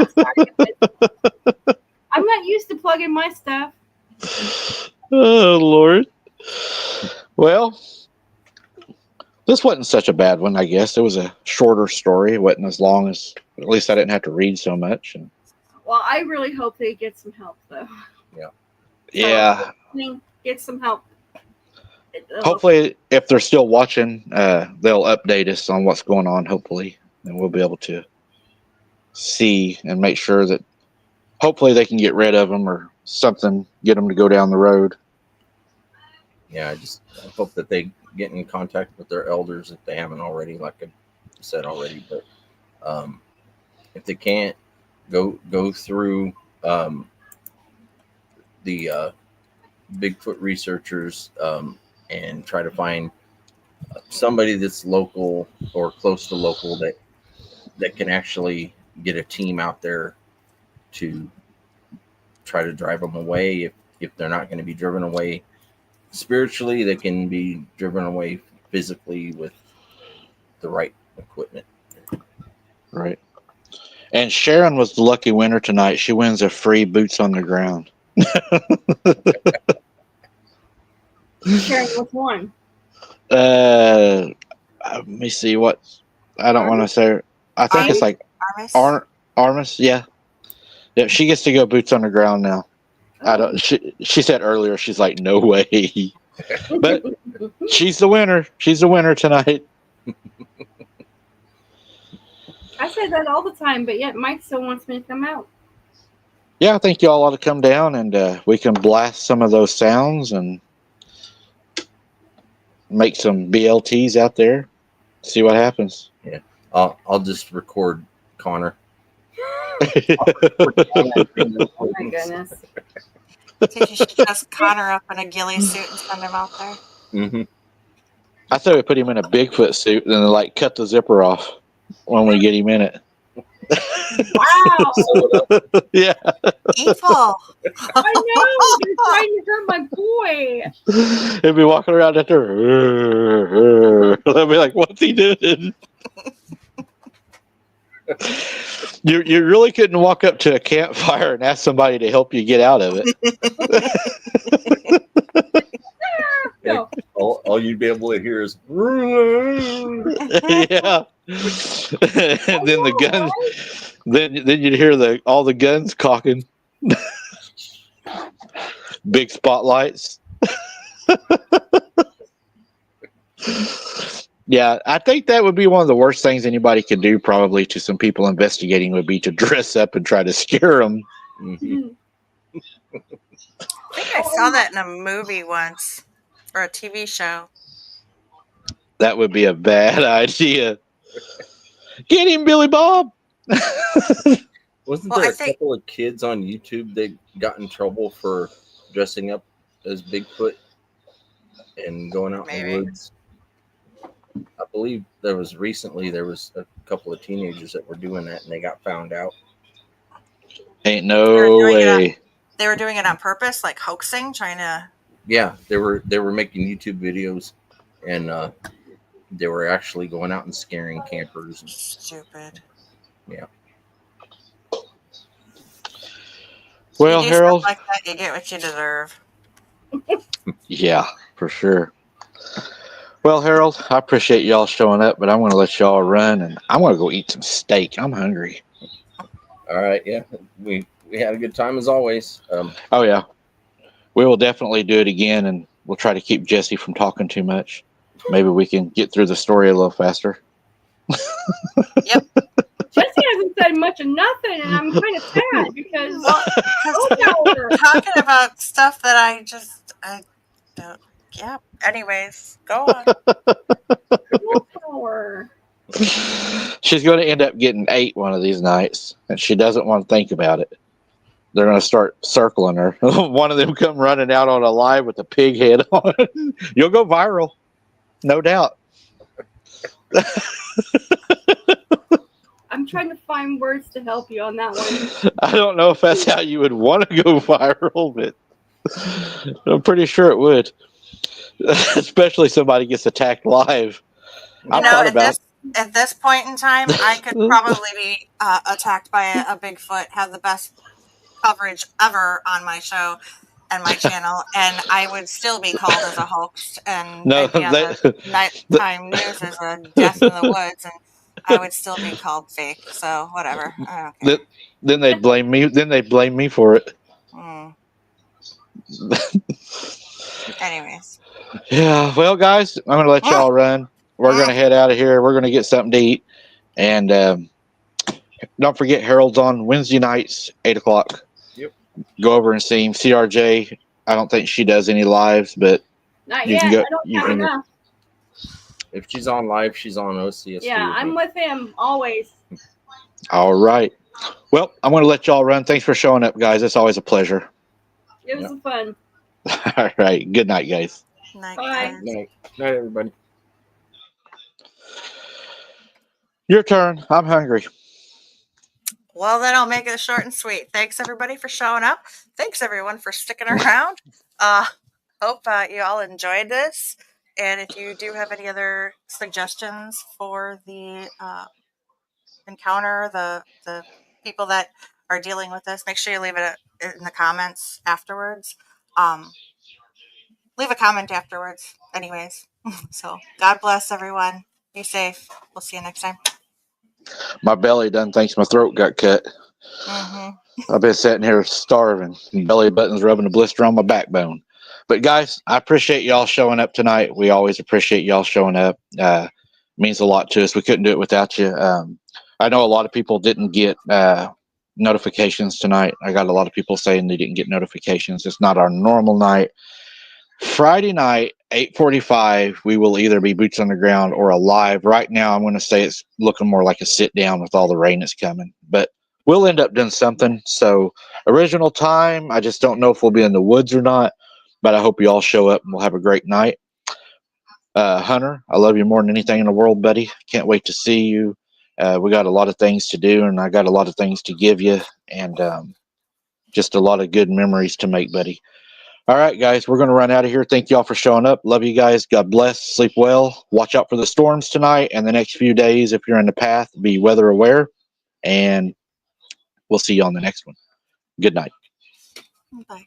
Sorry, guys. I'm not used to plugging my stuff. Oh, Lord. Well, this wasn't such a bad one, I guess. It was a shorter story. It wasn't as long as, at least I didn't have to read so much. Well, I really hope they get some help, though. Yeah. Get some help. Hopefully, if they're still watching, they'll update us on what's going on, hopefully. And we'll be able to see and make sure that hopefully they can get rid of them or something, get them to go down the road. Yeah, I hope that they get in contact with their elders if they haven't already, like I said already. But if they can't, go through the Bigfoot researchers and try to find somebody that's local or close to local that can actually get a team out there to try to drive them away. If they're not going to be driven away spiritually, they can be driven away physically with the right equipment. Right. And Sharon was the lucky winner tonight. She wins a free boots on the ground. Sharon, what's one? Let me see what. I don't want to say. I think it's like Armis. Yeah. Yeah. She gets to go boots on the ground now. Oh. I don't. She said earlier. She's like, no way. But she's the winner. She's the winner tonight. I say that all the time, but yet Mike still wants me to come out. Yeah, I think y'all ought to come down and we can blast some of those sounds and make some BLTs out there. See what happens. I'll just record Connor. Oh my goodness. I think you should dress Connor up in a ghillie suit and send him out there. Mm-hmm. I thought we put him in a Bigfoot suit and then like cut the zipper off when we get him in it. Wow. Yeah. Evil. I know. They're trying to hurt my boy. He'll be walking around out there. They'll be like, what's he doing? You really couldn't walk up to a campfire and ask somebody to help you get out of it. No. All you'd be able to hear is Yeah. And then the gun. Then you'd hear all the guns cocking. Big spotlights. Yeah, I think that would be one of the worst things anybody could do probably to some people investigating would be to dress up and try to scare them. Mhm. I think I saw that in a movie once or a TV show. That would be a bad idea. Get him, Billy Bob. Wasn't Well, there I a think- couple of kids on YouTube that got in trouble for dressing up as Bigfoot and going out in Maybe. the woods? I believe there was a couple of teenagers that were doing that and they got found out. Ain't They were no doing it way. They were doing it on purpose, like hoaxing, trying to. Yeah, they were making YouTube videos and they were actually going out and scaring campers. Stupid. Yeah. Well, You do Harold. stuff like that, you get what you deserve. Yeah, for sure. Well, Harold, I appreciate y'all showing up, but I'm going to let y'all run and I'm going to go eat some steak. I'm hungry. All right, yeah, we had a good time as always. Oh, yeah. We will definitely do it again, and we'll try to keep Jesse from talking too much. Maybe we can get through the story a little faster. Yep. Jesse hasn't said much of nothing, and I'm kind of sad because Talking about stuff that I don't. Yeah. Anyways, go on. willpower. She's going to end up getting 8 one of these nights, and she doesn't want to think about it. They're going to start circling her. One of them come running out on a live with a pig head on it. You'll go viral, no doubt. I'm trying to find words to help you on that one. I don't know if that's how you would want to go viral, but I'm pretty sure it would. Especially somebody gets attacked live. I thought about at this point in time, I could probably be attacked by a Bigfoot, have the best coverage ever on my show and my channel, and I would still be called as a hoax, and No, I'd be on the nighttime news as a death in the woods, and I would still be called fake. So whatever. I don't care. Then they'd blame me. Then they'd blame me for it. Anyways. Yeah. Well, guys, I'm gonna let y'all run. We're gonna head out of here. We're gonna get something to eat, and don't forget Harold's on Wednesday nights, 8:00. Yep. Go over and see him. CRJ. I don't think she does any lives, but Not you yet. can go. I don't You have can. enough. If she's on live, she's on OCS. Yeah, I'm with him always. All right. Well, I'm gonna let y'all run. Thanks for showing up, guys. It's always a pleasure. It was fun. All right. Good night, guys. Night, Bye. guys. Night, everybody. Your turn. I'm hungry. Well, then I'll make it short and sweet. Thanks everybody for showing up. Thanks everyone for sticking around. Hope you all enjoyed this. And if you do have any other suggestions for the encounter, the people that are dealing with this, make sure you leave it in the comments afterwards. Leave a comment afterwards, anyways. So God bless everyone. Be safe. We'll see you next time. My belly done thinks my throat got cut. I've been sitting here starving. Belly button's rubbing a blister on my backbone. But guys, I appreciate y'all showing up tonight. We always appreciate y'all showing up. Means a lot to us. We couldn't do it without you. I know a lot of people didn't get notifications tonight. I got a lot of people saying they didn't get notifications. It's not our normal night. Friday night, 8:45, we will either be boots on the ground or alive. Right now, I'm going to say it's looking more like a sit down with all the rain that's coming, but we'll end up doing something. So, original time, I just don't know if we'll be in the woods or not, but I hope you all show up and we'll have a great night. Hunter, I love you more than anything in the world, buddy. Can't wait to see you. We got a lot of things to do, and I got a lot of things to give you, and just a lot of good memories to make, buddy. All right, guys, we're going to run out of here. Thank you all for showing up. Love you guys. God bless. Sleep well. Watch out for the storms tonight and the next few days. If you're in the path, be weather aware, and we'll see you on the next one. Good night. Bye.